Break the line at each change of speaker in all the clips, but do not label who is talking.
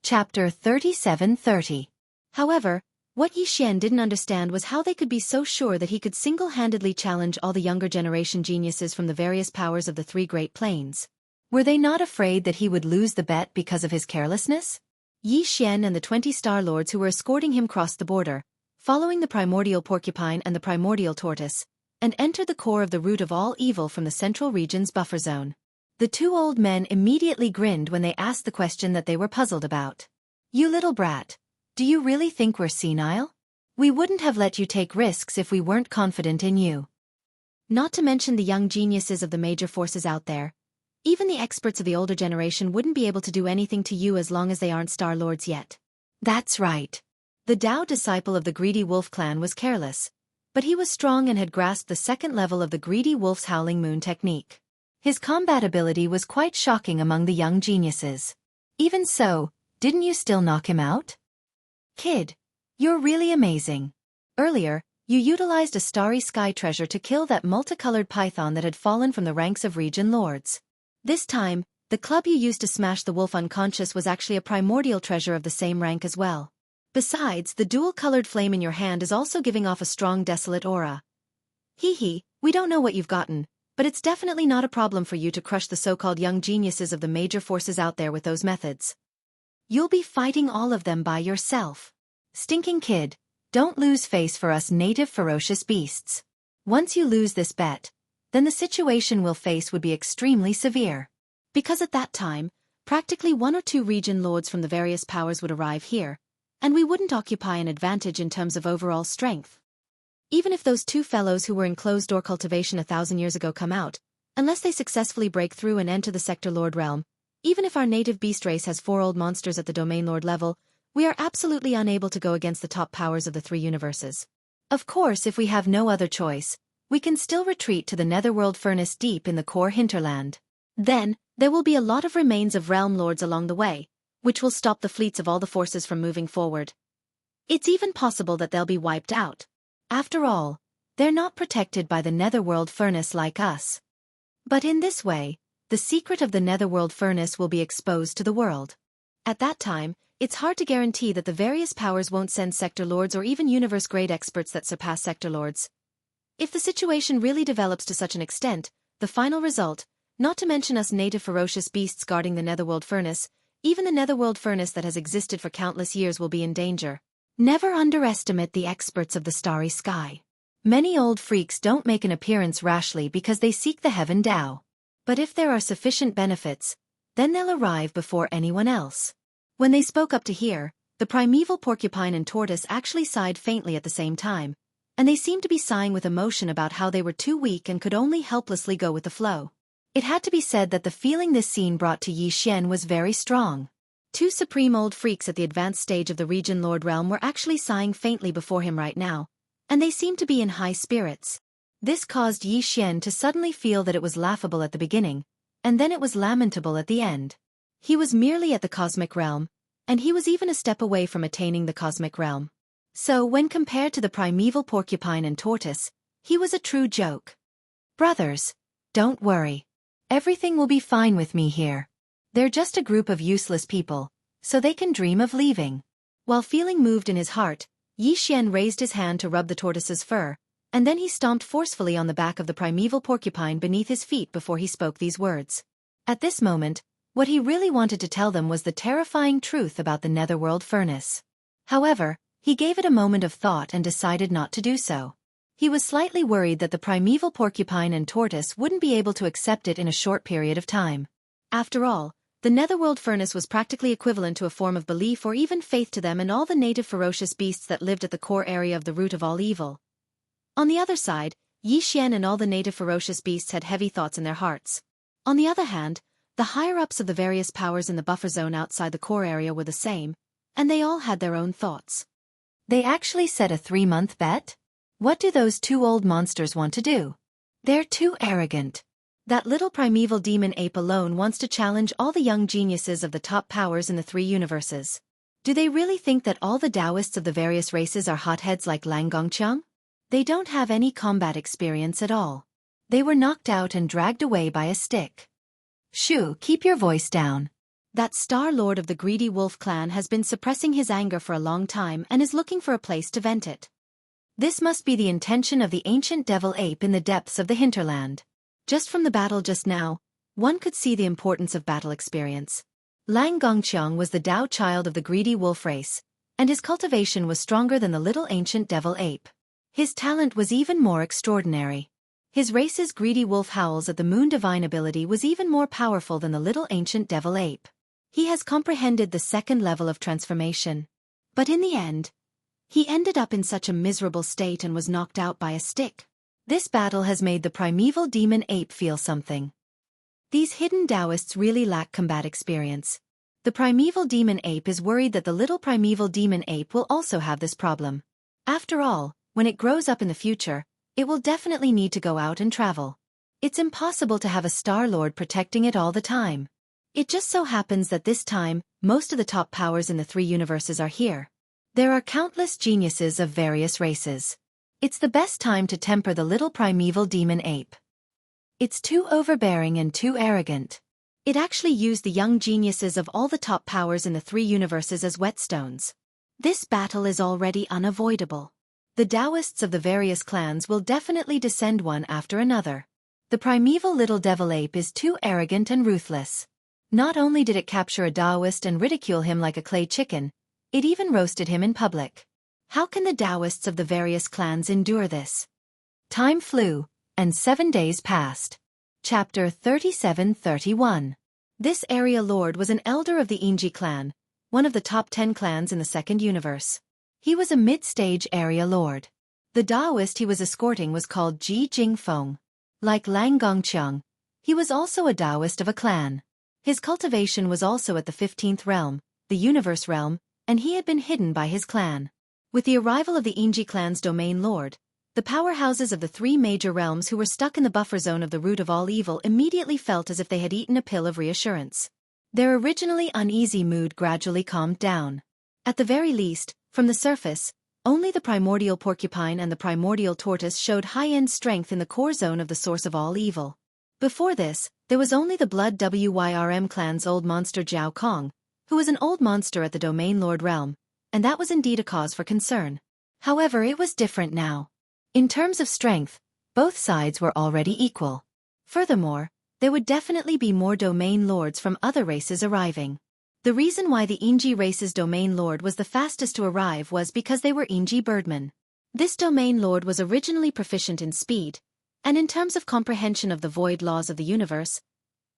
Chapter 3730. However, what Yi Xian didn't understand was how they could be so sure that he could single-handedly challenge all the younger generation geniuses from the various powers of the three Great Plains. Were they not afraid that he would lose the bet because of his carelessness? Yi Xian and the 20 Star Lords who were escorting him crossed the border, following the primordial porcupine and the primordial tortoise, and entered the core of the root of all evil from the central region's buffer zone. The two old men immediately grinned when they asked the question that they were puzzled about. "You little brat, do you really think we're senile? We wouldn't have let you take risks if we weren't confident in you. Not to mention the young geniuses of the major forces out there. Even the experts of the older generation wouldn't be able to do anything to you as long as they aren't Star Lords yet." That's right. The Dao disciple of the Greedy Wolf clan was careless, but he was strong and had grasped the second level of the Greedy Wolf's Howling Moon technique. His combat ability was quite shocking among the young geniuses. Even so, didn't you still knock him out? Kid, you're really amazing. Earlier, you utilized a starry sky treasure to kill that multicolored python that had fallen from the ranks of region lords. This time, the club you used to smash the wolf unconscious was actually a primordial treasure of the same rank as well. Besides, the dual-colored flame in your hand is also giving off a strong desolate aura. Hee, we don't know what you've gotten, but it's definitely not a problem for you to crush the so-called young geniuses of the major forces out there with those methods. You'll be fighting all of them by yourself. Stinking kid, don't lose face for us native ferocious beasts. Once you lose this bet, then the situation we'll face would be extremely severe. Because at that time, practically 1 or 2 region lords from the various powers would arrive here, and we wouldn't occupy an advantage in terms of overall strength. Even if those 2 fellows who were in closed-door cultivation 1,000 years ago come out, unless they successfully break through and enter the Sector Lord realm, even if our native beast race has 4 old monsters at the Domain Lord level, we are absolutely unable to go against the top powers of the 3 universes. Of course, if we have no other choice, we can still retreat to the Netherworld furnace deep in the core hinterland. Then, there will be a lot of remains of realm lords along the way, which will stop the fleets of all the forces from moving forward. It's even possible that they'll be wiped out. After all, they're not protected by the Netherworld furnace like us. But in this way, the secret of the Netherworld furnace will be exposed to the world. At that time, it's hard to guarantee that the various powers won't send Sector Lords or even universe-grade experts that surpass Sector Lords. If the situation really develops to such an extent, the final result, not to mention us native ferocious beasts guarding the Netherworld furnace, even the Netherworld furnace that has existed for countless years will be in danger. Never underestimate the experts of the starry sky. Many old freaks don't make an appearance rashly because they seek the heaven Dao. But if there are sufficient benefits, then they'll arrive before anyone else. When they spoke up to hear, the primeval porcupine and tortoise actually sighed faintly at the same time, and they seemed to be sighing with emotion about how they were too weak and could only helplessly go with the flow. It had to be said that the feeling this scene brought to Yi Xian was very strong. 2 supreme old freaks at the advanced stage of the Region Lord realm were actually sighing faintly before him right now, and they seemed to be in high spirits. This caused Yi Xian to suddenly feel that it was laughable at the beginning, and then it was lamentable at the end. He was merely at the cosmic realm, and he was even a step away from attaining the cosmic realm. So when compared to the primeval porcupine and tortoise, he was a true joke. Brothers, don't worry. Everything will be fine with me here. They're just a group of useless people, so they can dream of leaving. While feeling moved in his heart, Yi Xian raised his hand to rub the tortoise's fur, and then he stomped forcefully on the back of the primeval porcupine beneath his feet before he spoke these words. At this moment, what he really wanted to tell them was the terrifying truth about the Netherworld furnace. However, he gave it a moment of thought and decided not to do so. He was slightly worried that the primeval porcupine and tortoise wouldn't be able to accept it in a short period of time. After all, the Netherworld furnace was practically equivalent to a form of belief or even faith to them and all the native ferocious beasts that lived at the core area of the root of all evil. On the other side, Yi Xian and all the native ferocious beasts had heavy thoughts in their hearts. On the other hand, the higher-ups of the various powers in the buffer zone outside the core area were the same, and they all had their own thoughts. They actually set a 3-month bet? What do those 2 old monsters want to do? They're too arrogant. That little primeval demon ape alone wants to challenge all the young geniuses of the top powers in the 3 universes. Do they really think that all the Taoists of the various races are hotheads like Lang Gongqiang? They don't have any combat experience at all. They were knocked out and dragged away by a stick. Shoo, keep your voice down. That Star Lord of the greedy wolf clan has been suppressing his anger for a long time and is looking for a place to vent it. This must be the intention of the ancient devil ape in the depths of the hinterland. Just from the battle just now, one could see the importance of battle experience. Lang Gongqiang was the Dao child of the greedy wolf race, and his cultivation was stronger than the little ancient devil ape. His talent was even more extraordinary. His race's greedy wolf howls at the moon divine ability was even more powerful than the little ancient devil ape. He has comprehended the second level of transformation. But in the end, he ended up in such a miserable state and was knocked out by a stick. This battle has made the primeval demon ape feel something. These hidden Taoists really lack combat experience. The primeval demon ape is worried that the little primeval demon ape will also have this problem. After all, when it grows up in the future, it will definitely need to go out and travel. It's impossible to have a Star Lord protecting it all the time. It just so happens that this time, most of the top powers in the three universes are here. There are countless geniuses of various races. It's the best time to temper the little primeval demon ape. It's too overbearing and too arrogant. It actually used the young geniuses of all the top powers in the three universes as whetstones. This battle is already unavoidable. The Taoists of the various clans will definitely descend one after another. The primeval little devil ape is too arrogant and ruthless. Not only did it capture a Taoist and ridicule him like a clay chicken, it even roasted him in public. How can the Taoists of the various clans endure this? Time flew, and 7 days passed. Chapter 37-31. This area lord was an elder of the Yingji clan, one of the top 10 clans in the second universe. He was a mid-stage area lord. The Taoist he was escorting was called Ji Jingfeng. Like Lang Gongqiang, he was also a Taoist of a clan. His cultivation was also at the 15th realm, the universe realm, and he had been hidden by his clan. With the arrival of the Yingji clan's domain lord, the powerhouses of the three major realms who were stuck in the buffer zone of the root of all evil immediately felt as if they had eaten a pill of reassurance. Their originally uneasy mood gradually calmed down. At the very least, from the surface, only the primordial porcupine and the primordial tortoise showed high-end strength in the core zone of the source of all evil. Before this, there was only the Blood Wyrm clan's old monster Jiao Kong, who was an old monster at the domain lord realm, and that was indeed a cause for concern. However, it was different now. In terms of strength, both sides were already equal. Furthermore, there would definitely be more domain lords from other races arriving. The reason why the Yingji race's domain lord was the fastest to arrive was because they were Yingji birdmen. This domain lord was originally proficient in speed, and in terms of comprehension of the void laws of the universe,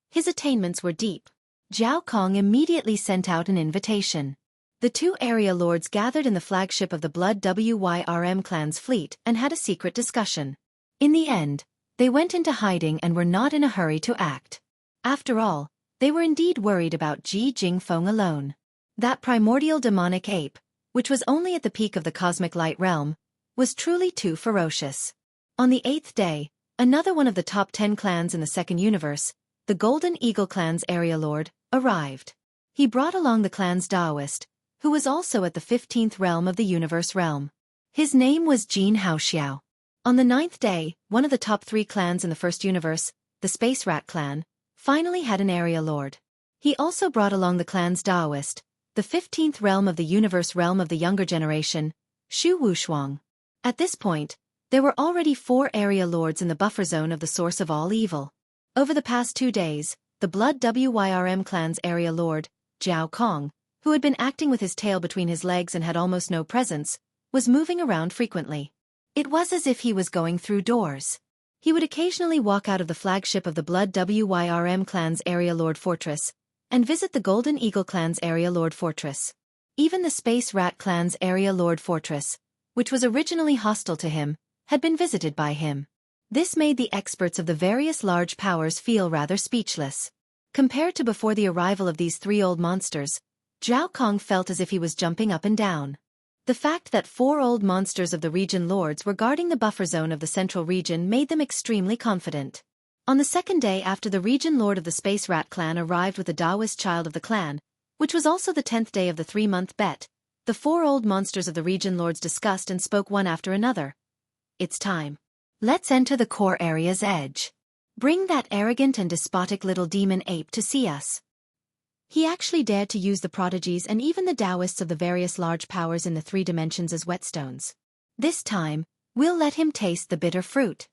his attainments were deep. Jiao Kong immediately sent out an invitation. The two area lords gathered in the flagship of the Blood Wyrm clan's fleet and had a secret discussion. In the end, they went into hiding and were not in a hurry to act. After all, they were indeed worried about Ji Jingfeng alone. That primordial demonic ape, which was only at the peak of the cosmic light realm, was truly too ferocious. On the 8th day, another one of the top 10 clans in the second universe, the Golden Eagle clan's area lord, arrived. He brought along the clan's Taoist, who was also at the 15th realm of the universe realm. His name was Xianxia. On the 9th day, one of the top 3 clans in the first universe, the Space Rat clan, finally had an area lord. He also brought along the clan's Taoist, the 15th realm of the universe realm of the younger generation, Shu Wushuang. At this point, there were already 4 area lords in the buffer zone of the source of all evil. Over the past 2 days, the Blood Wyrm clan's area lord, Jiao Kong, who had been acting with his tail between his legs and had almost no presence, was moving around frequently. It was as if he was going through doors. He would occasionally walk out of the flagship of the Blood Wyrm clan's area lord fortress, and visit the Golden Eagle clan's area lord fortress. Even the Space Rat clan's area lord fortress, which was originally hostile to him, had been visited by him. This made the experts of the various large powers feel rather speechless. Compared to before the arrival of these 3 old monsters, Jiao Kong felt as if he was jumping up and down. The fact that 4 old monsters of the region lords were guarding the buffer zone of the central region made them extremely confident. On the 2nd day after the region lord of the Space Rat clan arrived with the Taoist child of the clan, which was also the 10th day of the 3-month bet, the 4 old monsters of the region lords discussed and spoke one after another. It's time. Let's enter the core area's edge. Bring that arrogant and despotic little demon ape to see us. He actually dared to use the prodigies and even the Taoists of the various large powers in the 3 dimensions as whetstones. This time, we'll let him taste the bitter fruit.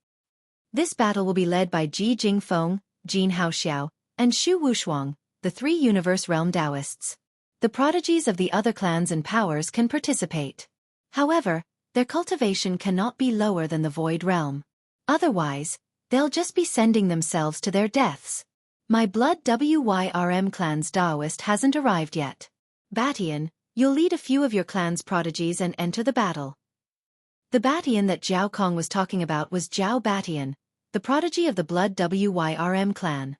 This battle will be led by Ji Jingfeng, Xianxia, and Shu Wushuang, the 3 universe realm Taoists. The prodigies of the other clans and powers can participate. However, their cultivation cannot be lower than the void realm. Otherwise, they'll just be sending themselves to their deaths. My blood WYRM clan's Taoist hasn't arrived yet. Batian, you'll lead a few of your clan's prodigies and enter the battle. The Batian that Zhao Kong was talking about was Zhao Batian, the prodigy of the blood WYRM clan.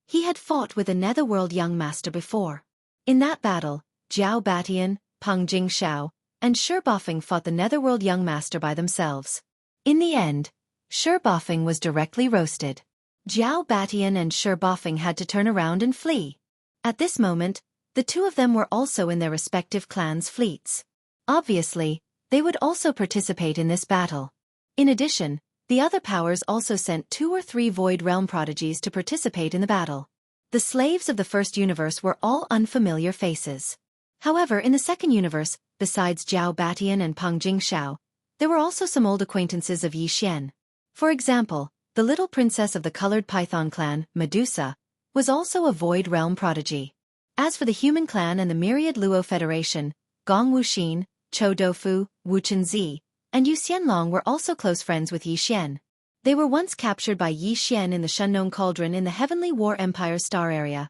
He had fought with a Netherworld young master before. In that battle, Zhao Batian, Peng Jingxiao, and Shi Bafeng fought the Netherworld young master by themselves. In the end, Shi Bafeng was directly roasted. Zhao Batian and Shi Bafeng had to turn around and flee. At this moment, the 2 of them were also in their respective clans' fleets. Obviously, they would also participate in this battle. In addition, the other powers also sent 2 or 3 void realm prodigies to participate in the battle. The slaves of the first universe were all unfamiliar faces. However, in the second universe, besides Zhao Batian and Peng Jingxiao, there were also some old acquaintances of Yi Xian. For example, the little princess of the colored python clan, Medusa, was also a void realm prodigy. As for the human clan and the myriad Luo Federation, Gong Wuxin, Chou Doufu, Wu Chenzi, and Yu Xianlong were also close friends with Yi Xian. They were once captured by Yi Xian in the Shunnong Cauldron in the Heavenly War Empire star area,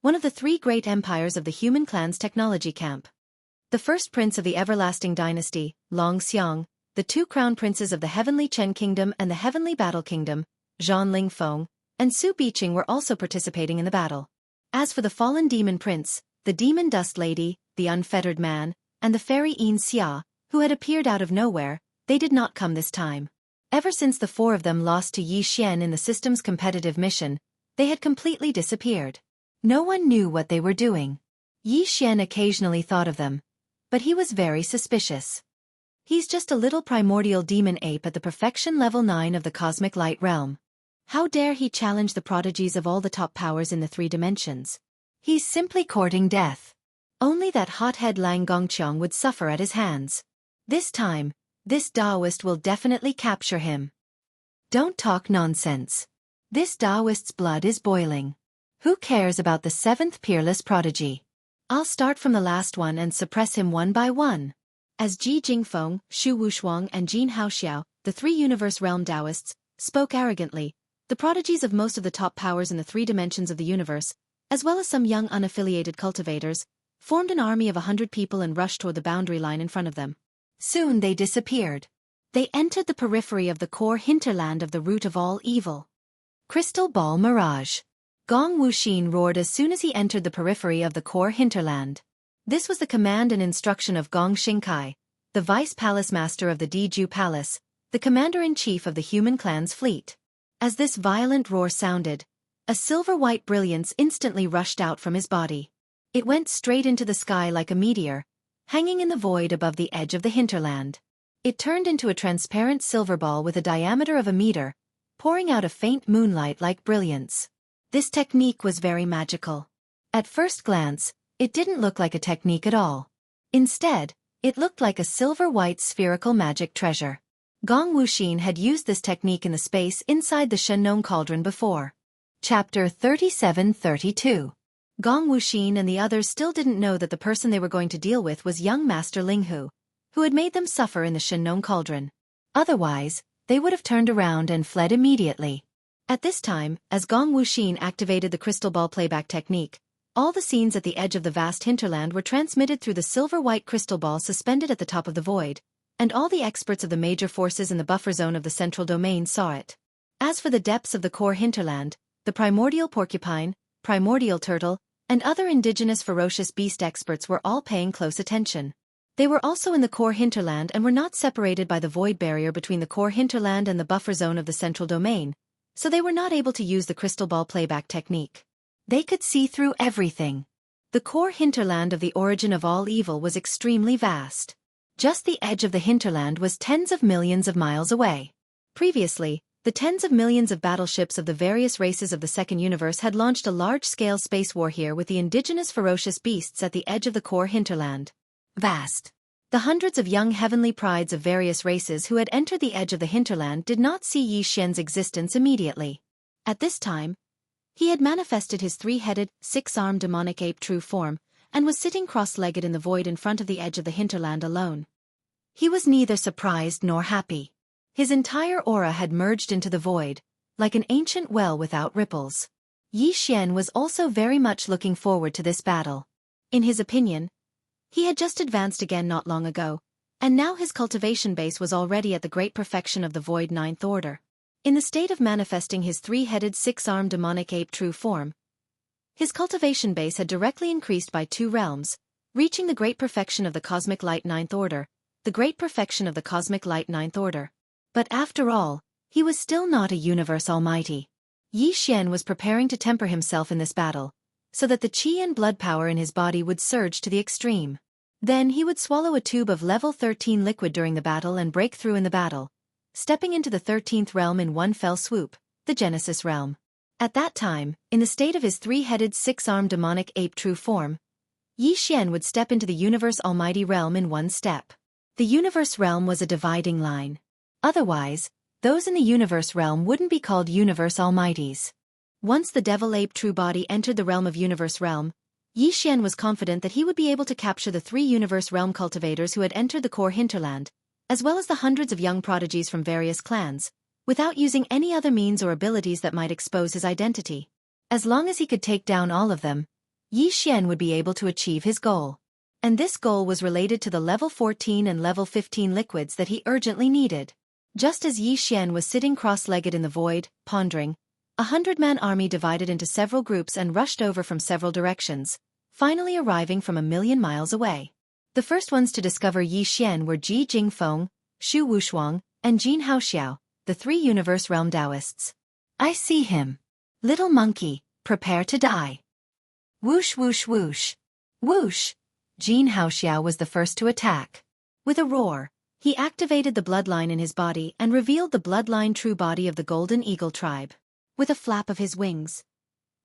one of the 3 great empires of the human clan's technology camp. The first prince of the Everlasting Dynasty, Long Xiang, the 2 crown princes of the Heavenly Chen Kingdom and the Heavenly Battle Kingdom, Zhan Lingfeng, and Su Biqing were also participating in the battle. As for the fallen demon prince, the demon dust lady, the unfettered man, and the fairy Yin Xia, who had appeared out of nowhere, they did not come this time. Ever since the 4 of them lost to Yi Xian in the system's competitive mission, they had completely disappeared. No one knew what they were doing. Yi Xian occasionally thought of them, but he was very suspicious. He's just a little primordial demon ape at the perfection level 9 of the cosmic light realm. How dare he challenge the prodigies of all the top powers in the 3 dimensions? He's simply courting death. Only that hothead Lang Gongqiang would suffer at his hands. This time, this Taoist will definitely capture him. Don't talk nonsense. This Taoist's blood is boiling. Who cares about the 7th peerless prodigy? I'll start from the last one and suppress him one by one. As Ji Jingfeng, Shu Wushuang and Jin Haoxiao, the 3 universe realm Taoists, spoke arrogantly, the prodigies of most of the top powers in the 3 dimensions of the universe, as well as some young unaffiliated cultivators, formed an army of 100 people and rushed toward the boundary line in front of them. Soon they disappeared. They entered the periphery of the core hinterland of the root of all evil. Crystal Ball Mirage. Gong Wuxin roared as soon as he entered the periphery of the core hinterland. This was the command and instruction of Gong Xingkai, the vice palace master of the Diju Palace, the commander-in-chief of the human clan's fleet. As this violent roar sounded, a silver-white brilliance instantly rushed out from his body. It went straight into the sky like a meteor, hanging in the void above the edge of the hinterland. It turned into a transparent silver ball with a diameter of a meter, pouring out a faint moonlight-like brilliance. This technique was very magical. At first glance, it didn't look like a technique at all. Instead, it looked like a silver-white spherical magic treasure. Gong Wuxin had used this technique in the space inside the Shunnong Cauldron before. Chapter 37-32. Gong Wuxin and the others still didn't know that the person they were going to deal with was young Master Linghu, who had made them suffer in the Shunnong Cauldron. Otherwise, they would have turned around and fled immediately. At this time, as Gong Wuxin activated the crystal ball playback technique, all the scenes at the edge of the vast hinterland were transmitted through the silver-white crystal ball suspended at the top of the void, and all the experts of the major forces in the buffer zone of the central domain saw it. As for the depths of the core hinterland, the primordial porcupine, primordial turtle, and other indigenous ferocious beast experts were all paying close attention. They were also in the core hinterland and were not separated by the void barrier between the core hinterland and the buffer zone of the central domain, so they were not able to use the crystal ball playback technique. They could see through everything. The core hinterland of the origin of all evil was extremely vast. Just the edge of the hinterland was tens of millions of miles away. Previously, The tens of millions of battleships of the various races of the Second Universe had launched a large-scale space war here with the indigenous ferocious beasts at the edge of the core hinterland. Vast. The hundreds of young heavenly prides of various races who had entered the edge of the hinterland did not see Yi Xian's existence immediately. At this time, he had manifested his three-headed, six-armed demonic ape true form, and was sitting cross-legged in the void in front of the edge of the hinterland alone. He was neither surprised nor happy. His entire aura had merged into the void, like an ancient well without ripples. Yi Xian was also very much looking forward to this battle. In his opinion, he had just advanced again not long ago, and now his cultivation base was already at the great perfection of the void ninth order. In the state of manifesting his three-headed six-armed demonic ape true form, his cultivation base had directly increased by 2 realms, reaching the great perfection of the cosmic light ninth order, the great perfection of the cosmic light ninth order. But after all, he was still not a universe almighty. Yi Xian was preparing to temper himself in this battle, so that the qi and blood power in his body would surge to the extreme. Then he would swallow a tube of level 13 liquid during the battle and break through in the battle, stepping into the 13th realm in one fell swoop, the Genesis realm. At that time, in the state of his three-headed six-armed demonic ape true form, Yi Xian would step into the universe almighty realm in one step. The universe realm was a dividing line. Otherwise, those in the universe realm wouldn't be called universe almighties. Once the devil ape true body entered the realm of universe realm, Yi Xian was confident that he would be able to capture the 3 universe realm cultivators who had entered the core hinterland, as well as the hundreds of young prodigies from various clans, without using any other means or abilities that might expose his identity. As long as he could take down all of them, Yi Xian would be able to achieve his goal. And this goal was related to the level 14 and level 15 liquids that he urgently needed. Just as Yi Xian was sitting cross-legged in the void, pondering, 100-man army divided into several groups and rushed over from several directions, finally arriving from 1,000,000 miles away. The first ones to discover Yi Xian were Ji Jingfeng, Xu Wushuang, and Xiao, the 3 universe realm Taoists. I see him. Little monkey, prepare to die. Whoosh whoosh whoosh. Whoosh! Xiao was the first to attack. With a roar, he activated the bloodline in his body and revealed the bloodline true body of the Golden Eagle tribe. With a flap of his wings,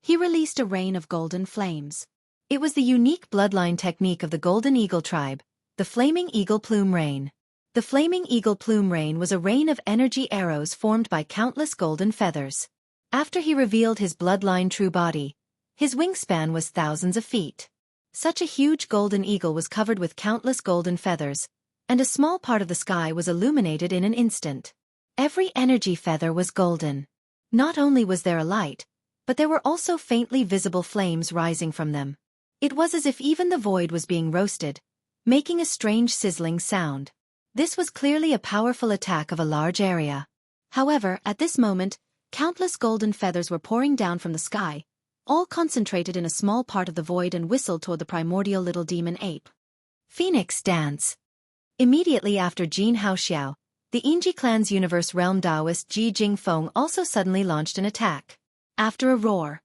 he released a rain of golden flames. It was the unique bloodline technique of the Golden Eagle tribe, the Flaming Eagle Plume Rain. The Flaming Eagle Plume Rain was a rain of energy arrows formed by countless golden feathers. After he revealed his bloodline true body, his wingspan was thousands of feet. Such a huge golden eagle was covered with countless golden feathers, and a small part of the sky was illuminated in an instant. Every energy feather was golden. Not only was there a light, but there were also faintly visible flames rising from them. It was as if even the void was being roasted, making a strange sizzling sound. This was clearly a powerful attack of a large area. However, at this moment, countless golden feathers were pouring down from the sky, all concentrated in a small part of the void and whistled toward the primordial little demon ape. Phoenix Dance. Immediately after Xianxia, the Yingji clan's universe realm Taoist Ji Jingfeng also suddenly launched an attack. After a roar,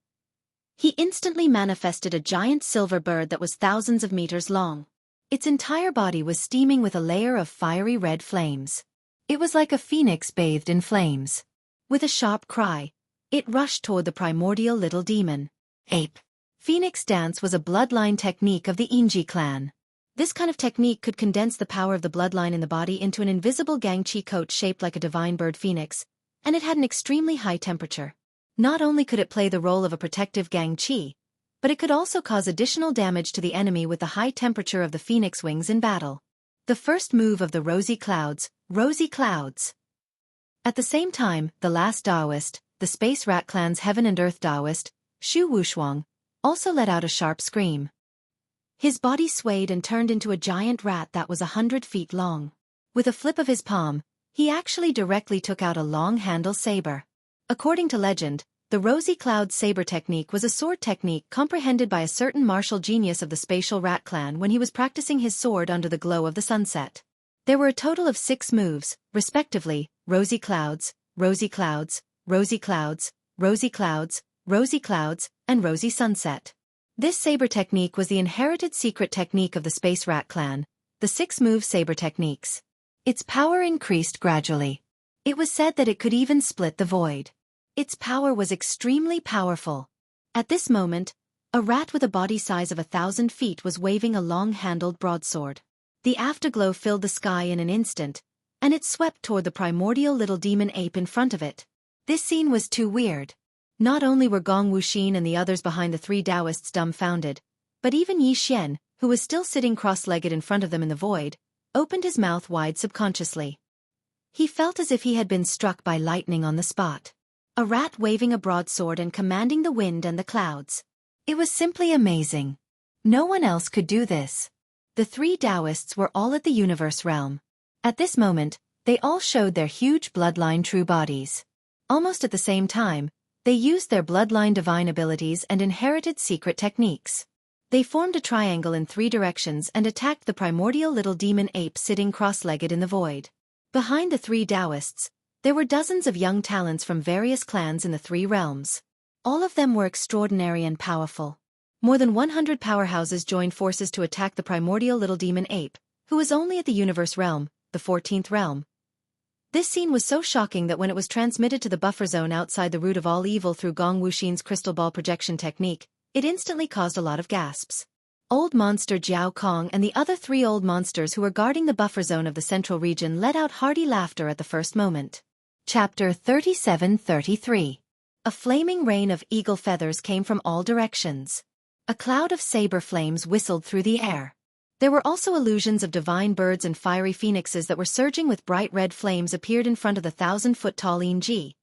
he instantly manifested a giant silver bird that was thousands of meters long. Its entire body was steaming with a layer of fiery red flames. It was like a phoenix bathed in flames. With a sharp cry, it rushed toward the primordial little demon ape. Phoenix Dance was a bloodline technique of the Yingji clan. This kind of technique could condense the power of the bloodline in the body into an invisible Gangqi coat shaped like a divine bird phoenix, and it had an extremely high temperature. Not only could it play the role of a protective Gangqi, but it could also cause additional damage to the enemy with the high temperature of the phoenix wings in battle. The first move of the Rosy Clouds, Rosy Clouds. At the same time, the last Taoist, the Space Rat clan's Heaven and Earth Taoist, Xu Wushuang, also let out a sharp scream. His body swayed and turned into a giant rat that was 100 feet long. With a flip of his palm, he actually directly took out a long-handle saber. According to legend, the Rosy Cloud saber technique was a sword technique comprehended by a certain martial genius of the Spatial Rat clan when he was practicing his sword under the glow of the sunset. There were a total of 6 moves, respectively, Rosy Clouds, Rosy Clouds, Rosy Clouds, Rosy Clouds, Rosy Clouds, and Rosy Sunset. This saber technique was the inherited secret technique of the Space Rat clan, the 6-move saber techniques. Its power increased gradually. It was said that it could even split the void. Its power was extremely powerful. At this moment, a rat with a body size of 1,000 feet was waving a long-handled broadsword. The afterglow filled the sky in an instant, and it swept toward the primordial little demon ape in front of it. This scene was too weird. Not only were Gong Wuxin and the others behind the three Taoists dumbfounded, but even Yi Xian, who was still sitting cross-legged in front of them in the void, opened his mouth wide subconsciously. He felt as if he had been struck by lightning on the spot. A rat waving a broadsword and commanding the wind and the clouds. It was simply amazing. No one else could do this. The three Taoists were all at the universe realm. At this moment, they all showed their huge bloodline true bodies. Almost at the same time, they used their bloodline divine abilities and inherited secret techniques. They formed a triangle in 3 directions and attacked the primordial little demon ape sitting cross-legged in the void. Behind the 3 Taoists, there were dozens of young talents from various clans in the 3 realms. All of them were extraordinary and powerful. More than 100 powerhouses joined forces to attack the primordial little demon ape, who was only at the universe realm, the 14th realm. This scene was so shocking that when it was transmitted to the buffer zone outside the root of all evil through Gong Wuxin's crystal ball projection technique, it instantly caused a lot of gasps. Old Monster Jiao Kong and the other 3 old monsters who were guarding the buffer zone of the central region let out hearty laughter at the first moment. Chapter 37-33. A flaming rain of eagle feathers came from all directions. A cloud of saber flames whistled through the air. There were also illusions of divine birds and fiery phoenixes that were surging with bright red flames appeared in front of the 1,000-foot-tall Ji.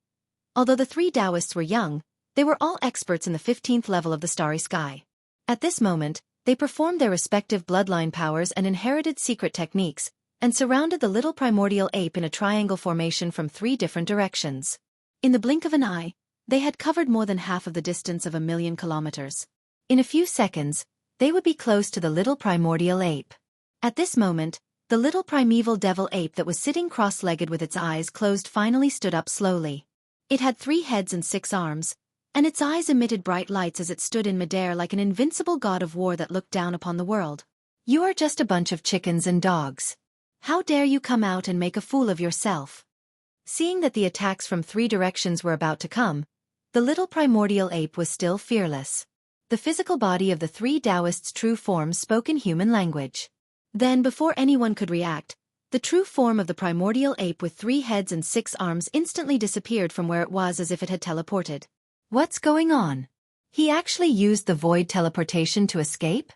Although the 3 Taoists were young, they were all experts in the 15th level of the starry sky. At this moment, they performed their respective bloodline powers and inherited secret techniques, and surrounded the little primordial ape in a triangle formation from 3 different directions. In the blink of an eye, they had covered more than half of the distance of 1,000,000 kilometers. In a few seconds, they would be close to the little primordial ape. At this moment, the little primeval devil ape that was sitting cross-legged with its eyes closed finally stood up slowly. It had 3 heads and 6 arms, and its eyes emitted bright lights as it stood in midair like an invincible god of war that looked down upon the world. You are just a bunch of chickens and dogs. How dare you come out and make a fool of yourself? Seeing that the attacks from 3 directions were about to come, the little primordial ape was still fearless. The physical body of the 3 Taoists' true forms spoke in human language. Then, before anyone could react, the true form of the primordial ape with 3 heads and 6 arms instantly disappeared from where it was as if it had teleported. What's going on? He actually used the void teleportation to escape?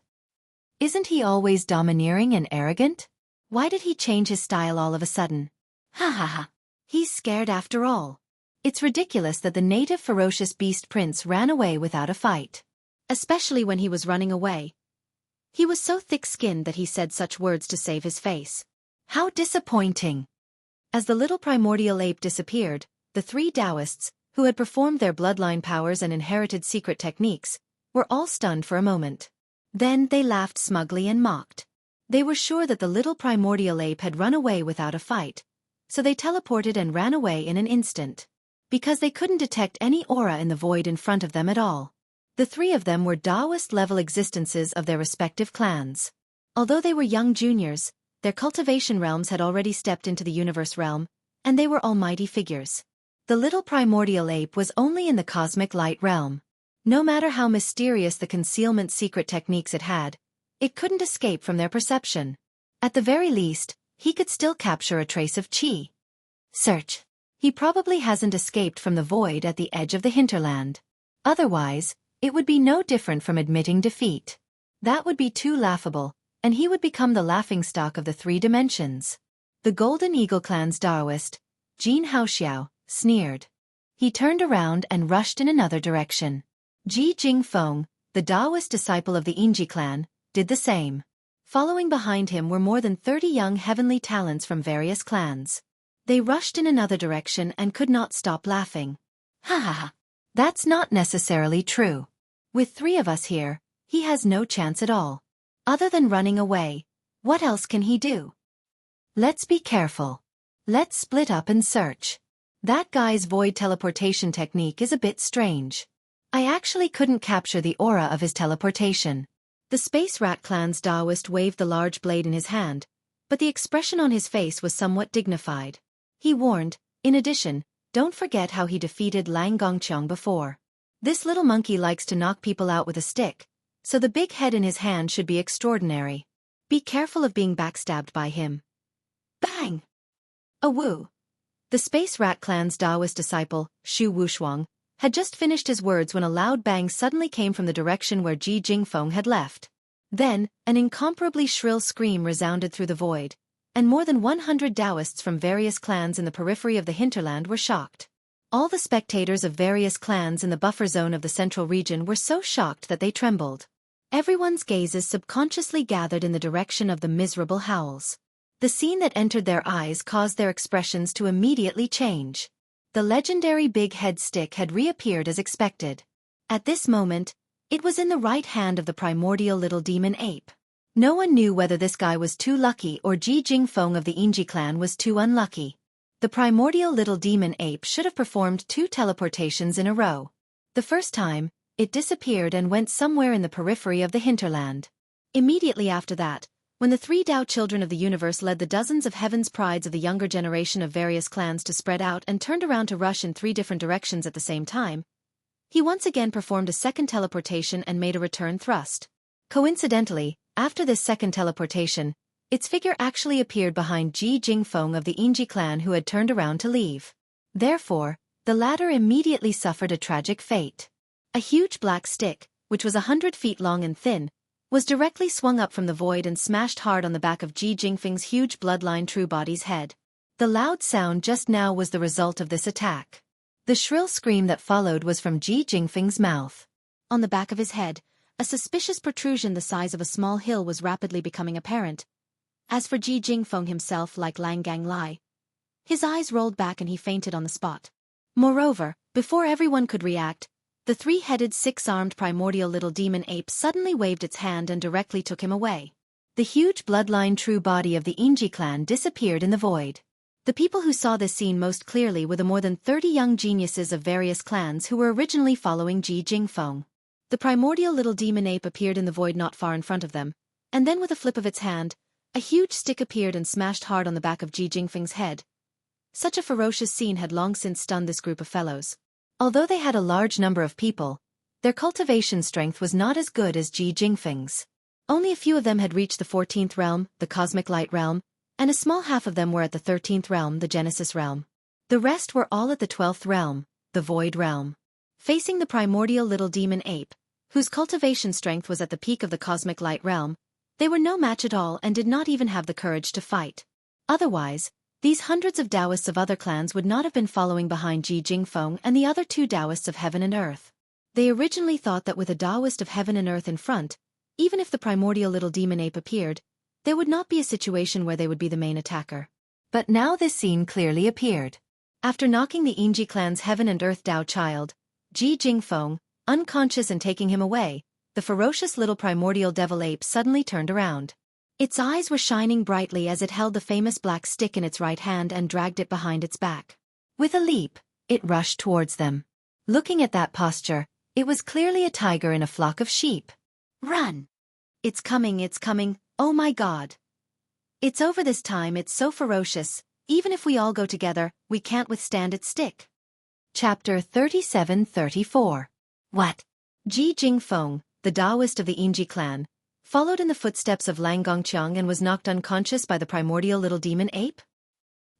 Isn't he always domineering and arrogant? Why did he change his style all of a sudden? Ha ha ha. He's scared after all. It's ridiculous that the native ferocious beast prince ran away without a fight. Especially when he was running away. He was so thick-skinned that he said such words to save his face. How disappointing! As the little primordial ape disappeared, the 3 Taoists, who had performed their bloodline powers and inherited secret techniques, were all stunned for a moment. Then they laughed smugly and mocked. They were sure that the little primordial ape had run away without a fight, so they teleported and ran away in an instant. Because they couldn't detect any aura in the void in front of them at all. The 3 of them were Taoist-level existences of their respective clans. Although they were young juniors, their cultivation realms had already stepped into the universe realm, and they were almighty figures. The little primordial ape was only in the cosmic light realm. No matter how mysterious the concealment secret techniques it had, it couldn't escape from their perception. At the very least, he could still capture a trace of chi. Search. He probably hasn't escaped from the void at the edge of the hinterland. Otherwise, it would be no different from admitting defeat. That would be too laughable, and he would become the laughingstock of the 3 dimensions. The Golden Eagle clan's Taoist, Xianxia, sneered. He turned around and rushed in another direction. Ji Jingfeng, the Taoist disciple of the Inji clan, did the same. Following behind him were more than 30 young heavenly talents from various clans. They rushed in another direction and could not stop laughing. Ha ha ha. That's not necessarily true. With 3 of us here, he has no chance at all. Other than running away, what else can he do? Let's be careful. Let's split up and search. That guy's void teleportation technique is a bit strange. I actually couldn't capture the aura of his teleportation. The Space Rat clan's Taoist waved the large blade in his hand, but the expression on his face was somewhat dignified. He warned, In addition, don't forget how he defeated Lang Gongqiang before. This little monkey likes to knock people out with a stick, so the big head in his hand should be extraordinary. Be careful of being backstabbed by him. Bang! A woo! The Space Rat Clan's Taoist disciple, Shu Wushuang, had just finished his words when a loud bang suddenly came from the direction where Ji Jingfeng had left. Then, an incomparably shrill scream resounded through the void, and more than 100 Taoists from various clans in the periphery of the hinterland were shocked. All the spectators of various clans in the buffer zone of the central region were so shocked that they trembled. Everyone's gazes subconsciously gathered in the direction of the miserable howls. The scene that entered their eyes caused their expressions to immediately change. The legendary big head stick had reappeared as expected. At this moment, it was in the right hand of the primordial little demon ape. No one knew whether this guy was too lucky or Ji Jingfeng of the Yingji clan was too unlucky. The primordial little demon ape should have performed 2 teleportations in a row. The first time, it disappeared and went somewhere in the periphery of the hinterland. Immediately after that, when the 3 Tao children of the universe led the dozens of heaven's prides of the younger generation of various clans to spread out and turned around to rush in 3 different directions at the same time, he once again performed a second teleportation and made a return thrust. Coincidentally, after this second teleportation, its figure actually appeared behind Ji Jingfeng of the Yingji clan who had turned around to leave. Therefore, the latter immediately suffered a tragic fate. A huge black stick, which was 100 feet long and thin, was directly swung up from the void and smashed hard on the back of Ji Jingfeng's huge bloodline true body's head. The loud sound just now was the result of this attack. The shrill scream that followed was from Ji Jingfeng's mouth. On the back of his head, a suspicious protrusion the size of a small hill was rapidly becoming apparent. As for Ji Jingfeng himself, like Lang Ganglai, his eyes rolled back and he fainted on the spot. Moreover, before everyone could react, the 3-headed 6-armed primordial little demon ape suddenly waved its hand and directly took him away. The huge bloodline true body of the Yingji clan disappeared in the void. The people who saw this scene most clearly were the more than 30 young geniuses of various clans who were originally following Ji Jingfeng. The primordial little demon ape appeared in the void not far in front of them, and then with a flip of its hand, a huge stick appeared and smashed hard on the back of Ji Jingfeng's head. Such a ferocious scene had long since stunned this group of fellows. Although they had a large number of people, their cultivation strength was not as good as Ji Jingfeng's. Only a few of them had reached the 14th realm, the cosmic light realm, and a small half of them were at the 13th realm, the Genesis realm. The rest were all at the 12th realm, the void realm. Facing the primordial little demon ape, whose cultivation strength was at the peak of the cosmic light realm, they were no match at all and did not even have the courage to fight. Otherwise, these hundreds of Taoists of other clans would not have been following behind Ji Jingfeng and the other 2 Taoists of heaven and earth. They originally thought that with a Taoist of heaven and earth in front, even if the primordial little demon ape appeared, there would not be a situation where they would be the main attacker. But now this scene clearly appeared. After knocking the Yingji clan's heaven and earth Tao child, Ji Jingfeng, unconscious and taking him away, the ferocious little primordial devil ape suddenly turned around. Its eyes were shining brightly as it held the famous black stick in its right hand and dragged it behind its back. With a leap, it rushed towards them. Looking at that posture, it was clearly a tiger in a flock of sheep. Run! It's coming, oh my God! It's over this time, it's so ferocious, even if we all go together, we can't withstand its stick. Chapter 37-34. What? Ji Jingfeng, the Taoist of the Yingji clan, followed in the footsteps of Lang Gongqiang and was knocked unconscious by the primordial little demon ape?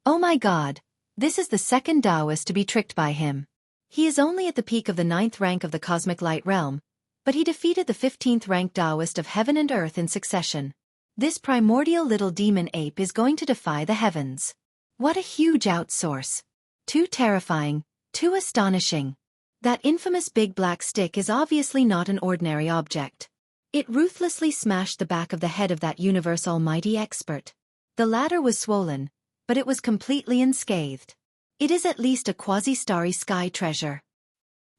Oh my God, this is the second Taoist to be tricked by him. He is only at the peak of the 9th rank of the cosmic light realm, but he defeated the 15th rank Taoist of heaven and earth in succession. This primordial little demon ape is going to defy the heavens. What a huge outsource. Too terrifying, too astonishing. That infamous big black stick is obviously not an ordinary object. It ruthlessly smashed the back of the head of that universe almighty expert. The latter was swollen, but it was completely unscathed. It is at least a quasi-starry sky treasure.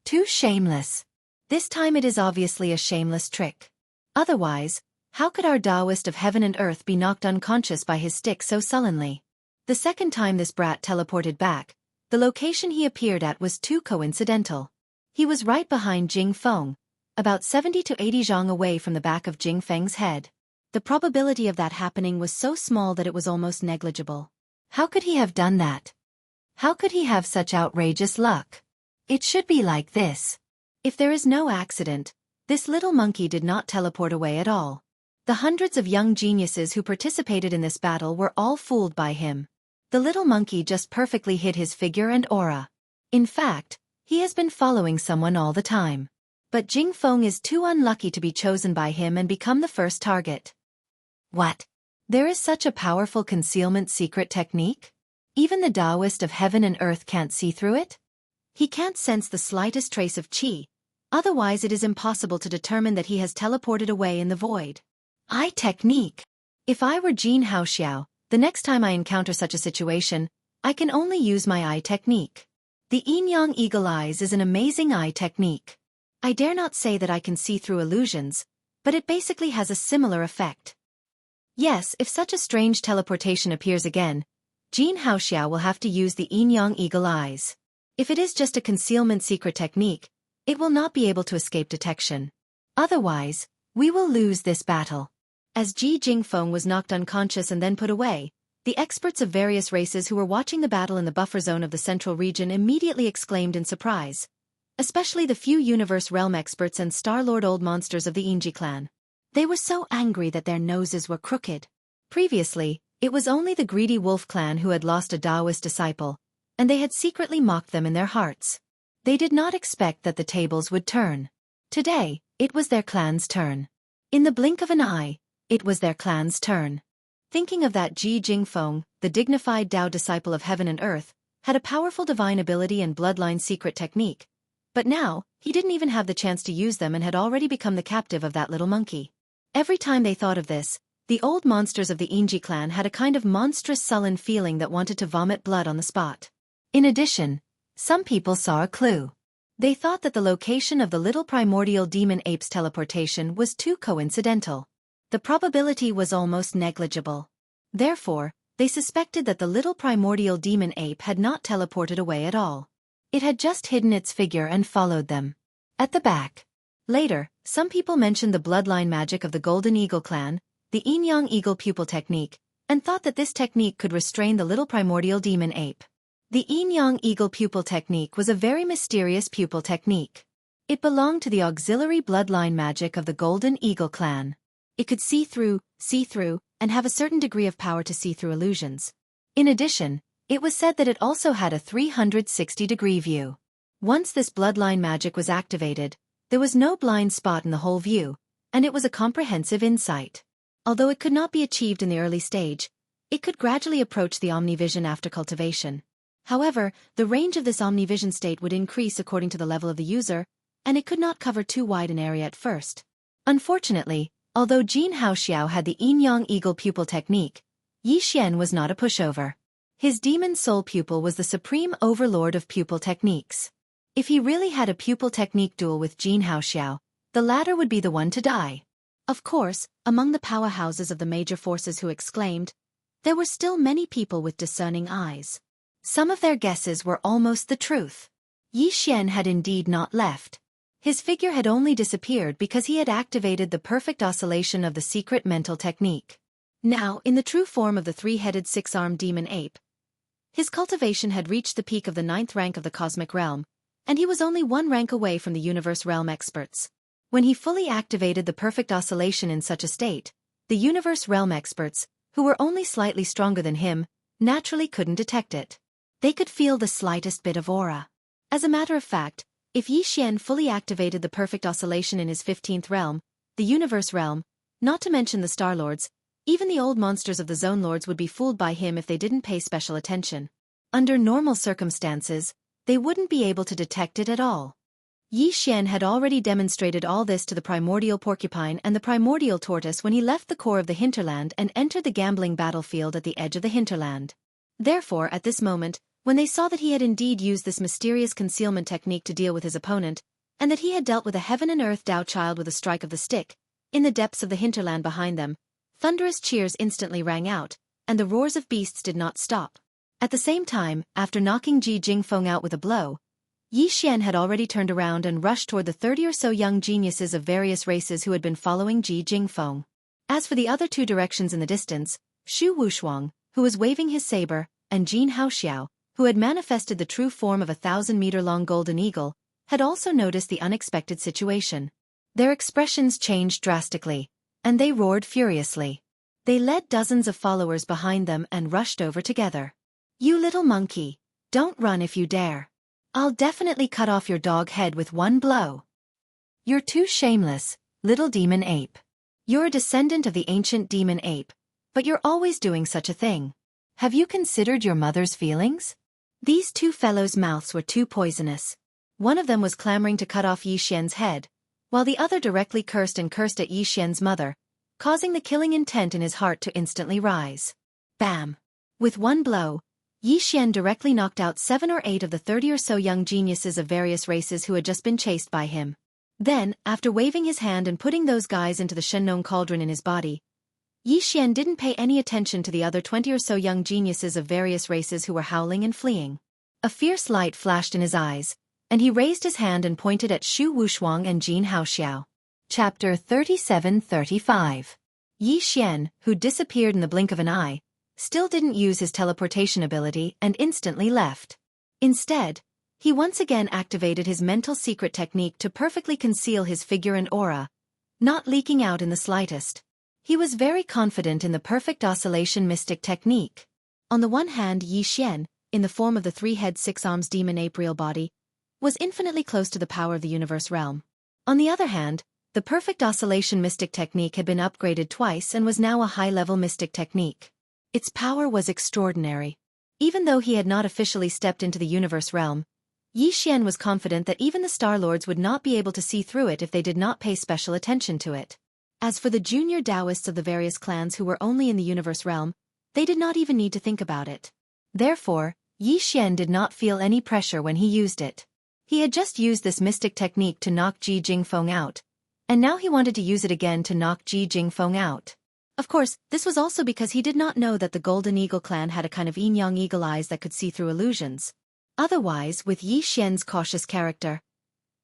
Too shameless. This time it is obviously a shameless trick. Otherwise, how could our Taoist of heaven and earth be knocked unconscious by his stick so sullenly? The second time this brat teleported back, the location he appeared at was too coincidental. He was right behind Jing Feng, about 70 to 80 zhang away from the back of Jing Feng's head. The probability of that happening was so small that it was almost negligible. How could he have done that? How could he have such outrageous luck? It should be like this. If there is no accident, this little monkey did not teleport away at all. The hundreds of young geniuses who participated in this battle were all fooled by him. The little monkey just perfectly hid his figure and aura. In fact, he has been following someone all the time. But Jingfeng is too unlucky to be chosen by him and become the first target. What? There is such a powerful concealment secret technique? Even the Taoist of heaven and earth can't see through it? He can't sense the slightest trace of qi, otherwise it is impossible to determine that he has teleported away in the void. Eye technique. If I were Xianxia, the next time I encounter such a situation, I can only use my eye technique. The yin-yang eagle eyes is an amazing eye technique. I dare not say that I can see through illusions, but it basically has a similar effect. Yes, if such a strange teleportation appears again, Xianxia will have to use the yin-yang eagle eyes. If it is just a concealment secret technique, it will not be able to escape detection. Otherwise, we will lose this battle. As Jingfeng was knocked unconscious and then put away, the experts of various races who were watching the battle in the buffer zone of the central region immediately exclaimed in surprise. Especially the few Universe Realm experts and Star-Lord old monsters of the Yinji clan. They were so angry that their noses were crooked. Previously, it was only the greedy wolf clan who had lost a Taoist disciple, and they had secretly mocked them in their hearts. They did not expect that the tables would turn. Today, it was their clan's turn. In the blink of an eye, it was their clan's turn. Thinking of that, Jingfeng, the dignified Tao disciple of heaven and earth, had a powerful divine ability and bloodline secret technique. But now, he didn't even have the chance to use them and had already become the captive of that little monkey. Every time they thought of this, the old monsters of the Yinji clan had a kind of monstrous sullen feeling that wanted to vomit blood on the spot. In addition, some people saw a clue. They thought that the location of the little primordial demon ape's teleportation was too coincidental. The probability was almost negligible. Therefore, they suspected that the little primordial demon ape had not teleported away at all. It had just hidden its figure and followed them. At the back. Later, some people mentioned the bloodline magic of the Golden Eagle clan, the yin-yang eagle pupil technique, and thought that this technique could restrain the little primordial demon ape. The yin-yang eagle pupil technique was a very mysterious pupil technique. It belonged to the auxiliary bloodline magic of the Golden Eagle clan. It could see through, and have a certain degree of power to see through illusions. In addition, it was said that it also had a 360-degree view. Once this bloodline magic was activated, there was no blind spot in the whole view, and it was a comprehensive insight. Although it could not be achieved in the early stage, it could gradually approach the omnivision after cultivation. However, the range of this omnivision state would increase according to the level of the user, and it could not cover too wide an area at first. Unfortunately, although Xianxia had the yin-yang eagle pupil technique, Yixian was not a pushover. His demon soul pupil was the supreme overlord of pupil techniques. If he really had a pupil technique duel with Xianxia, the latter would be the one to die. Of course, among the powerhouses of the major forces who exclaimed, there were still many people with discerning eyes. Some of their guesses were almost the truth. Yixian had indeed not left. His figure had only disappeared because he had activated the perfect oscillation of the secret mental technique. Now, in the true form of the three-headed six-armed demon ape, his cultivation had reached the peak of the 9th rank of the cosmic realm, and he was only one rank away from the universe realm experts. When he fully activated the perfect oscillation in such a state, the universe realm experts, who were only slightly stronger than him, naturally couldn't detect it. They could feel the slightest bit of aura. As a matter of fact, if Yixian fully activated the perfect oscillation in his 15th realm, the universe realm, not to mention the Star Lords, even the old monsters of the Zone Lords would be fooled by him if they didn't pay special attention. Under normal circumstances, they wouldn't be able to detect it at all. Yixian had already demonstrated all this to the primordial porcupine and the primordial tortoise when he left the core of the hinterland and entered the gambling battlefield at the edge of the hinterland. Therefore, at this moment, when they saw that he had indeed used this mysterious concealment technique to deal with his opponent, and that he had dealt with a heaven and earth Tao child with a strike of the stick, in the depths of the hinterland behind them, thunderous cheers instantly rang out, and the roars of beasts did not stop. At the same time, after knocking Jingfeng out with a blow, Yixian had already turned around and rushed toward the 30 or so young geniuses of various races who had been following Jingfeng. As for the other two directions in the distance, Shu Wushuang, who was waving his saber, and Xianxia, who had manifested the true form of a 1,000-meter-long golden eagle, had also noticed the unexpected situation. Their expressions changed drastically, and they roared furiously. They led dozens of followers behind them and rushed over together. "You little monkey, don't run if you dare. I'll definitely cut off your dog head with one blow. You're too shameless, little demon ape. You're a descendant of the ancient demon ape, but you're always doing such a thing. Have you considered your mother's feelings?" These two fellows' mouths were too poisonous. One of them was clamoring to cut off Yixian's head, while the other directly cursed at Yixian's mother, causing the killing intent in his heart to instantly rise. Bam! With one blow, Yixian directly knocked out 7 or 8 of the 30 or so young geniuses of various races who had just been chased by him. Then, after waving his hand and putting those guys into the Shennon cauldron in his body, Yixian didn't pay any attention to the other 20 or so young geniuses of various races who were howling and fleeing. A fierce light flashed in his eyes, and he raised his hand and pointed at Shu Wuxia and Jianghu. Chapter 37-35. Yixian, who disappeared in the blink of an eye, still didn't use his teleportation ability and instantly left. Instead, he once again activated his mental secret technique to perfectly conceal his figure and aura, not leaking out in the slightest. He was very confident in the perfect oscillation mystic technique. On the one hand, Yixian, in the form of the 3-head 6-arms demon ape real body, was infinitely close to the power of the universe realm. On the other hand, the perfect oscillation mystic technique had been upgraded twice and was now a high-level mystic technique. Its power was extraordinary. Even though he had not officially stepped into the universe realm, Yixian was confident that even the Star Lords would not be able to see through it if they did not pay special attention to it. As for the junior Taoists of the various clans who were only in the universe realm, they did not even need to think about it. Therefore, Yixian did not feel any pressure when he used it. He had just used this mystic technique to knock Ji Jingfeng out, and now he wanted to use it again to knock Ji Jingfeng out. Of course, this was also because he did not know that the Golden Eagle clan had a kind of yin-yang eagle eyes that could see through illusions. Otherwise, with Yixian's cautious character,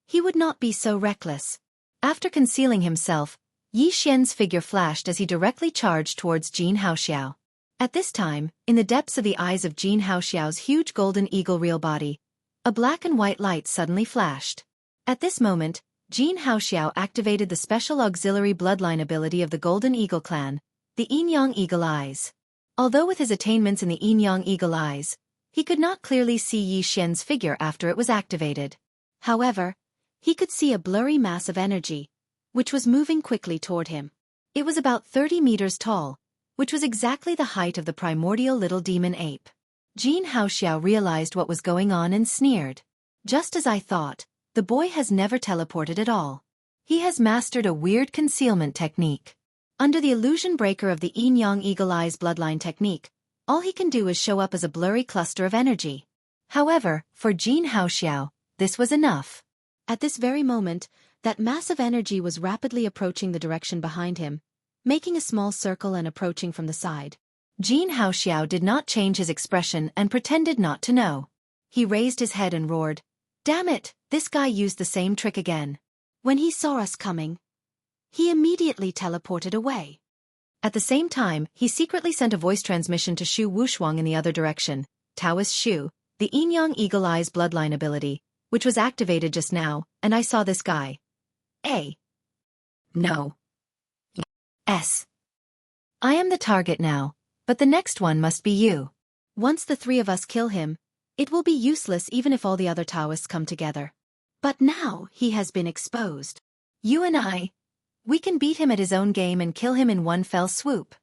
he would not be so reckless. After concealing himself, Yixian's figure flashed as he directly charged towards Jianghu. At this time, in the depths of the eyes of Jianghu's huge golden eagle real body, a black and white light suddenly flashed. At this moment, Jianghu activated the special auxiliary bloodline ability of the Golden Eagle clan, the Yin-Yang Eagle Eyes. Although with his attainments in the Yin-Yang Eagle Eyes, he could not clearly see Yixian's figure after it was activated. However, he could see a blurry mass of energy, which was moving quickly toward him. It was about 30 meters tall, which was exactly the height of the primordial little demon ape. Jianghu realized what was going on and sneered. "Just as I thought. The boy has never teleported at all. He has mastered a weird concealment technique. Under the illusion breaker of the Yin-Yang Eagle Eyes bloodline technique, all he can do is show up as a blurry cluster of energy." However, for Jianghu, this was enough. At this very moment, that mass of energy was rapidly approaching the direction behind him, making a small circle and approaching from the side. Jianghu did not change his expression and pretended not to know. He raised his head and roared, "Damn it, this guy used the same trick again. When he saw us coming, he immediately teleported away." At the same time, he secretly sent a voice transmission to Shu Wuxia in the other direction, Taoist Shu, the Yin-Yang Eagle Eyes bloodline ability, which was activated just now, and I saw this guy. No. Yes. I am the target now, but the next one must be you. Once the 3 of us kill him, it will be useless even if all the other Taoists come together. But now he has been exposed. You and we can beat him at his own game and kill him in one fell swoop.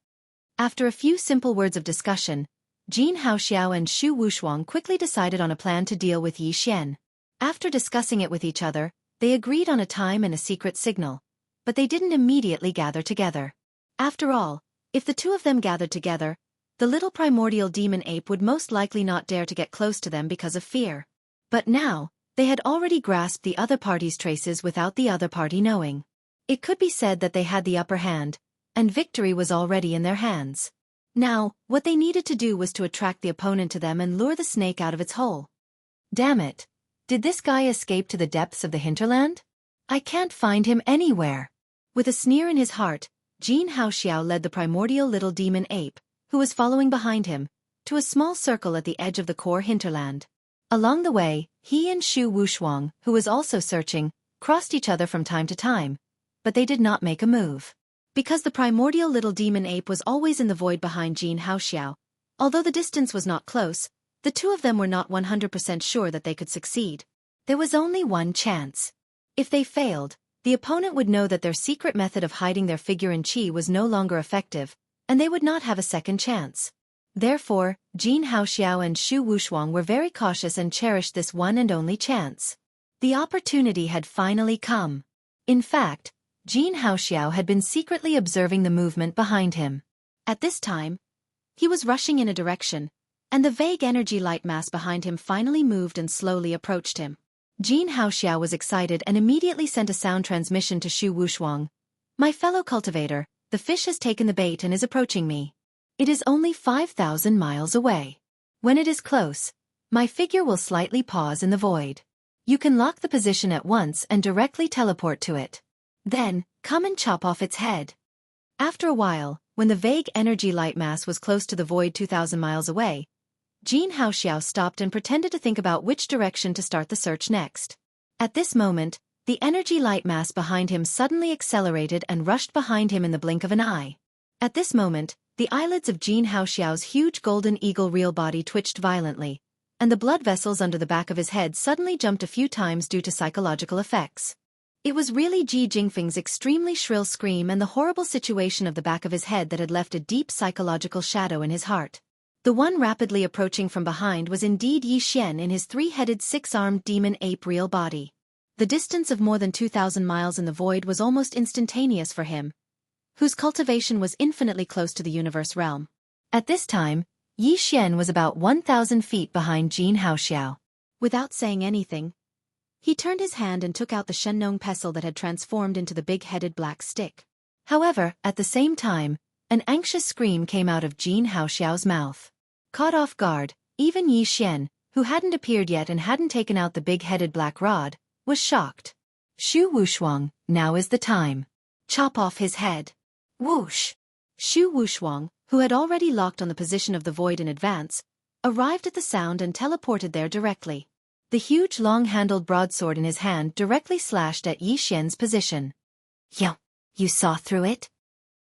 After a few simple words of discussion, Jianghu and Shu Wuxia quickly decided on a plan to deal with Yixian. After discussing it with each other, they agreed on a time and a secret signal, but they didn't immediately gather together. After all, if the 2 of them gathered together, the little primordial demon ape would most likely not dare to get close to them because of fear. But now, they had already grasped the other party's traces without the other party knowing. It could be said that they had the upper hand, and victory was already in their hands. Now, what they needed to do was to attract the opponent to them and lure the snake out of its hole. Damn it! Did this guy escape to the depths of the hinterland? I can't find him anywhere. With a sneer in his heart, Jianghu led the primordial little demon ape, who was following behind him, to a small circle at the edge of the core hinterland. Along the way, he and Shu Wushuang, who was also searching, crossed each other from time to time, but they did not make a move. Because the primordial little demon ape was always in the void behind Xianxia, although the distance was not close, the two of them were not 100% sure that they could succeed. There was only one chance. If they failed, the opponent would know that their secret method of hiding their figure in qi was no longer effective, and they would not have a second chance. Therefore, Xianxia and Shu Wushuang were very cautious and cherished this one and only chance. The opportunity had finally come. In fact, Xianxia had been secretly observing the movement behind him. At this time, he was rushing in a direction, and the vague energy light mass behind him finally moved and slowly approached him. Xianxia was excited and immediately sent a sound transmission to Shu Wushuang. "My fellow cultivator, the fish has taken the bait and is approaching me. It is only 5,000 miles away. When it is close, my figure will slightly pause in the void. You can lock the position at once and directly teleport to it. Then, come and chop off its head." After a while, when the vague energy light mass was close to the void 2,000 miles away, Xianxia stopped and pretended to think about which direction to start the search next. At this moment, the energy light mass behind him suddenly accelerated and rushed behind him in the blink of an eye. At this moment, the eyelids of Xianxiao's huge golden eagle real body twitched violently, and the blood vessels under the back of his head suddenly jumped a few times due to psychological effects. It was really Ji Jingfeng's extremely shrill scream and the horrible situation of the back of his head that had left a deep psychological shadow in his heart. The one rapidly approaching from behind was indeed Yi Xian in his three-headed six-armed demon ape real body. The distance of more than 2,000 miles in the void was almost instantaneous for him, whose cultivation was infinitely close to the universe realm. At this time, Yi Xian was about 1,000 feet behind Xianxia. Without saying anything, he turned his hand and took out the Shenong pestle that had transformed into the big-headed black stick. However, at the same time, an anxious scream came out of Xianxiao's mouth. Caught off guard, even Yi Xian, who hadn't appeared yet and hadn't taken out the big-headed black rod, was shocked. "Shu Wushuang, now is the time. Chop off his head." Whoosh! Shu Wushuang, who had already locked on the position of the void in advance, arrived at the sound and teleported there directly. The huge long-handled broadsword in his hand directly slashed at Yi Xian's position. "Yo, you saw through it?"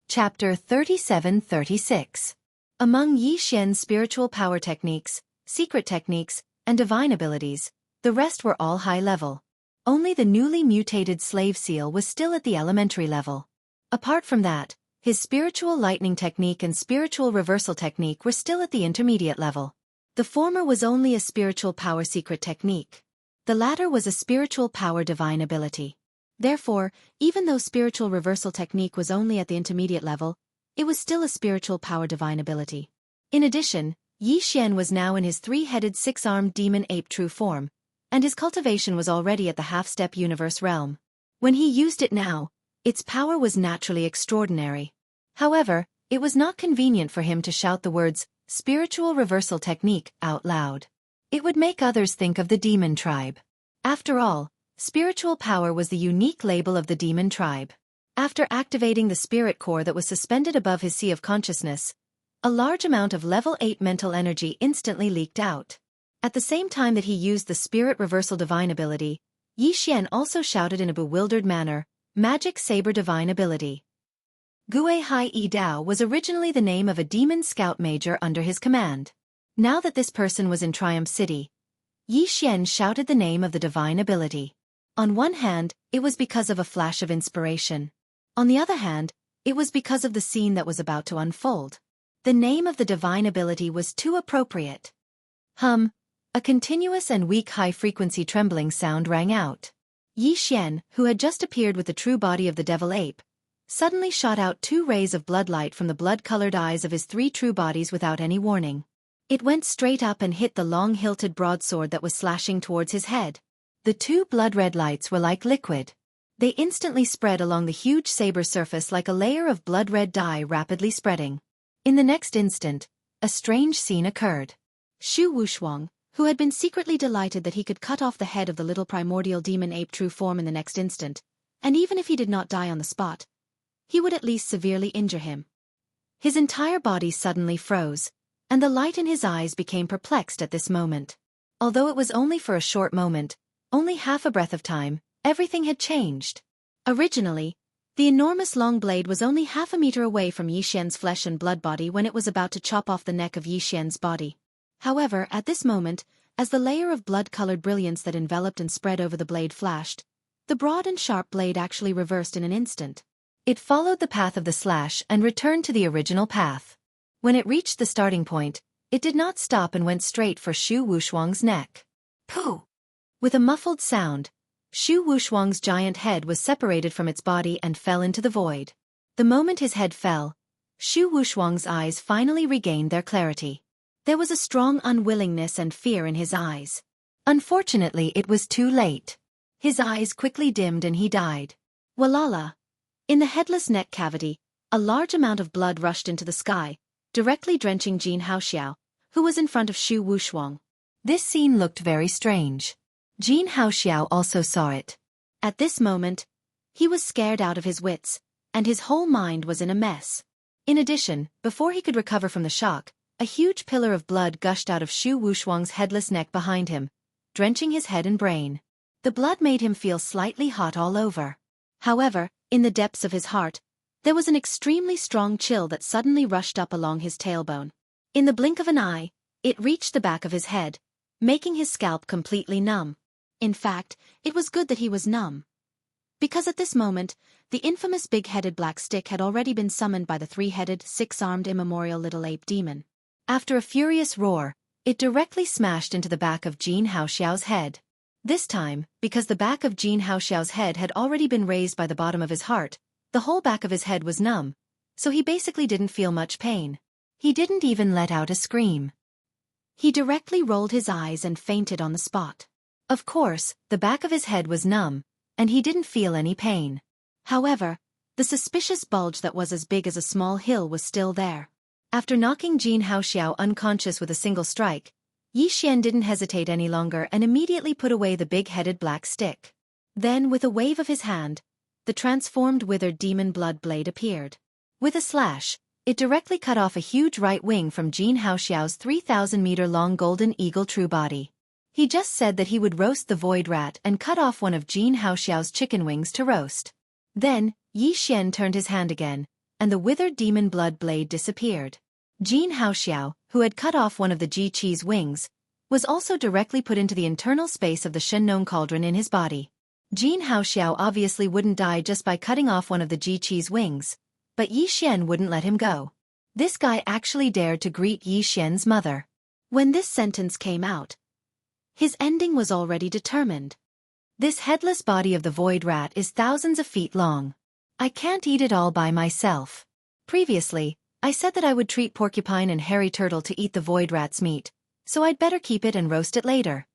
Chapter 37-36. Among Yi Xian's spiritual power techniques, secret techniques, and divine abilities, the rest were all high level. Only the newly mutated slave seal was still at the elementary level. Apart from that, his spiritual lightning technique and spiritual reversal technique were still at the intermediate level. The former was only a spiritual power secret technique. The latter was a spiritual power divine ability. Therefore, even though spiritual reversal technique was only at the intermediate level, it was still a spiritual power divine ability. In addition, Yi Xian was now in his three-headed six-armed demon ape true form, and his cultivation was already at the half-step universe realm. When he used it now, its power was naturally extraordinary. However, it was not convenient for him to shout the words, "spiritual reversal technique," out loud. It would make others think of the demon tribe. After all, spiritual power was the unique label of the demon tribe. After activating the spirit core that was suspended above his sea of consciousness, a large amount of level 8 mental energy instantly leaked out. At the same time that he used the spirit reversal divine ability, Yi Xian also shouted in a bewildered manner, "Magic Saber Divine Ability." Gue Hai Yi Dao was originally the name of a demon scout major under his command. Now that this person was in Triumph City, Yi Xian shouted the name of the divine ability. On one hand, it was because of a flash of inspiration. On the other hand, it was because of the scene that was about to unfold. The name of the divine ability was too appropriate. A continuous and weak high-frequency trembling sound rang out. Yi Xian, who had just appeared with the true body of the devil ape, suddenly shot out 2 rays of bloodlight from the blood-colored eyes of his 3 true bodies without any warning. It went straight up and hit the long-hilted broadsword that was slashing towards his head. The 2 blood-red lights were like liquid. They instantly spread along the huge saber surface like a layer of blood-red dye rapidly spreading. In the next instant, a strange scene occurred. Shu Wushuang, who had been secretly delighted that he could cut off the head of the little primordial demon ape true form in the next instant, and even if he did not die on the spot, he would at least severely injure him. His entire body suddenly froze, and the light in his eyes became perplexed at this moment. Although it was only for a short moment, only half a breath of time, everything had changed. Originally, the enormous long blade was only half a meter away from Yixian's flesh and blood body when it was about to chop off the neck of Yixian's body. However, at this moment, as the layer of blood-colored brilliance that enveloped and spread over the blade flashed, the broad and sharp blade actually reversed in an instant. It followed the path of the slash and returned to the original path. When it reached the starting point, it did not stop and went straight for Shu Wushuang's neck. Pooh! With a muffled sound, Shu Wushuang's giant head was separated from its body and fell into the void. The moment his head fell, Shu Wushuang's eyes finally regained their clarity. There was a strong unwillingness and fear in his eyes. Unfortunately, it was too late. His eyes quickly dimmed and he died. Walala! In the headless neck cavity, a large amount of blood rushed into the sky, directly drenching Xianxia, who was in front of Shu Wushuang. This scene looked very strange. Xianxia also saw it. At this moment, he was scared out of his wits, and his whole mind was in a mess. In addition, before he could recover from the shock, a huge pillar of blood gushed out of Shu Wushuang's headless neck behind him, drenching his head and brain. The blood made him feel slightly hot all over. However, in the depths of his heart, there was an extremely strong chill that suddenly rushed up along his tailbone. In the blink of an eye, it reached the back of his head, making his scalp completely numb. In fact, it was good that he was numb. Because at this moment, the infamous big-headed black stick had already been summoned by the three-headed, six-armed immemorial little ape demon. After a furious roar, it directly smashed into the back of Xiaoxiao's head. This time, because the back of Xiaoxiao's head had already been raised by the bottom of his heart, the whole back of his head was numb, so he basically didn't feel much pain. He didn't even let out a scream. He directly rolled his eyes and fainted on the spot. Of course, the back of his head was numb, and he didn't feel any pain. However, the suspicious bulge that was as big as a small hill was still there. After knocking Xianxia unconscious with a single strike, Yixian didn't hesitate any longer and immediately put away the big-headed black stick. Then, with a wave of his hand, the transformed withered demon blood blade appeared. With a slash, it directly cut off a huge right wing from Xianxiao's 3,000-meter-long golden eagle true body. He just said that he would roast the void rat and cut off one of Xianxiao's chicken wings to roast. Then, Yixian turned his hand again, and the withered demon blood blade disappeared. Xianxia, who had cut off one of the Ji-Chi's wings, was also directly put into the internal space of the Shenong cauldron in his body. Xianxia obviously wouldn't die just by cutting off one of the Ji-Chi's wings, but Yixian wouldn't let him go. This guy actually dared to greet Yixian's mother. When this sentence came out, his ending was already determined. This headless body of the void rat is thousands of feet long. I can't eat it all by myself. Previously, I said that I would treat Porcupine and Hairy Turtle to eat the void rat's meat, so I'd better keep it and roast it later.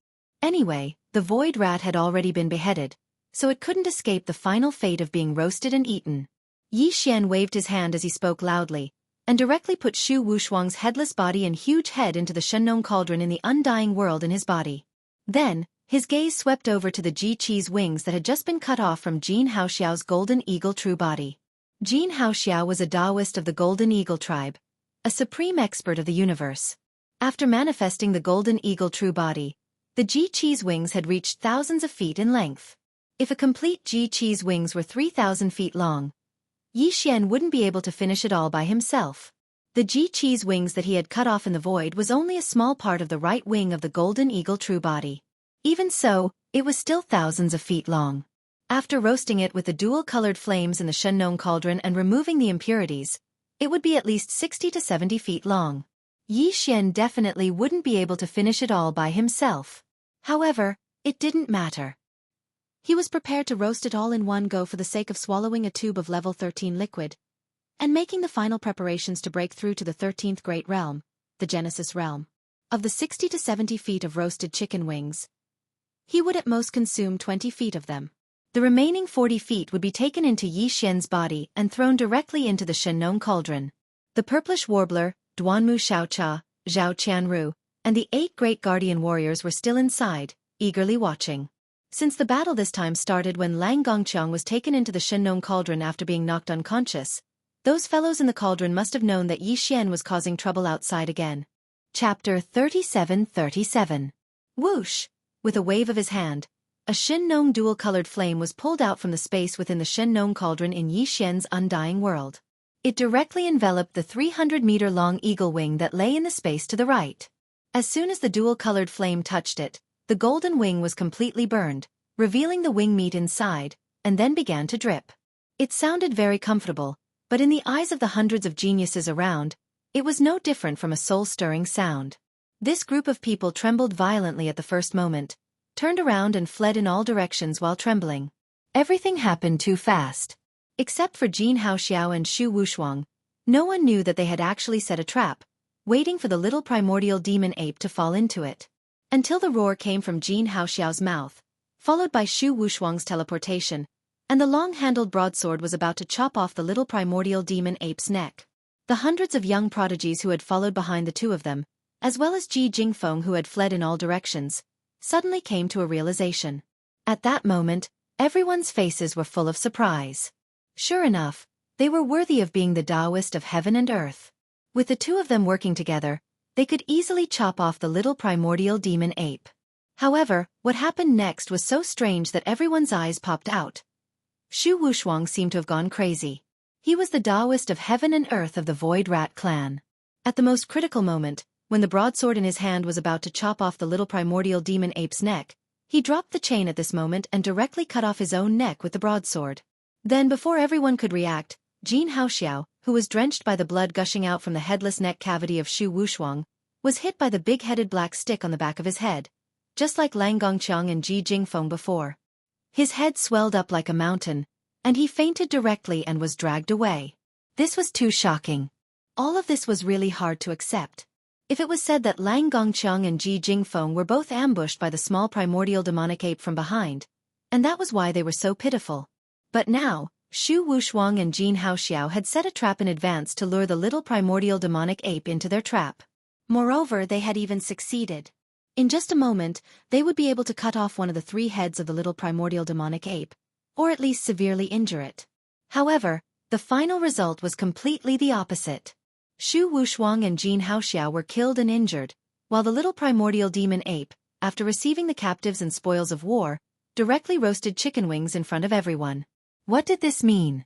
Anyway, the void rat had already been beheaded, so it couldn't escape the final fate of being roasted and eaten. Yixian waved his hand as he spoke loudly, and directly put Shu Wushuang's headless body and huge head into the Shenong cauldron in the undying world in his body. Then, his gaze swept over to the Ji-Chi's wings that had just been cut off from Xianxiao's golden eagle true body. Xianxia was a Taoist of the Golden Eagle tribe, a supreme expert of the universe. After manifesting the Golden Eagle true body, the Ji-Chi's wings had reached thousands of feet in length. If a complete Ji-Chi's wings were 3,000 feet long, Yixian wouldn't be able to finish it all by himself. The Ji-Chi's wings that he had cut off in the void was only a small part of the right wing of the Golden Eagle true body. Even so, it was still thousands of feet long. After roasting it with the dual-colored flames in the Shenong cauldron and removing the impurities, it would be at least 60 to 70 feet long. Yixian definitely wouldn't be able to finish it all by himself. However, it didn't matter. He was prepared to roast it all in one go for the sake of swallowing a tube of level 13 liquid, and making the final preparations to break through to the 13th Great Realm, the Genesis Realm. Of the 60 to 70 feet of roasted chicken wings, he would at most consume 20 feet of them. The remaining 40 feet would be taken into Yixian's body and thrown directly into the Shenong cauldron. The purplish warbler, Duanmu Xiaocha, Zhao Qianru, and the 8 great guardian warriors were still inside, eagerly watching. Since the battle this time started when Lang Gongqiang was taken into the Shenong cauldron after being knocked unconscious, those fellows in the cauldron must have known that Yixian was causing trouble outside again. Chapter 37:37. Whoosh! With a wave of his hand, a Shen-Nong dual-colored flame was pulled out from the space within the Shen-Nong cauldron in Yi Xian's undying world. It directly enveloped the 300-meter-long eagle wing that lay in the space to the right. As soon as the dual-colored flame touched it, the golden wing was completely burned, revealing the wing meat inside, and then began to drip. It sounded very comfortable, but in the eyes of the hundreds of geniuses around, it was no different from a soul-stirring sound. This group of people trembled violently at the first moment, turned around and fled in all directions while trembling. Everything happened too fast. Except for Xianxia and Shu Wushuang, no one knew that they had actually set a trap, waiting for the little primordial demon ape to fall into it. Until the roar came from Xianxia's mouth, followed by Shu Wushuang's teleportation, and the long-handled broadsword was about to chop off the little primordial demon ape's neck. The hundreds of young prodigies who had followed behind the two of them, as well as Ji Jingfeng who had fled in all directions, suddenly came to a realization. At that moment, everyone's faces were full of surprise. Sure enough, they were worthy of being the Taoist of heaven and earth. With the two of them working together, they could easily chop off the little primordial demon ape. However, what happened next was so strange that everyone's eyes popped out. Shu Wushuang seemed to have gone crazy. He was the Taoist of heaven and earth of the Void Rat clan. At the most critical moment, when the broadsword in his hand was about to chop off the little primordial demon ape's neck, he dropped the chain at this moment and directly cut off his own neck with the broadsword. Then before everyone could react, Xianxia, who was drenched by the blood gushing out from the headless neck cavity of Shu Wushuang, was hit by the big-headed black stick on the back of his head, just like Lang Gongqiang and Ji Jingfeng before. His head swelled up like a mountain, and he fainted directly and was dragged away. This was too shocking. All of this was really hard to accept. If it was said that Lang Gongqiang and Ji Jingfeng were both ambushed by the small primordial demonic ape from behind, and that was why they were so pitiful. But now, Shu Wushuang and Xianxia had set a trap in advance to lure the little primordial demonic ape into their trap. Moreover, they had even succeeded. In just a moment, they would be able to cut off one of the three heads of the little primordial demonic ape, or at least severely injure it. However, the final result was completely the opposite. Shu Wushuang and Xianxia were killed and injured, while the little primordial demon ape, after receiving the captives and spoils of war, directly roasted chicken wings in front of everyone. What did this mean?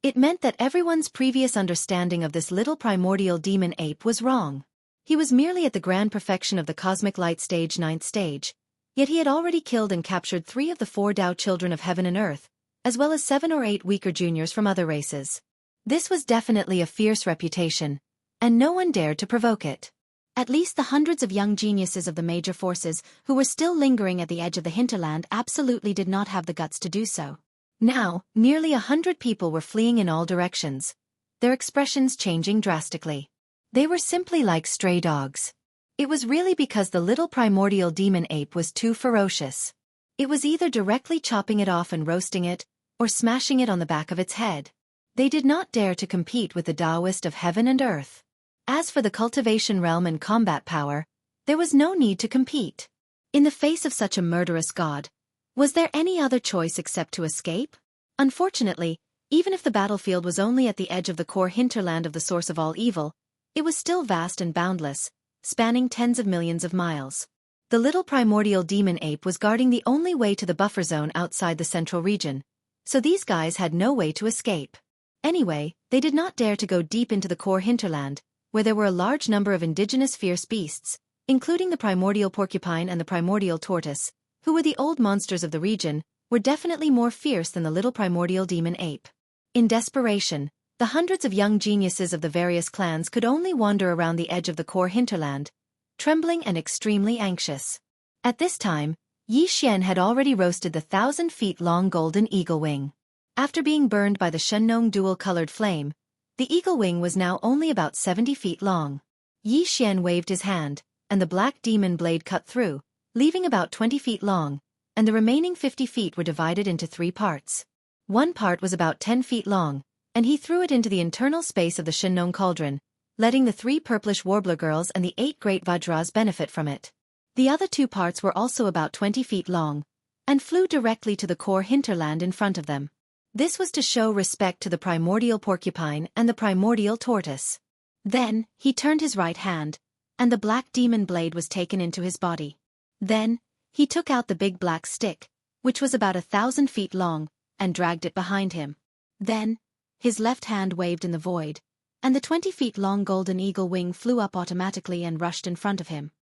It meant that everyone's previous understanding of this little primordial demon ape was wrong. He was merely at the grand perfection of the cosmic light stage 9th stage, yet he had already killed and captured 3 of the 4 Tao children of heaven and earth, as well as 7 or 8 weaker juniors from other races. This was definitely a fierce reputation, and no one dared to provoke it. At least the hundreds of young geniuses of the major forces who were still lingering at the edge of the hinterland absolutely did not have the guts to do so. Now, nearly 100 people were fleeing in all directions, their expressions changing drastically. They were simply like stray dogs. It was really because the little primordial demon ape was too ferocious. It was either directly chopping it off and roasting it, or smashing it on the back of its head. They did not dare to compete with the Taoist of heaven and earth. As for the cultivation realm and combat power, there was no need to compete. In the face of such a murderous god, was there any other choice except to escape? Unfortunately, even if the battlefield was only at the edge of the core hinterland of the source of all evil, it was still vast and boundless, spanning tens of millions of miles. The little primordial demon ape was guarding the only way to the buffer zone outside the central region, so these guys had no way to escape. Anyway, they did not dare to go deep into the core hinterland, where there were a large number of indigenous fierce beasts, including the primordial porcupine and the primordial tortoise, who were the old monsters of the region, were definitely more fierce than the little primordial demon ape. In desperation, the hundreds of young geniuses of the various clans could only wander around the edge of the core hinterland, trembling and extremely anxious. At this time, Yi Xian had already roasted the 1,000-feet-long golden eagle wing. After being burned by the Shen-Nong dual-colored flame, the eagle wing was now only about 70 feet long. Yi Xian waved his hand, and the black demon blade cut through, leaving about 20 feet long, and the remaining 50 feet were divided into 3 parts. One part was about 10 feet long, and he threw it into the internal space of the Shen-Nong cauldron, letting the 3 purplish warbler girls and the 8 great Vajras benefit from it. The other 2 parts were also about 20 feet long, and flew directly to the core hinterland in front of them. This was to show respect to the primordial porcupine and the primordial tortoise. Then, he turned his right hand, and the black demon blade was taken into his body. Then, he took out the big black stick, which was about 1,000 feet long, and dragged it behind him. Then, his left hand waved in the void, and the 20 feet long golden eagle wing flew up automatically and rushed in front of him.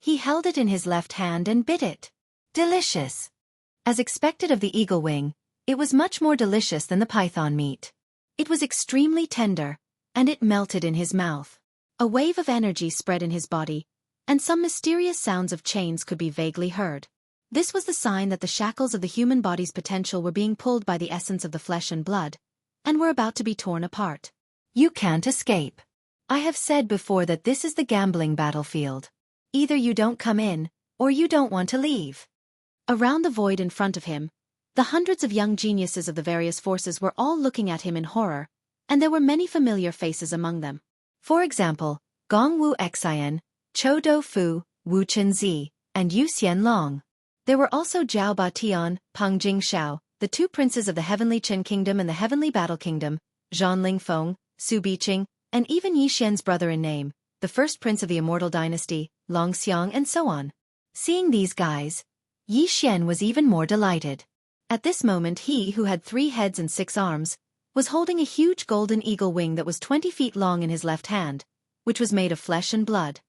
He held it in his left hand and bit it. Delicious! As expected of the eagle wing, it was much more delicious than the python meat. It was extremely tender, and it melted in his mouth. A wave of energy spread in his body, and some mysterious sounds of chains could be vaguely heard. This was the sign that the shackles of the human body's potential were being pulled by the essence of the flesh and blood, and were about to be torn apart. You can't escape. I have said before that this is the gambling battlefield. Either you don't come in, or you don't want to leave. Around the void in front of him, the hundreds of young geniuses of the various forces were all looking at him in horror, and there were many familiar faces among them. For example, Gong Wu Xian, Chou Do Fu, Wu Chenzi, and Yu Xianlong. There were also Zhao Batian, Peng Jingxiao, the two princes of the Heavenly Chen Kingdom and the Heavenly Battle Kingdom, Zhan Lingfeng, Su Biqing, and even Yi Xian's brother in name, the first prince of the Immortal Dynasty, Long Xiang, and so on. Seeing these guys, Yi Xian was even more delighted. At this moment he who had 3 heads and 6 arms, was holding a huge golden eagle wing that was 20 feet long in his left hand, which was made of flesh and blood.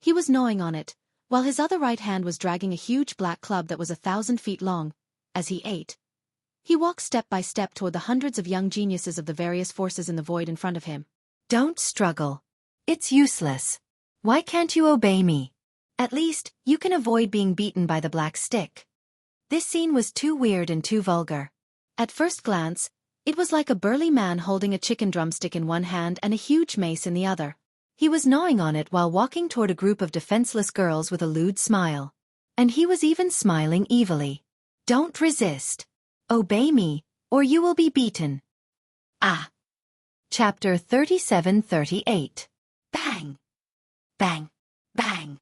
He was gnawing on it, while his other right hand was dragging a huge black club that was 1,000 feet long. As he ate, he walked step by step toward the hundreds of young geniuses of the various forces in the void in front of him. Don't struggle. It's useless. Why can't you obey me? At least, you can avoid being beaten by the black stick. This scene was too weird and too vulgar. At first glance, it was like a burly man holding a chicken drumstick in one hand and a huge mace in the other. He was gnawing on it while walking toward a group of defenseless girls with a lewd smile. And he was even smiling evilly. Don't resist. Obey me, or you will be beaten. Ah! Chapter 37-38. Bang! Bang! Bang!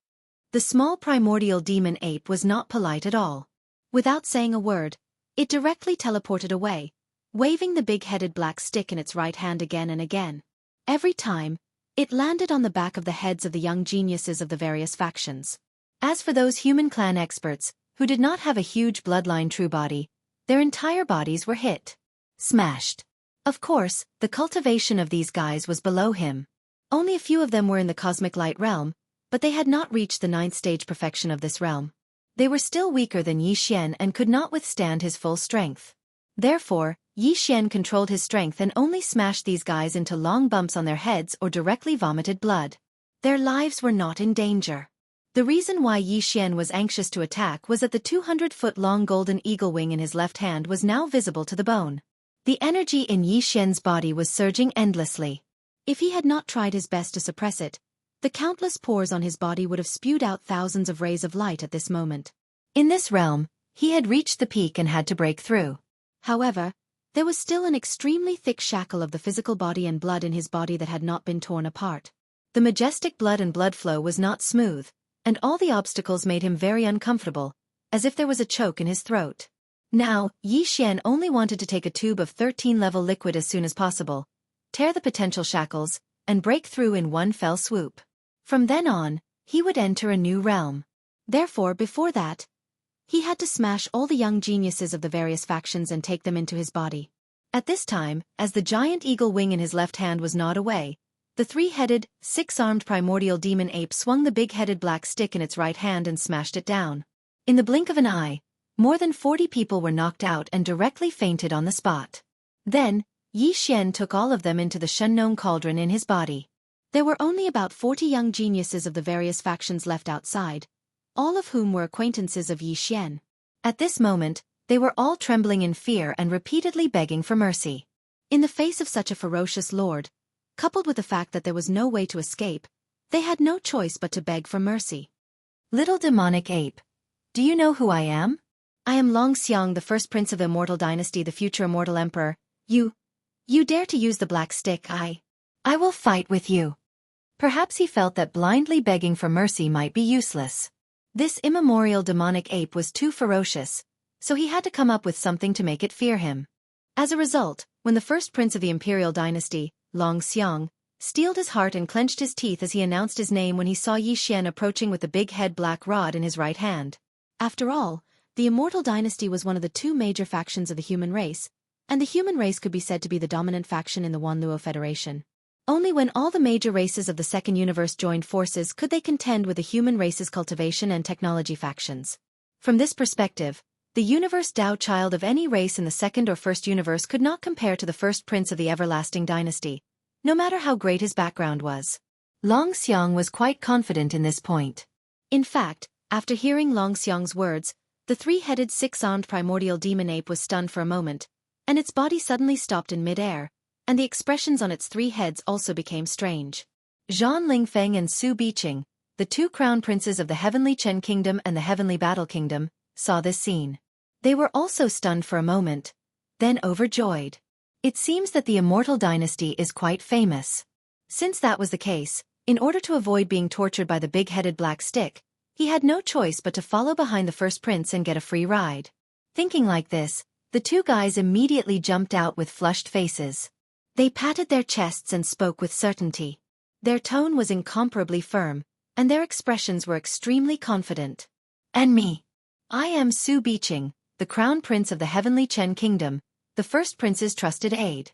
The small primordial demon ape was not polite at all. Without saying a word, it directly teleported away, waving the big-headed black stick in its right hand again and again. Every time, it landed on the back of the heads of the young geniuses of the various factions. As for those human clan experts, who did not have a huge bloodline true body, their entire bodies were hit. Smashed. Of course, the cultivation of these guys was below him. Only a few of them were in the cosmic light realm, but they had not reached the 9th stage perfection of this realm. They were still weaker than Yi Xian and could not withstand his full strength. Therefore, Yi Xian controlled his strength and only smashed these guys into long bumps on their heads or directly vomited blood. Their lives were not in danger. The reason why Yi Xian was anxious to attack was that the 200-foot-long golden eagle wing in his left hand was now visible to the bone. The energy in Yi Xian's body was surging endlessly. If he had not tried his best to suppress it, the countless pores on his body would have spewed out thousands of rays of light at this moment. In this realm, he had reached the peak and had to break through. However, there was still an extremely thick shackle of the physical body and blood in his body that had not been torn apart. The majestic blood and blood flow was not smooth, and all the obstacles made him very uncomfortable, as if there was a choke in his throat. Now, Yi Xian only wanted to take a tube of 13-level liquid as soon as possible, tear the potential shackles, and break through in one fell swoop. From then on, he would enter a new realm. Therefore, before that, he had to smash all the young geniuses of the various factions and take them into his body. At this time, as the giant eagle wing in his left hand was gnawed away, the 3-headed, 6-armed primordial demon ape swung the big-headed black stick in its right hand and smashed it down. In the blink of an eye, more than 40 people were knocked out and directly fainted on the spot. Then, Yi Xian took all of them into the Shengnong cauldron in his body. There were only about 40 young geniuses of the various factions left outside, all of whom were acquaintances of Yi Xian. At this moment, they were all trembling in fear and repeatedly begging for mercy. In the face of such a ferocious lord, coupled with the fact that there was no way to escape, they had no choice but to beg for mercy. Little demonic ape, do you know who I am? I am Long Xiang, the first prince of the Immortal Dynasty, the future immortal emperor. You dare to use the black stick, I will fight with you. Perhaps he felt that blindly begging for mercy might be useless. This immemorial demonic ape was too ferocious, so he had to come up with something to make it fear him. As a result, when the first prince of the imperial dynasty, Long Xiang, steeled his heart and clenched his teeth as he announced his name when he saw Yi Xian approaching with the big head black rod in his right hand. After all, the Immortal Dynasty was one of the two major factions of the human race, and the human race could be said to be the dominant faction in the Wanluo Federation. Only when all the major races of the Second Universe joined forces could they contend with the human race's cultivation and technology factions. From this perspective, the universe Tao child of any race in the Second or First Universe could not compare to the first prince of the everlasting dynasty, no matter how great his background was. Long Xiang was quite confident in this point. In fact, after hearing Long Xiang's words, the three-headed six-armed primordial demon ape was stunned for a moment, and its body suddenly stopped in mid-air, and the expressions on its three heads also became strange. Zhan Lingfeng and Su Biqing, the two crown princes of the Heavenly Chen Kingdom and the Heavenly Battle Kingdom, saw this scene. They were also stunned for a moment, then overjoyed. It seems that the Immortal Dynasty is quite famous. Since that was the case, in order to avoid being tortured by the big-headed black stick, he had no choice but to follow behind the first prince and get a free ride. Thinking like this, the two guys immediately jumped out with flushed faces. They patted their chests and spoke with certainty. Their tone was incomparably firm, and their expressions were extremely confident. And me. I am Su Biqing, the crown prince of the Heavenly Chen Kingdom, the first prince's trusted aide.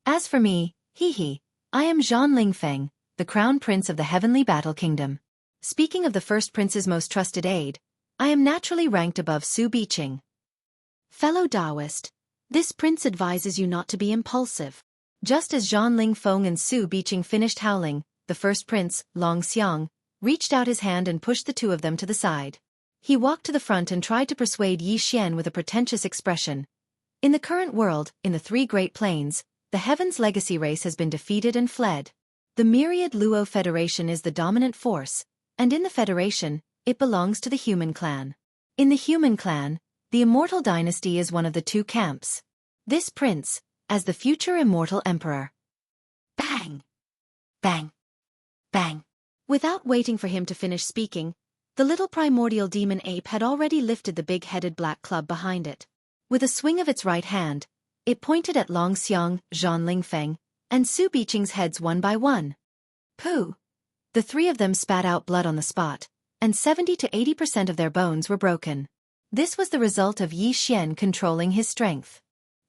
As for me, I am Zhan Lingfeng, the crown prince of the Heavenly Battle Kingdom. Speaking of the first prince's most trusted aide, I am naturally ranked above Su Biqing. Fellow Taoist, this prince advises you not to be impulsive. Just as Zhan Lingfeng and Su Biqing finished howling, the first prince, Long Xiang, reached out his hand and pushed the two of them to the side. He walked to the front and tried to persuade Yi Xian with a pretentious expression. In the current world, in the three Great Plains, the Heaven's legacy race has been defeated and fled. The myriad Luo Federation is the dominant force, and in the Federation, it belongs to the human clan. In the human clan, the Immortal Dynasty is one of the two camps. This prince, as the future immortal emperor. Bang! Bang! Bang! Without waiting for him to finish speaking, the little primordial demon ape had already lifted the big-headed black club behind it. With a swing of its right hand, it pointed at Long Xiang, Zhan Lingfeng, and Su Biqing's heads one by one. Pooh! The three of them spat out blood on the spot, and 70 to 80% of their bones were broken. This was the result of Yi Xian controlling his strength.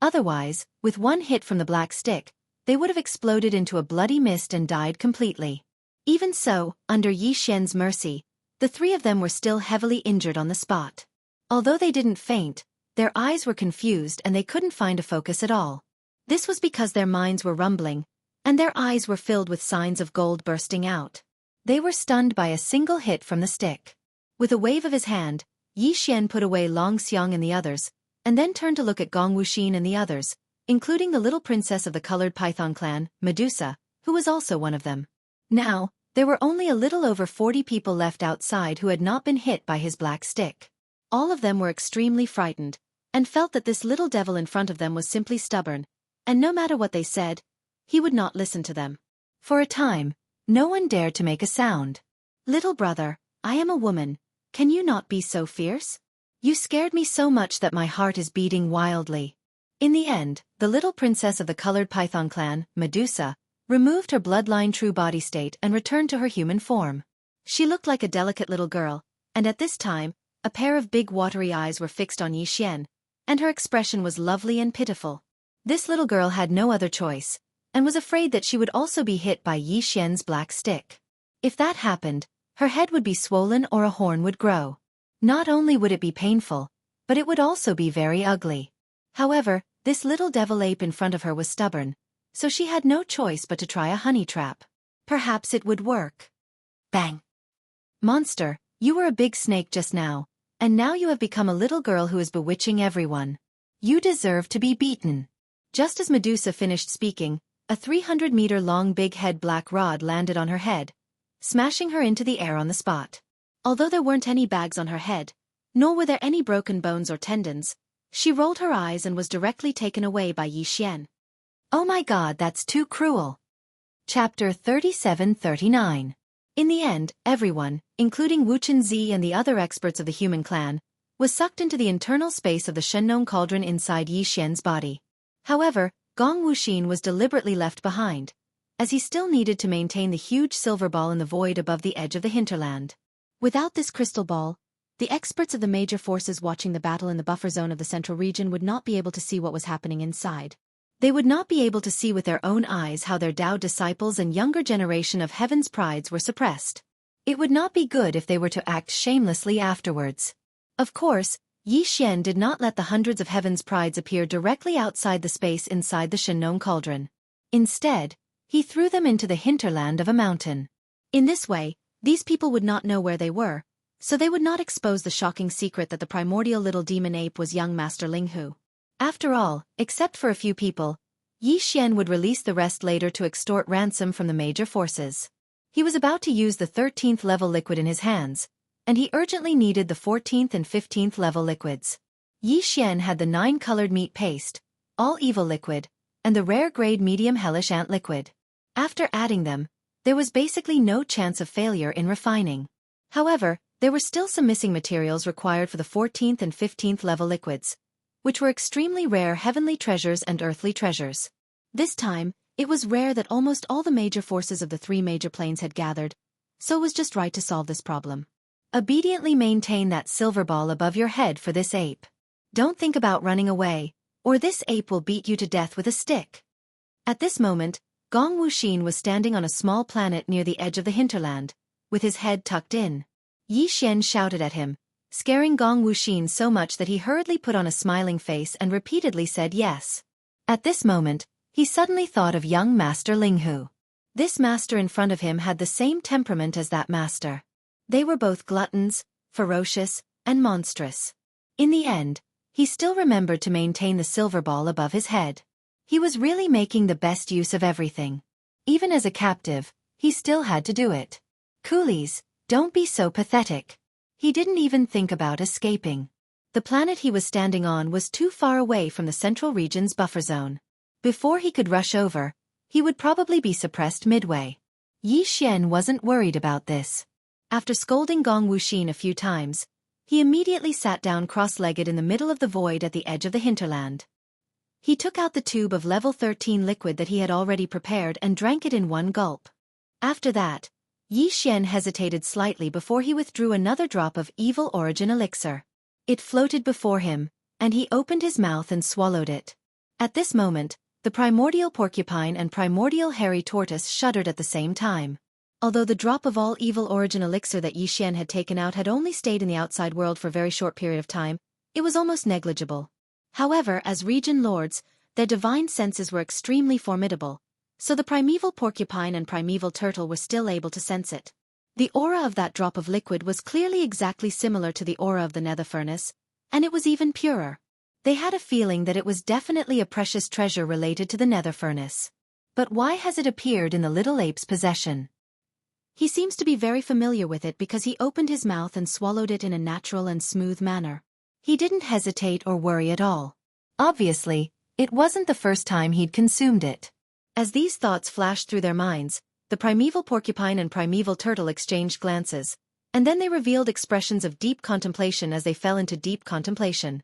Otherwise, with one hit from the black stick, they would have exploded into a bloody mist and died completely. Even so, under Yi Xian's mercy, the three of them were still heavily injured on the spot. Although they didn't faint, their eyes were confused and they couldn't find a focus at all. This was because their minds were rumbling, and their eyes were filled with signs of gold bursting out. They were stunned by a single hit from the stick. With a wave of his hand, Yi Xian put away Long Xiang and the others, and then turned to look at Gong Wuxin and the others, including the little princess of the colored python clan, Medusa, who was also one of them. Now, there were only a little over 40 people left outside who had not been hit by his black stick. All of them were extremely frightened, and felt that this little devil in front of them was simply stubborn, and no matter what they said, he would not listen to them. For a time, no one dared to make a sound. Little brother, I am a woman, can you not be so fierce? You scared me so much that my heart is beating wildly. In the end, the little princess of the colored python clan, Medusa, removed her bloodline true body state and returned to her human form. She looked like a delicate little girl, and at this time, a pair of big watery eyes were fixed on Yi Xian, and her expression was lovely and pitiful. This little girl had no other choice, and was afraid that she would also be hit by Yi Xian's black stick. If that happened, her head would be swollen or a horn would grow. Not only would it be painful, but it would also be very ugly. However, this little devil ape in front of her was stubborn, so she had no choice but to try a honey trap. Perhaps it would work. Bang! Monster, you were a big snake just now, and now you have become a little girl who is bewitching everyone. You deserve to be beaten. Just as Medusa finished speaking, a 300-meter-long big-head black rod landed on her head, smashing her into the air on the spot. Although there weren't any bags on her head, nor were there any broken bones or tendons, she rolled her eyes and was directly taken away by Yi Xian. Oh my God, that's too cruel. Chapter 37-39. In the end, everyone, including Wu Chenzi and the other experts of the human clan, was sucked into the internal space of the Shenong cauldron inside Yi Xian's body. However, Gong Wuxin was deliberately left behind, as he still needed to maintain the huge silver ball in the void above the edge of the hinterland. Without this crystal ball, the experts of the major forces watching the battle in the buffer zone of the central region would not be able to see what was happening inside. They would not be able to see with their own eyes how their Tao disciples and younger generation of heaven's prides were suppressed. It would not be good if they were to act shamelessly afterwards. Of course, Yi Xian did not let the hundreds of heaven's prides appear directly outside the space inside the Shenong cauldron. Instead, he threw them into the hinterland of a mountain. In this way, these people would not know where they were, so they would not expose the shocking secret that the primordial little demon ape was young Master Linghu. After all, except for a few people, Yi Xian would release the rest later to extort ransom from the major forces. He was about to use the 13th level liquid in his hands, and he urgently needed the 14th and 15th level liquids. Yi Xian had the 9-colored meat paste, all evil liquid, and the rare grade medium hellish ant liquid. After adding them, there was basically no chance of failure in refining. However, there were still some missing materials required for the 14th and 15th level liquids, which were extremely rare heavenly treasures and earthly treasures. This time, it was rare that almost all the major forces of the 3 major planes had gathered, so it was just right to solve this problem. Obediently maintain that silver ball above your head for this ape. Don't think about running away, or this ape will beat you to death with a stick. At this moment, Gong Wuxin was standing on a small planet near the edge of the hinterland, with his head tucked in. Yi Xian shouted at him, scaring Gong Wuxin so much that he hurriedly put on a smiling face and repeatedly said yes. At this moment, he suddenly thought of young Master Linghu. This master in front of him had the same temperament as that master. They were both gluttons, ferocious, and monstrous. In the end, he still remembered to maintain the silver ball above his head. He was really making the best use of everything. Even as a captive, he still had to do it. Coolies, don't be so pathetic. He didn't even think about escaping. The planet he was standing on was too far away from the central region's buffer zone. Before he could rush over, he would probably be suppressed midway. Yi Xian wasn't worried about this. After scolding Gong Wuxin a few times, he immediately sat down cross-legged in the middle of the void at the edge of the hinterland. He took out the tube of level 13 liquid that he had already prepared and drank it in one gulp. After that, Yi Xian hesitated slightly before he withdrew another drop of evil origin elixir. It floated before him, and he opened his mouth and swallowed it. At this moment, the primordial porcupine and primordial hairy tortoise shuddered at the same time. Although the drop of all evil origin elixir that Yi Xian had taken out had only stayed in the outside world for a very short period of time, it was almost negligible. However, as region lords, their divine senses were extremely formidable, so the primeval porcupine and primeval turtle were still able to sense it. The aura of that drop of liquid was clearly exactly similar to the aura of the nether furnace, and it was even purer. They had a feeling that it was definitely a precious treasure related to the nether furnace. But why has it appeared in the little ape's possession? He seems to be very familiar with it because he opened his mouth and swallowed it in a natural and smooth manner. He didn't hesitate or worry at all. Obviously, it wasn't the first time he'd consumed it. As these thoughts flashed through their minds, the primeval porcupine and primeval turtle exchanged glances, and then they revealed expressions of deep contemplation as they fell into deep contemplation.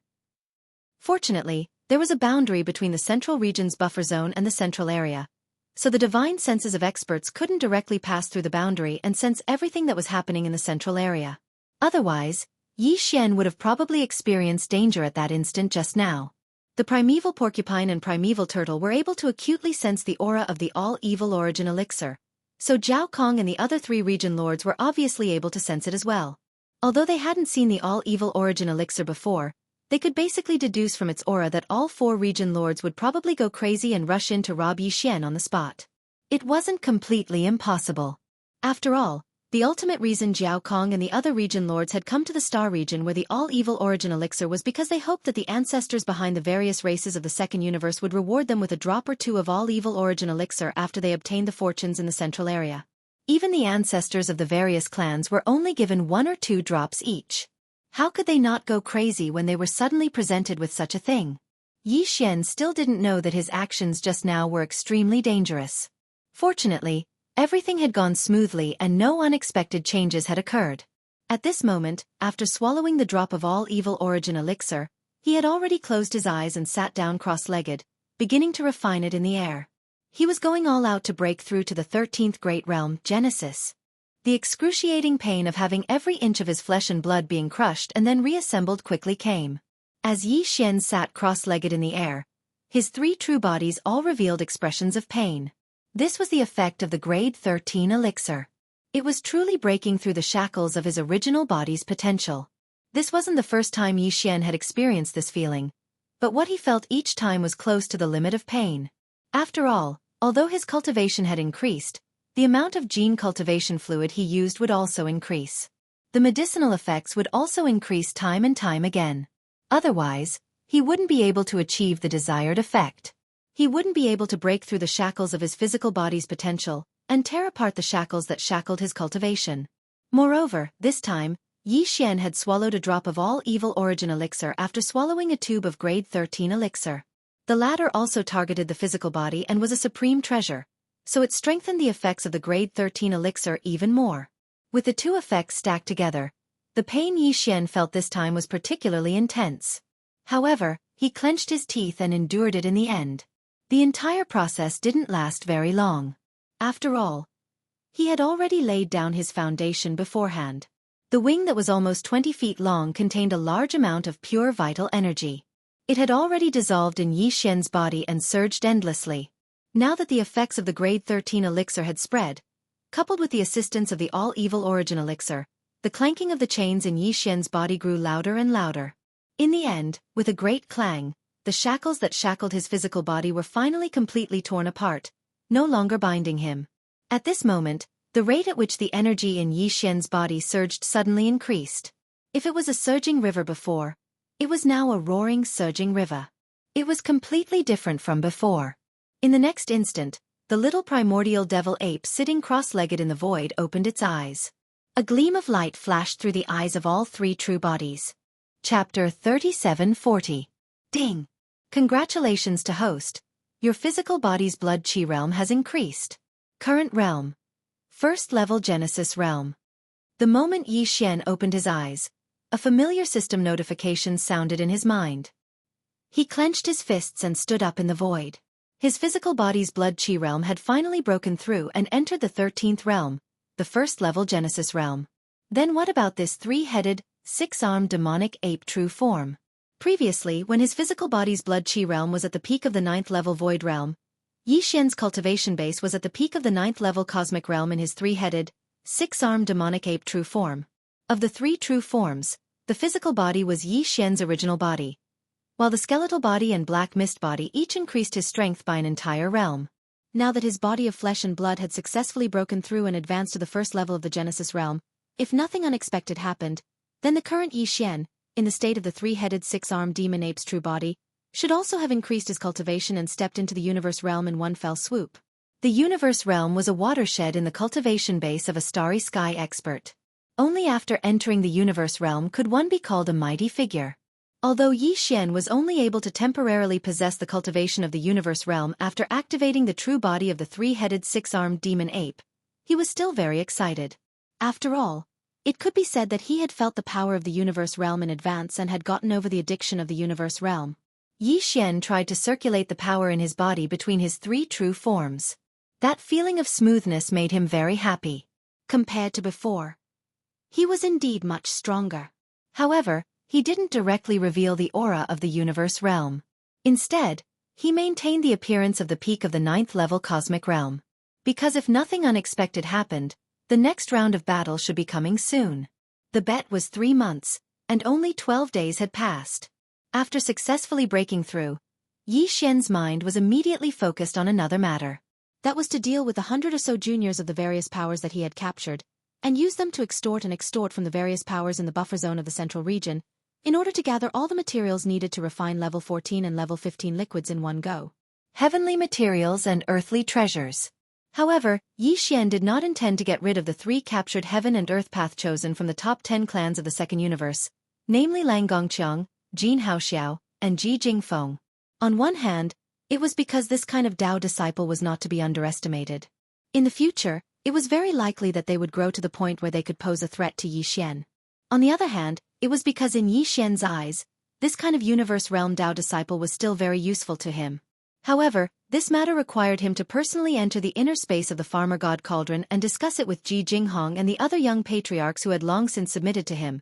Fortunately, there was a boundary between the central region's buffer zone and the central area, so the divine senses of experts couldn't directly pass through the boundary and sense everything that was happening in the central area. Otherwise, Yi Xian would have probably experienced danger at that instant just now. The primeval porcupine and primeval turtle were able to acutely sense the aura of the all-evil origin elixir, so Zhao Kong and the other 3 region lords were obviously able to sense it as well. Although they hadn't seen the all-evil origin elixir before, they could basically deduce from its aura that all 4 region lords would probably go crazy and rush in to rob Yi Xian on the spot. It wasn't completely impossible. After all, the ultimate reason Zhao Kong and the other region lords had come to the star region where the all-evil origin elixir was because they hoped that the ancestors behind the various races of the second universe would reward them with a drop or 2 of all-evil origin elixir after they obtained the fortunes in the central area. Even the ancestors of the various clans were only given 1 or 2 drops each. How could they not go crazy when they were suddenly presented with such a thing? Yi Xian still didn't know that his actions just now were extremely dangerous. Fortunately, everything had gone smoothly and no unexpected changes had occurred. At this moment, after swallowing the drop of all evil origin elixir, he had already closed his eyes and sat down cross-legged, beginning to refine it in the air. He was going all out to break through to the 13th great realm, Genesis. The excruciating pain of having every inch of his flesh and blood being crushed and then reassembled quickly came. As Yi Xian sat cross-legged in the air, his three true bodies all revealed expressions of pain. This was the effect of the grade 13 elixir. It was truly breaking through the shackles of his original body's potential. This wasn't the first time Yi Xian had experienced this feeling, but what he felt each time was close to the limit of pain. After all, although his cultivation had increased, the amount of gene cultivation fluid he used would also increase. The medicinal effects would also increase time and time again. Otherwise, he wouldn't be able to achieve the desired effect. He wouldn't be able to break through the shackles of his physical body's potential and tear apart the shackles that shackled his cultivation. Moreover, this time, Yi Xian had swallowed a drop of all evil origin elixir after swallowing a tube of grade 13 elixir. The latter also targeted the physical body and was a supreme treasure, so it strengthened the effects of the grade 13 elixir even more. With the two effects stacked together, the pain Yi Xian felt this time was particularly intense. However, he clenched his teeth and endured it in the end. The entire process didn't last very long. After all, he had already laid down his foundation beforehand. The wing that was almost 20 feet long contained a large amount of pure vital energy. It had already dissolved in Yi Xian's body and surged endlessly. Now that the effects of the grade 13 elixir had spread, coupled with the assistance of the all-evil origin elixir, the clanking of the chains in Yi Xian's body grew louder and louder. In the end, with a great clang, the shackles that shackled his physical body were finally completely torn apart, no longer binding him. At this moment, the rate at which the energy in Yi Xian's body surged suddenly increased. If it was a surging river before, it was now a roaring surging river. It was completely different from before. In the next instant, the little primordial devil ape sitting cross-legged in the void opened its eyes. A gleam of light flashed through the eyes of all three true bodies. Chapter 3740. Ding! Congratulations to host. Your physical body's blood chi realm has increased. Current realm. First level Genesis realm. The moment Yi Xian opened his eyes, a familiar system notification sounded in his mind. He clenched his fists and stood up in the void. His physical body's blood chi realm had finally broken through and entered the 13th realm, the first-level Genesis realm. Then what about this three-headed, six-armed demonic ape true form? Previously, when his physical body's blood chi realm was at the peak of the 9th-level void realm, Yi Xian's cultivation base was at the peak of the 9th-level cosmic realm in his three-headed, six-armed demonic ape true form. Of the three true forms, the physical body was Yi Xian's original body, while the skeletal body and black mist body each increased his strength by an entire realm. Now that his body of flesh and blood had successfully broken through and advanced to the first level of the Genesis realm, if nothing unexpected happened, then the current Yi Xian, in the state of the three-headed six-armed demon ape's true body, should also have increased his cultivation and stepped into the universe realm in one fell swoop. The universe realm was a watershed in the cultivation base of a starry sky expert. Only after entering the universe realm could one be called a mighty figure. Although Yi Xian was only able to temporarily possess the cultivation of the universe realm after activating the true body of the three-headed six-armed demon ape, he was still very excited. After all, it could be said that he had felt the power of the universe realm in advance and had gotten over the addiction of the universe realm. Yi Xian tried to circulate the power in his body between his three true forms. That feeling of smoothness made him very happy. Compared to before, he was indeed much stronger. However, he didn't directly reveal the aura of the universe realm. Instead, he maintained the appearance of the peak of the 9th-level cosmic realm. Because if nothing unexpected happened, the next round of battle should be coming soon. The bet was 3 months, and only 12 days had passed. After successfully breaking through, Yi Xian's mind was immediately focused on another matter. That was to deal with 100 or so juniors of the various powers that he had captured, and use them to extort from the various powers in the buffer zone of the central region, in order to gather all the materials needed to refine level 14 and level 15 liquids in one go. Heavenly materials and earthly treasures. However, Yi Xian did not intend to get rid of the 3 captured heaven and earth path chosen from the top 10 clans of the second universe, namely Lang Gongqiang, Jin Haoxiao, and Ji Jingfeng. On one hand, it was because this kind of Dao disciple was not to be underestimated. In the future, it was very likely that they would grow to the point where they could pose a threat to Yi Xian. On the other hand, it was because in Yi Xian's eyes, this kind of universe realm Dao disciple was still very useful to him. However, this matter required him to personally enter the inner space of the farmer god cauldron and discuss it with Jinghong and the other young patriarchs who had long since submitted to him,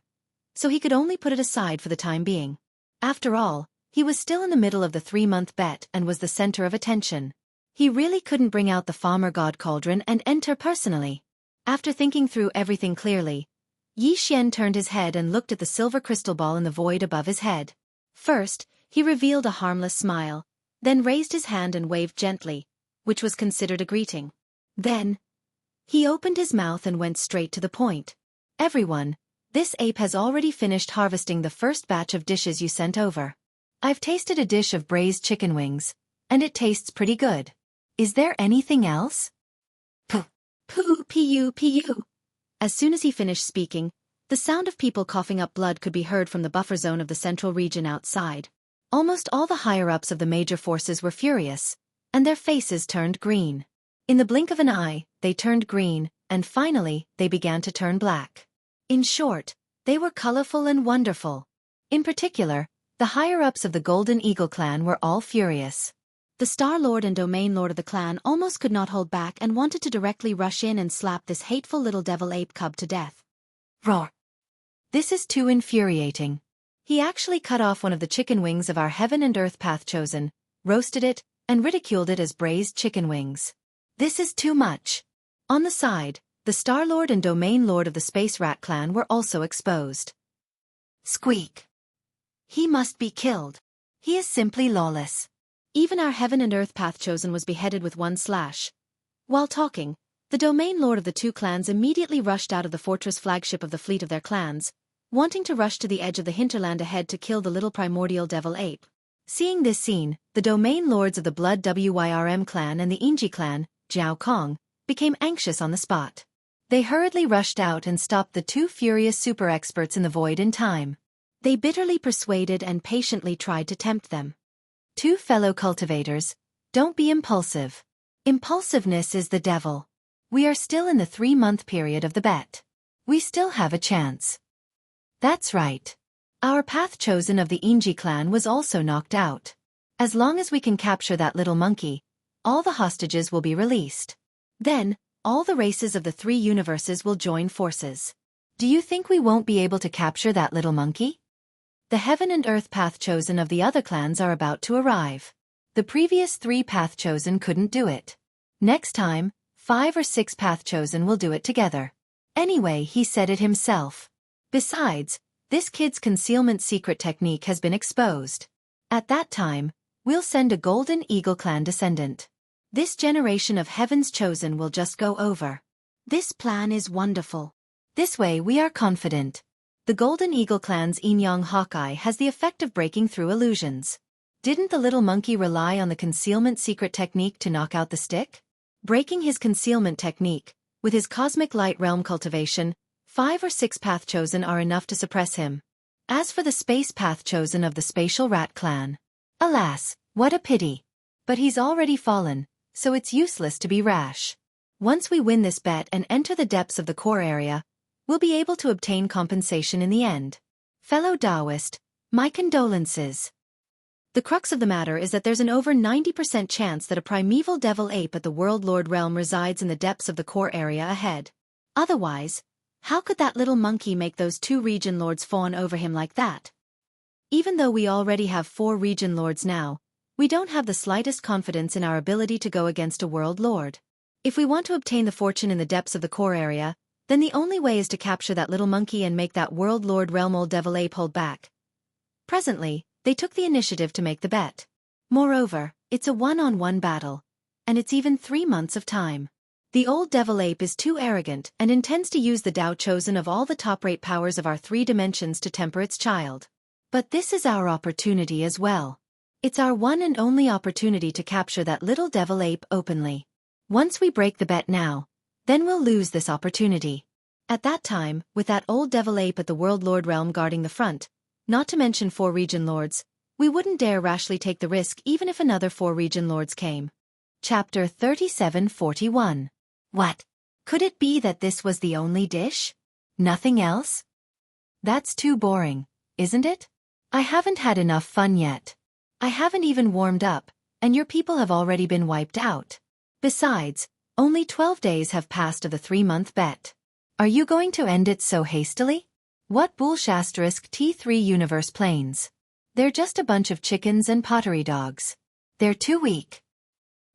so he could only put it aside for the time being. After all, he was still in the middle of the 3-month bet and was the center of attention. He really couldn't bring out the farmer god cauldron and enter personally. After thinking through everything clearly, Yi Xian turned his head and looked at the silver crystal ball in the void above his head. First, he revealed a harmless smile, then raised his hand and waved gently, which was considered a greeting. Then, he opened his mouth and went straight to the point. Everyone, this ape has already finished harvesting the first batch of dishes you sent over. I've tasted a dish of braised chicken wings, and it tastes pretty good. Is there anything else? Pu. As soon as he finished speaking, the sound of people coughing up blood could be heard from the buffer zone of the central region outside. Almost all the higher-ups of the major forces were furious, and their faces turned green. In the blink of an eye, they turned green, and finally, they began to turn black. In short, they were colorful and wonderful. In particular, the higher-ups of the Golden Eagle clan were all furious. The Star Lord and Domain Lord of the clan almost could not hold back and wanted to directly rush in and slap this hateful little devil ape cub to death. Roar! This is too infuriating. He actually cut off one of the chicken wings of our heaven and earth path chosen, roasted it, and ridiculed it as braised chicken wings. This is too much. On the side, the Star Lord and Domain Lord of the Space Rat clan were also exposed. Squeak! He must be killed. He is simply lawless. Even our heaven and earth path chosen was beheaded with one slash. While talking, the Domain Lord of the two clans immediately rushed out of the fortress flagship of the fleet of their clans, wanting to rush to the edge of the hinterland ahead to kill the little primordial devil ape. Seeing this scene, the Domain Lords of the Blood Wyrm clan and the Inji clan, Jiao Kong, became anxious on the spot. They hurriedly rushed out and stopped the two furious super experts in the void in time. They bitterly persuaded and patiently tried to tempt them. Two fellow cultivators, don't be impulsive. Impulsiveness is the devil. We are still in the 3-month period of the bet. We still have a chance. That's right. Our path chosen of the Inji clan was also knocked out. As long as we can capture that little monkey, all the hostages will be released. Then, all the races of the 3 universes will join forces. Do you think we won't be able to capture that little monkey? The heaven and earth path chosen of the other clans are about to arrive. The previous 3 path chosen couldn't do it. Next time, 5 or 6 path chosen will do it together. Anyway, he said it himself. Besides, this kid's concealment secret technique has been exposed. At that time, we'll send a Golden Eagle clan descendant. This generation of heaven's chosen will just go over. This plan is wonderful. This way we are confident. The Golden Eagle clan's Inyang Hawkeye has the effect of breaking through illusions. Didn't the little monkey rely on the concealment secret technique to knock out the stick? Breaking his concealment technique, with his cosmic light realm cultivation, 5 or 6 path chosen are enough to suppress him. As for the space path chosen of the Spatial Rat clan, alas, what a pity. But he's already fallen, so it's useless to be rash. Once we win this bet and enter the depths of the core area, we'll be able to obtain compensation in the end. Fellow Taoist, my condolences. The crux of the matter is that there's an over 90% chance that a primeval devil ape at the World Lord realm resides in the depths of the core area ahead. Otherwise, how could that little monkey make those 2 region lords fawn over him like that? Even though we already have 4 region lords now, we don't have the slightest confidence in our ability to go against a world lord. If we want to obtain the fortune in the depths of the core area, then the only way is to capture that little monkey and make that world lord realm old devil ape hold back. Presently, they took the initiative to make the bet. Moreover, it's a one-on-one battle, and it's even 3 months of time. The old devil ape is too arrogant and intends to use the Tao chosen of all the top-rate powers of our 3 dimensions to temper its child. But this is our opportunity as well. It's our one and only opportunity to capture that little devil ape openly. Once we break the bet now, then we'll lose this opportunity. At that time, with that old devil ape at the World Lord realm guarding the front, not to mention 4 region lords, we wouldn't dare rashly take the risk even if another 4 region lords came. Chapter 3741. What? Could it be that this was the only dish? Nothing else? That's too boring, isn't it? I haven't had enough fun yet. I haven't even warmed up, and your people have already been wiped out. Besides, only 12 days have passed of the 3-month bet. Are you going to end it so hastily? What bullshit T3 universe planes? They're just a bunch of chickens and pottery dogs. They're too weak.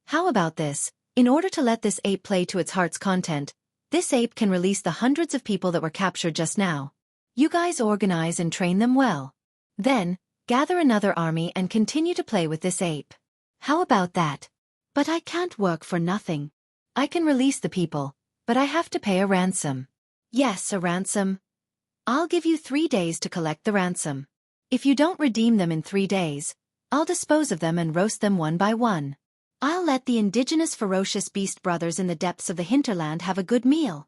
How about this? In order to let this ape play to its heart's content, this ape can release the hundreds of people that were captured just now. You guys organize and train them well. Then, gather another army and continue to play with this ape. How about that? But I can't work for nothing. I can release the people, but I have to pay a ransom. Yes, a ransom. I'll give you 3 days to collect the ransom. If you don't redeem them in 3 days, I'll dispose of them and roast them one by one. I'll let the indigenous ferocious beast brothers in the depths of the hinterland have a good meal.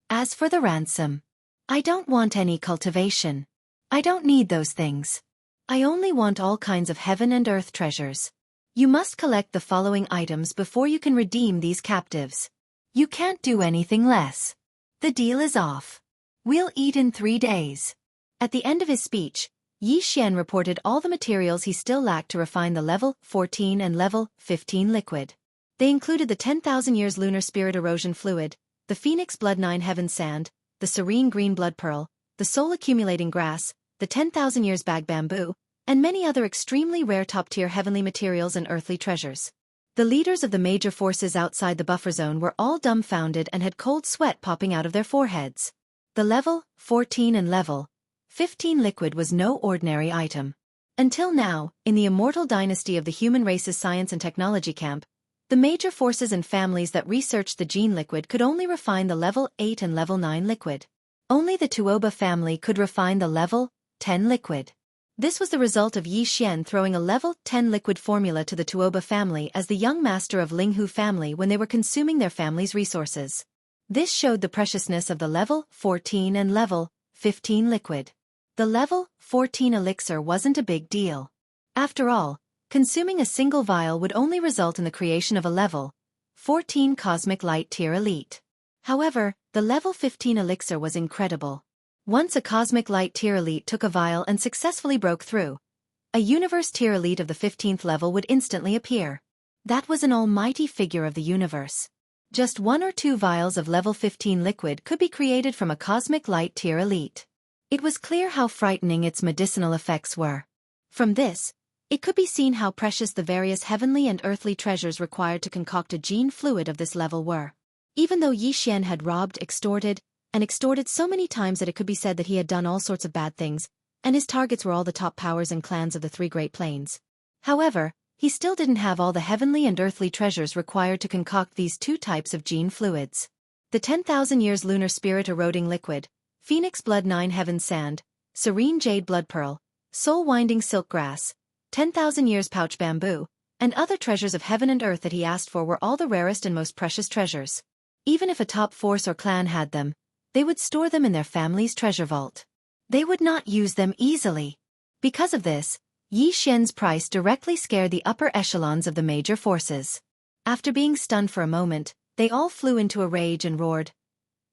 As for the ransom, I don't want any cultivation. I don't need those things. I only want all kinds of heaven and earth treasures. You must collect the following items before you can redeem these captives. You can't do anything less. The deal is off. We'll eat in 3 days. At the end of his speech, Xianxia reported all the materials he still lacked to refine the level 14 and level 15 liquid. They included the 10,000 years lunar spirit erosion fluid, the phoenix blood 9 heaven sand, the serene green blood pearl, the soul accumulating grass, the 10,000 years bag bamboo, and many other extremely rare top-tier heavenly materials and earthly treasures. The leaders of the major forces outside the buffer zone were all dumbfounded and had cold sweat popping out of their foreheads. The level 14 and level 15 liquid was no ordinary item. Until now, in the immortal dynasty of the human race's science and technology camp, the major forces and families that researched the gene liquid could only refine the level 8 and level 9 liquid. Only the Tuoba family could refine the level 10 liquid. This was the result of Xianxia throwing a level 10 liquid formula to the Tuoba family as the young master of Jianghu family when they were consuming their family's resources. This showed the preciousness of the level 14 and level 15 liquid. The level 14 elixir wasn't a big deal. After all, consuming a single vial would only result in the creation of a level 14 cosmic light tier elite. However, the level 15 elixir was incredible. Once a cosmic light tier elite took a vial and successfully broke through, a universe tier elite of the 15th level would instantly appear. That was an almighty figure of the universe. Just 1 or 2 vials of level 15 liquid could be created from a cosmic light tier elite. It was clear how frightening its medicinal effects were. From this, it could be seen how precious the various heavenly and earthly treasures required to concoct a gene fluid of this level were. Even though Xianxia had robbed, extorted so many times that it could be said that he had done all sorts of bad things, and his targets were all the top powers and clans of the 3 Great Plains. However, he still didn't have all the heavenly and earthly treasures required to concoct these 2 types of gene fluids. The 10,000 years lunar spirit eroding liquid, phoenix blood 9 heaven sand, serene jade blood pearl, soul winding silk grass, 10,000 years pouch bamboo, and other treasures of heaven and earth that he asked for were all the rarest and most precious treasures. Even if a top force or clan had them, they would store them in their family's treasure vault. They would not use them easily. Because of this, Xianxia's price directly scared the upper echelons of the major forces. After being stunned for a moment, they all flew into a rage and roared,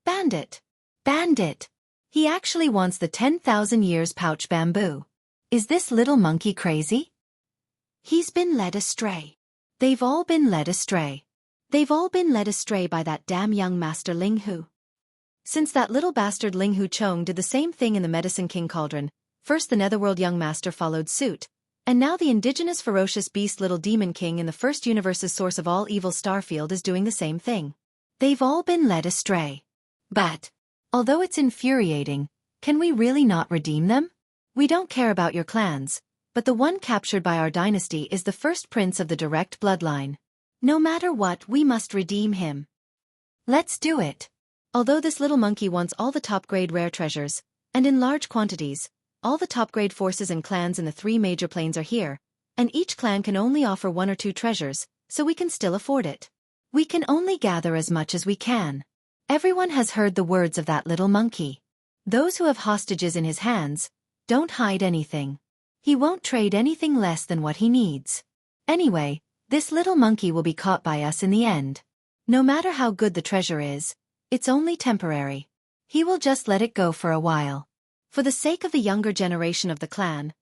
"Bandit! Bandit! He actually wants the 10,000 years pouch bamboo. Is this little monkey crazy? He's been led astray. They've all been led astray. They've all been led astray by that damn young master Jianghu." Since that little bastard Jianghu Chong did the same thing in the Medicine King Cauldron, first the Netherworld young master followed suit, and now the indigenous ferocious beast little demon king in the first universe's source of all evil Starfield is doing the same thing. They've all been led astray. But, although it's infuriating, can we really not redeem them? We don't care about your clans, but the one captured by our dynasty is the first prince of the direct bloodline. No matter what, we must redeem him. Let's do it. Although this little monkey wants all the top-grade rare treasures, and in large quantities, all the top-grade forces and clans in the 3 major planes are here, and each clan can only offer 1 or 2 treasures, so we can still afford it. We can only gather as much as we can. Everyone has heard the words of that little monkey. Those who have hostages in his hands, don't hide anything. He won't trade anything less than what he needs. Anyway, this little monkey will be caught by us in the end. No matter how good the treasure is, it's only temporary. He will just let it go for a while. For the sake of the younger generation of the clan,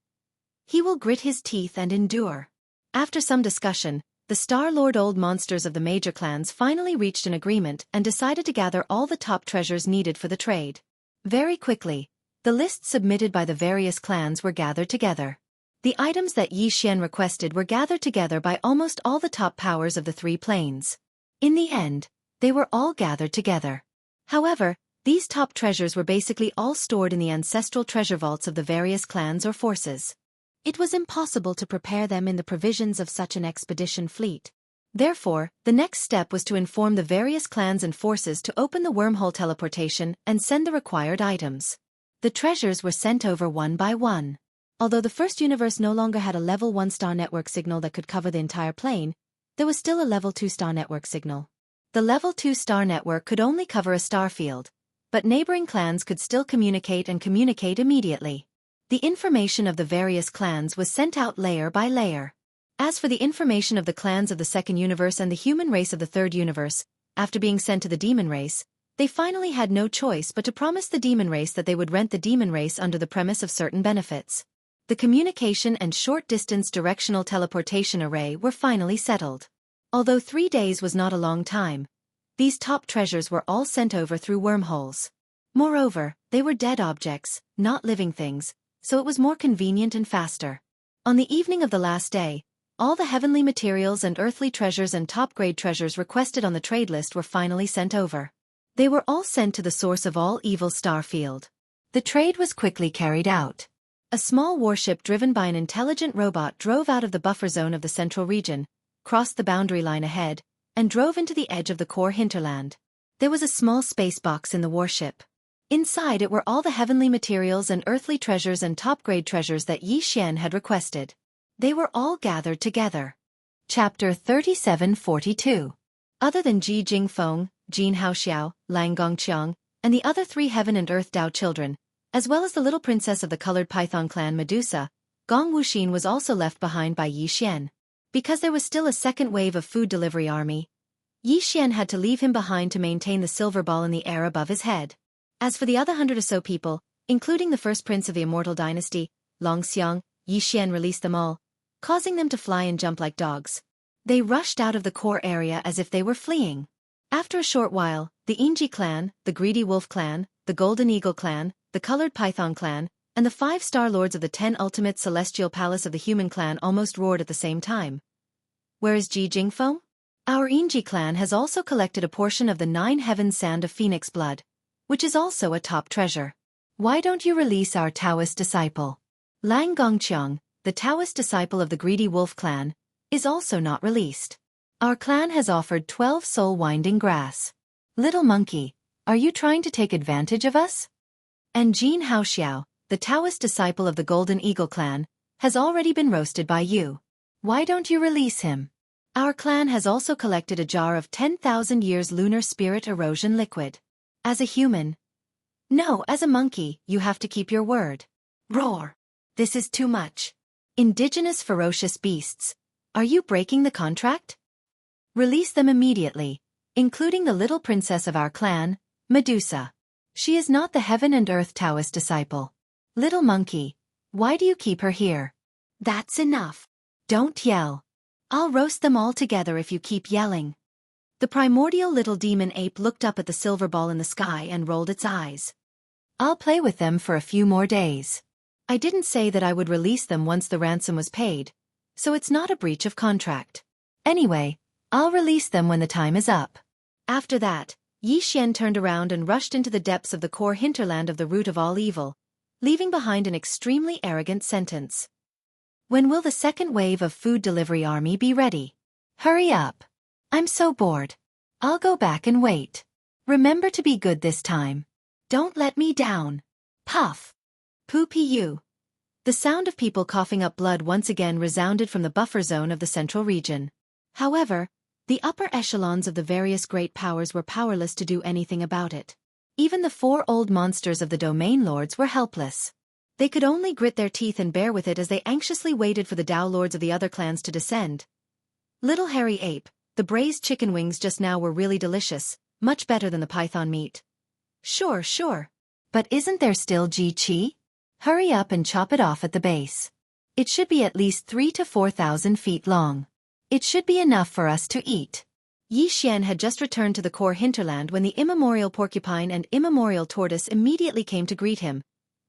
he will grit his teeth and endure. After some discussion, the Star-Lord old monsters of the major clans finally reached an agreement and decided to gather all the top treasures needed for the trade. Very quickly, the lists submitted by the various clans were gathered together. The items that Yi Xian requested were gathered together by almost all the top powers of the three planes. In the end, they were all gathered together. However, these top treasures were basically all stored in the ancestral treasure vaults of the various clans or forces. It was impossible to prepare them in the provisions of such an expedition fleet. Therefore, the next step was to inform the various clans and forces to open the wormhole teleportation and send the required items. The treasures were sent over one by one. Although the first universe no longer had a level 1 star network signal that could cover the entire plane, there was still a level 2 star network signal. The level 2 star network could only cover a star field, but neighboring clans could still communicate and communicate immediately. The information of the various clans was sent out layer by layer. As for the information of the clans of the second universe and the human race of the third universe, after being sent to the demon race, they finally had no choice but to promise the demon race that they would rent the demon race under the premise of certain benefits. The communication and short-distance directional teleportation array were finally settled. Although 3 days was not a long time, these top treasures were all sent over through wormholes. Moreover, they were dead objects, not living things, so it was more convenient and faster. On the evening of the last day, all the heavenly materials and earthly treasures and top-grade treasures requested on the trade list were finally sent over. They were all sent to the source of all evil star field. The trade was quickly carried out. A small warship driven by an intelligent robot drove out of the buffer zone of the central region, crossed the boundary line ahead, and drove into the edge of the core hinterland. There was a small space box in the warship. Inside it were all the heavenly materials and earthly treasures and top-grade treasures that Yi Xian had requested. They were all gathered together. Chapter 3742. Other than Ji Jingfeng, Jin Haoxiao, Lang Gongqiang, and the other 3 heaven and earth Dao children, as well as the little princess of the colored python clan Medusa, Gong Wuxin was also left behind by Yi Xian. Because there was still a second wave of food delivery army, Yi Xian had to leave him behind to maintain the silver ball in the air above his head. As for the other 100 or so people, including the first prince of the immortal dynasty, Long Xiang, Yi Xian released them all, causing them to fly and jump like dogs. They rushed out of the core area as if they were fleeing. After a short while, the Inji clan, the Greedy Wolf clan, the Golden Eagle clan, the Colored Python clan, and the 5 Star Lords of the 10 Ultimate Celestial Palace of the Human clan almost roared at the same time. Where is Ji Jingfeng? Our Inji clan has also collected a portion of the 9 Heavens Sand of Phoenix Blood, which is also a top treasure. Why don't you release our Taoist disciple? Lang Gongqiang, the Taoist disciple of the Greedy Wolf clan, is also not released. Our clan has offered 12 soul-winding grass. Little monkey, are you trying to take advantage of us? And Jin Haoxiao, the Taoist disciple of the Golden Eagle clan, has already been roasted by you. Why don't you release him? Our clan has also collected a jar of 10,000 years lunar spirit erosion liquid. As a human. No, as a monkey, you have to keep your word. Roar. This is too much. Indigenous ferocious beasts. Are you breaking the contract? Release them immediately, including the little princess of our clan, Medusa. She is not the heaven and earth Taoist disciple. Little monkey, why do you keep her here? That's enough. Don't yell. I'll roast them all together if you keep yelling. The primordial little demon ape looked up at the silver ball in the sky and rolled its eyes. I'll play with them for a few more days. I didn't say that I would release them once the ransom was paid, so it's not a breach of contract. Anyway, I'll release them when the time is up. After that, Yi Xian turned around and rushed into the depths of the core hinterland of the root of all evil, leaving behind an extremely arrogant sentence. When will the second wave of food delivery army be ready? Hurry up. I'm so bored. I'll go back and wait. Remember to be good this time. Don't let me down. Puff. Poo-pee-you. The sound of people coughing up blood once again resounded from the buffer zone of the central region. However, the upper echelons of the various great powers were powerless to do anything about it. Even the 4 old monsters of the domain lords were helpless. They could only grit their teeth and bear with it as they anxiously waited for the Dao lords of the other clans to descend. Little hairy ape, the braised chicken wings just now were really delicious, much better than the python meat. Sure. But isn't there still Ji Qi? Hurry up and chop it off at the base. It should be at least 3 to 4,000 feet long. It should be enough for us to eat. Yi Xian had just returned to the core hinterland when the immemorial porcupine and immemorial tortoise immediately came to greet him,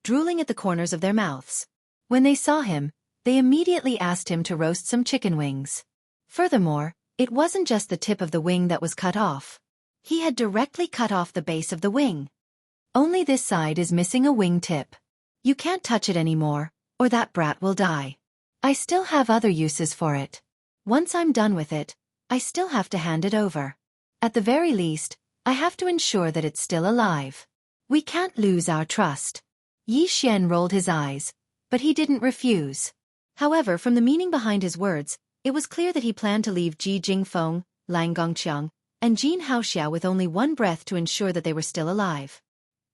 drooling at the corners of their mouths. When they saw him, they immediately asked him to roast some chicken wings. Furthermore, it wasn't just the tip of the wing that was cut off. He had directly cut off the base of the wing. Only this side is missing a wing tip. You can't touch it anymore, or that brat will die. I still have other uses for it. Once I'm done with it, I still have to hand it over. At the very least, I have to ensure that it's still alive. We can't lose our trust. Yi Xian rolled his eyes, but he didn't refuse. However, from the meaning behind his words, it was clear that he planned to leave Ji Jingfeng, Lang Gongqiang, and Xianxia with only one breath to ensure that they were still alive.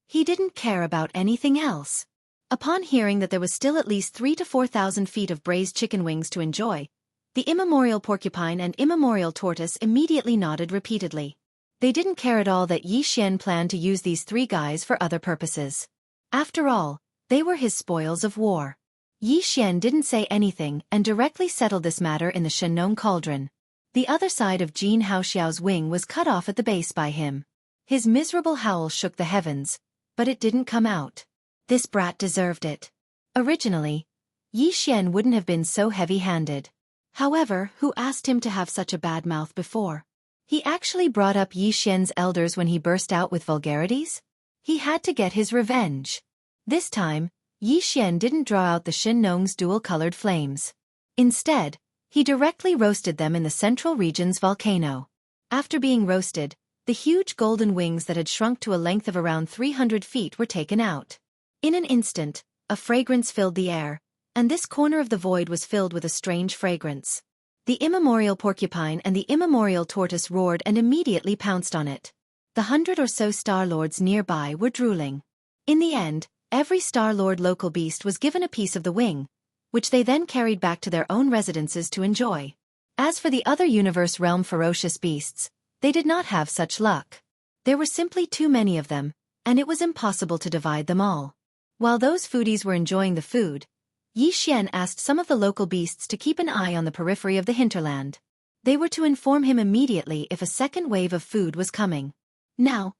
He didn't care about anything else. Upon hearing that there was still at least 3 to 4,000 feet of braised chicken wings to enjoy, the immemorial porcupine and immemorial tortoise immediately nodded repeatedly. They didn't care at all that Yi Xian planned to use these three guys for other purposes. After all, they were his spoils of war. Yi Xian didn't say anything and directly settled this matter in the Shenong cauldron. The other side of Jin Haoxiao's wing was cut off at the base by him. His miserable howl shook the heavens, but it didn't come out. This brat deserved it. Originally, Yi Xian wouldn't have been so heavy-handed. However, who asked him to have such a bad mouth before? He actually brought up Yi Xian's elders when he burst out with vulgarities? He had to get his revenge. This time, Yi Xian didn't draw out the Shenong's dual-colored flames. Instead, he directly roasted them in the central region's volcano. After being roasted, the huge golden wings that had shrunk to a length of around 300 feet were taken out. In an instant, a fragrance filled the air, and this corner of the void was filled with a strange fragrance. The immemorial porcupine and the immemorial tortoise roared and immediately pounced on it. The 100 or so Star Lords nearby were drooling. In the end, every Star Lord local beast was given a piece of the wing, which they then carried back to their own residences to enjoy. As for the other universe realm ferocious beasts, they did not have such luck. There were simply too many of them, and it was impossible to divide them all. While those foodies were enjoying the food, Yi Xian asked some of the local beasts to keep an eye on the periphery of the hinterland. They were to inform him immediately if a second wave of food was coming. Now,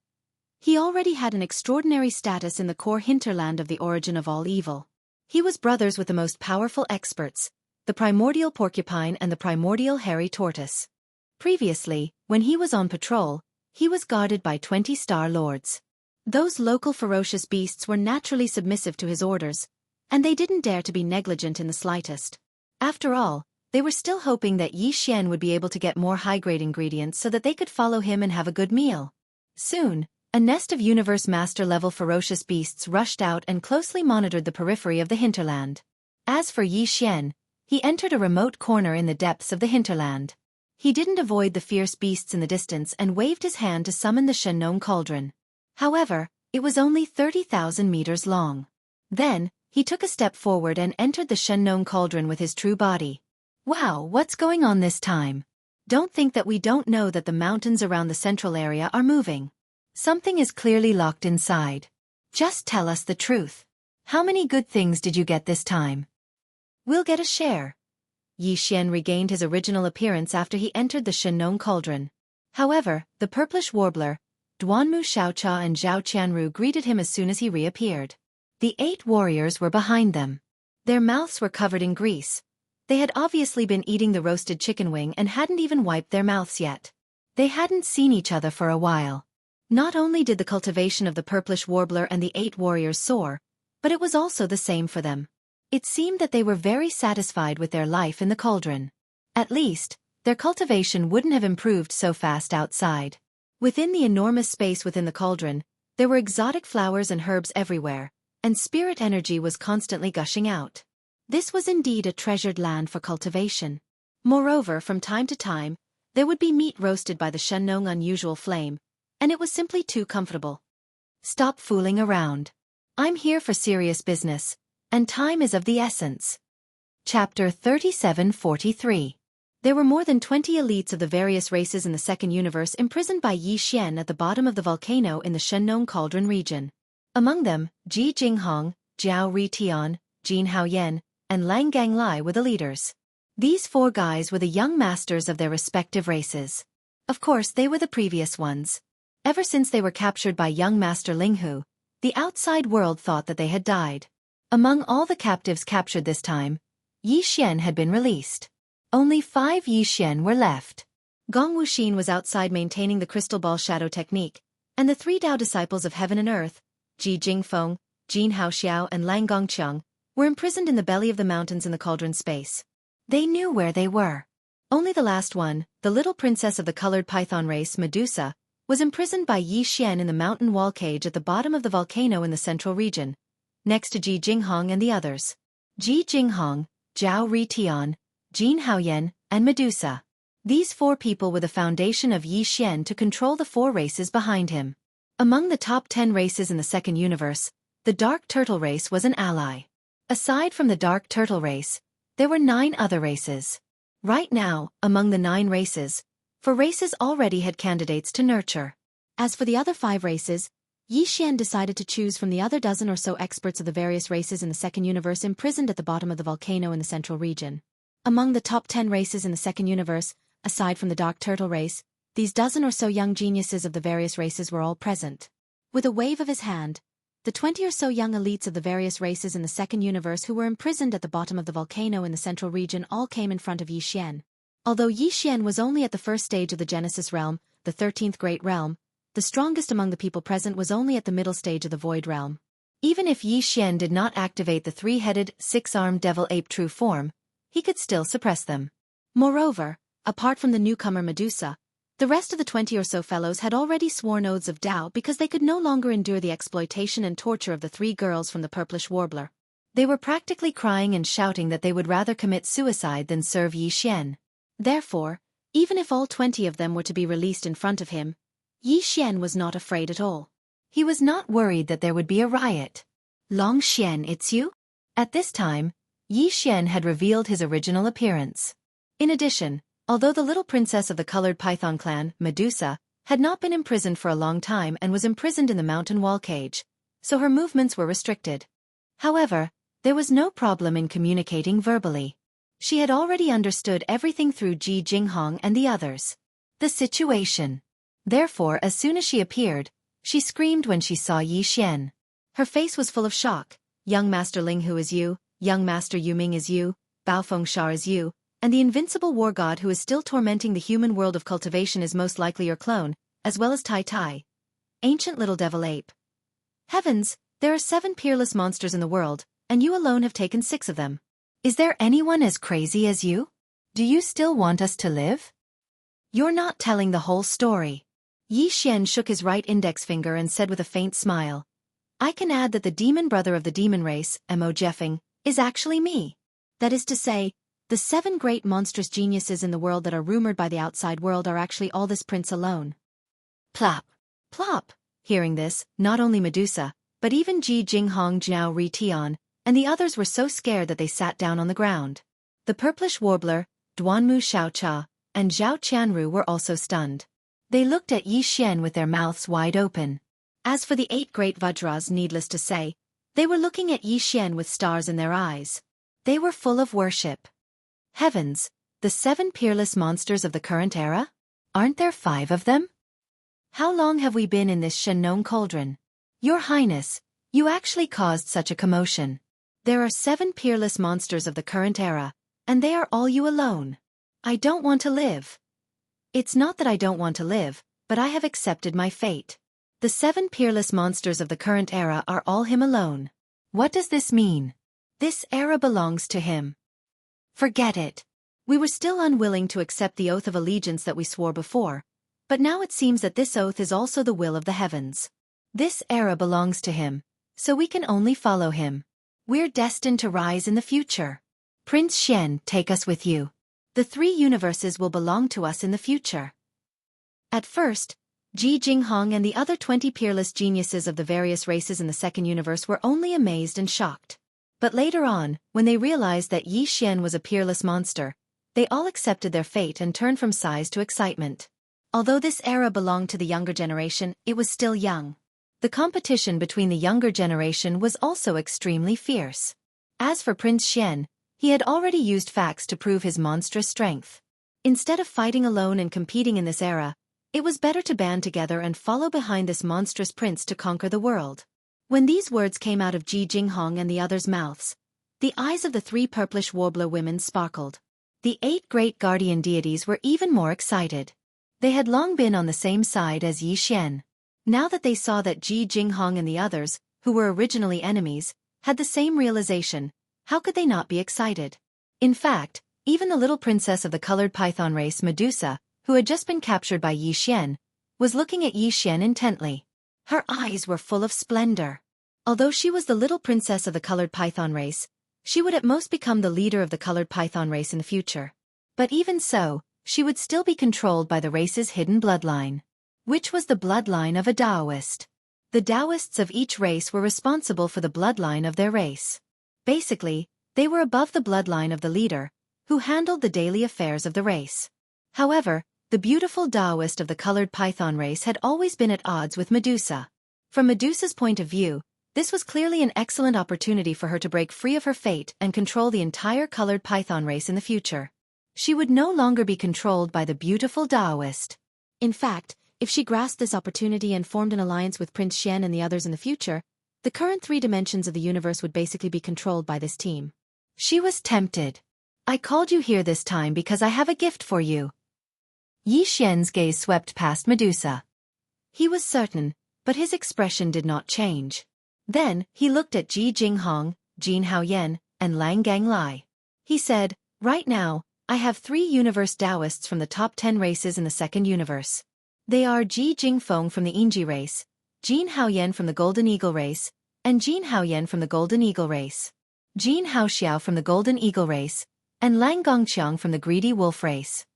he already had an extraordinary status in the core hinterland of the origin of all evil. He was brothers with the most powerful experts, the primordial porcupine and the primordial hairy tortoise. Previously, when he was on patrol, he was guarded by 20 Star Lords. Those local ferocious beasts were naturally submissive to his orders, and they didn't dare to be negligent in the slightest. After all, they were still hoping that Yi Xian would be able to get more high-grade ingredients so that they could follow him and have a good meal. Soon, a nest of Universe Master-level ferocious beasts rushed out and closely monitored the periphery of the hinterland. As for Yi Xian, he entered a remote corner in the depths of the hinterland. He didn't avoid the fierce beasts in the distance and waved his hand to summon the Shenong cauldron. However, it was only 30,000 meters long. Then, he took a step forward and entered the Shenong cauldron with his true body. Wow, what's going on this time? Don't think that we don't know that the mountains around the central area are moving. Something is clearly locked inside. Just tell us the truth. How many good things did you get this time? We'll get a share. Yi Xian regained his original appearance after he entered the Shenong cauldron. However, the purplish warbler, Duanmu Xiaocha and Zhao Qianru greeted him as soon as he reappeared. The 8 warriors were behind them. Their mouths were covered in grease. They had obviously been eating the roasted chicken wing and hadn't even wiped their mouths yet. They hadn't seen each other for a while. Not only did the cultivation of the purplish warbler and the 8 warriors soar, but it was also the same for them. It seemed that they were very satisfied with their life in the cauldron. At least, their cultivation wouldn't have improved so fast outside. Within the enormous space within the cauldron, there were exotic flowers and herbs everywhere, and spirit energy was constantly gushing out. This was indeed a treasured land for cultivation. Moreover, from time to time, there would be meat roasted by the Shenong unusual flame, and it was simply too comfortable. Stop fooling around. I'm here for serious business, and time is of the essence. Chapter 3743. There were more than 20 elites of the various races in the second universe imprisoned by Yi Xian at the bottom of the volcano in the Shenong cauldron region. Among them, Ji Jinghong, Jiao Ritian, Jin Haoyan, and Lang Ganglai were the leaders. These 4 guys were the young masters of their respective races. Of course, they were the previous ones. Ever since they were captured by young Master Linghu, the outside world thought that they had died. Among all the captives captured this time, Yi Xian had been released. Only 5 Yi Xian were left. Gong Wuxin was outside maintaining the crystal ball shadow technique, and the 3 Dao disciples of heaven and earth, Ji Jingfeng, Jin Haoxiao and Lang Gongqiang, were imprisoned in the belly of the mountains in the cauldron space. They knew where they were. Only the last one, the little princess of the colored python race, Medusa, was imprisoned by Yi Xian in the mountain wall cage at the bottom of the volcano in the central region, next to Ji Jinghong and the others. Ji Jinghong, Zhao Ritian, Jin Haoyan, and Medusa. These 4 people were the foundation of Yi Xian to control the 4 races behind him. Among the top 10 races in the second universe, the Dark Turtle race was an ally. Aside from the Dark Turtle race, there were 9 other races. Right now, among the 9 races, 4 races already had candidates to nurture. As for the other 5 races, Yi Xian decided to choose from the other dozen or so experts of the various races in the second universe imprisoned at the bottom of the volcano in the central region. Among the top 10 races in the second universe, aside from the Dark Turtle race, these dozen or so young geniuses of the various races were all present. With a wave of his hand, the 20 or so young elites of the various races in the second universe who were imprisoned at the bottom of the volcano in the central region all came in front of Yi Xian. Although Yi Xian was only at the first stage of the Genesis realm, the 13th Great Realm, the strongest among the people present was only at the middle stage of the Void Realm. Even if Yi Xian did not activate the 3-headed, 6-armed devil ape true form, he could still suppress them. Moreover, apart from the newcomer Medusa, the rest of the 20 or so fellows had already sworn oaths of Tao because they could no longer endure the exploitation and torture of the 3 girls from the Purplish Warbler. They were practically crying and shouting that they would rather commit suicide than serve Yi Xian. Therefore, even if all 20 of them were to be released in front of him, Yi Xian was not afraid at all. He was not worried that there would be a riot. Long Xian, it's you? At this time, Yi Xian had revealed his original appearance. In addition, although the little princess of the colored python clan, Medusa, had not been imprisoned for a long time and was imprisoned in the mountain wall cage, so her movements were restricted. However, there was no problem in communicating verbally. She had already understood everything through Ji Jinghong and the others. The situation. Therefore, as soon as she appeared, she screamed when she saw Yi Xian. Her face was full of shock. Young Master Linghu is you, young Master Yuming is you, Baofeng Sha is you, and the invincible war god who is still tormenting the human world of cultivation is most likely your clone, as well as Tai Tai, ancient little devil ape. Heavens, there are 7 peerless monsters in the world, and you alone have taken 6 of them. Is there anyone as crazy as you? Do you still want us to live? You're not telling the whole story. Yi Xian shook his right index finger and said with a faint smile, I can add that the demon brother of the demon race, Mo Jeffing, is actually me. That is to say, the 7 great monstrous geniuses in the world that are rumored by the outside world are actually all this prince alone. Plop. Plop. Hearing this, not only Medusa, but even Ji Jinghong, Zhao Ritian, and the others were so scared that they sat down on the ground. The Purplish Warbler, Duanmu Xiaocha, and Zhao Qianru were also stunned. They looked at Yi Xian with their mouths wide open. As for the 8 great Vajras, needless to say, they were looking at Yi Xian with stars in their eyes. They were full of worship. Heavens, the 7 peerless monsters of the current era? Aren't there 5 of them? How long have we been in this Shenong cauldron? Your Highness, you actually caused such a commotion. There are 7 peerless monsters of the current era, and they are all you alone. I don't want to live. It's not that I don't want to live, but I have accepted my fate. The 7 peerless monsters of the current era are all him alone. What does this mean? This era belongs to him. Forget it. We were still unwilling to accept the oath of allegiance that we swore before, but now it seems that this oath is also the will of the heavens. This era belongs to him, so we can only follow him. We're destined to rise in the future. Prince Xian, take us with you. The 3 universes will belong to us in the future. At first, Ji Jinghong and the other 20 peerless geniuses of the various races in the second universe were only amazed and shocked. But later on, when they realized that Yi Xian was a peerless monster, they all accepted their fate and turned from sighs to excitement. Although this era belonged to the younger generation, it was still young. The competition between the younger generation was also extremely fierce. As for Prince Xian, He had already used facts to prove his monstrous strength. Instead of fighting alone and competing in this era, it was better to band together and follow behind this monstrous prince to conquer the world. When these words came out of Ji Jinghong and the others' mouths, the eyes of the three purplish warbler women sparkled. The 8 great guardian deities were even more excited. They had long been on the same side as Yi Xian. Now that they saw that Ji Jinghong and the others, who were originally enemies, had the same realization, how could they not be excited? In fact, even the little princess of the colored python race Medusa, who had just been captured by Yi Xian, was looking at Yi Xian intently. Her eyes were full of splendor. Although she was the little princess of the colored python race, she would at most become the leader of the colored python race in the future. But even so, she would still be controlled by the race's hidden bloodline, which was the bloodline of a Taoist. The Taoists of each race were responsible for the bloodline of their race. Basically, they were above the bloodline of the leader, who handled the daily affairs of the race. However, the beautiful Taoist of the colored python race had always been at odds with Medusa. From Medusa's point of view, this was clearly an excellent opportunity for her to break free of her fate and control the entire colored python race in the future. She would no longer be controlled by the beautiful Taoist. In fact, if she grasped this opportunity and formed an alliance with Prince Xian and the others in the future, the current 3 dimensions of the universe would basically be controlled by this team. She was tempted. I called you here this time because I have a gift for you. Yi Xian's gaze swept past Medusa. He was certain, but his expression did not change. Then, he looked at Ji Jinghong, Jin Haoyan, and Lang Ganglai. He said, right now, I have 3 universe Taoists from the top 10 races in the second universe. They are Ji Jingfeng from the Yingji race, Jin Haoyan from the Golden Eagle race, and Jin Haoyan from the Golden Eagle race. Jin Haoxiao from the Golden Eagle race, and Lang Gongqiang from the Greedy Wolf race.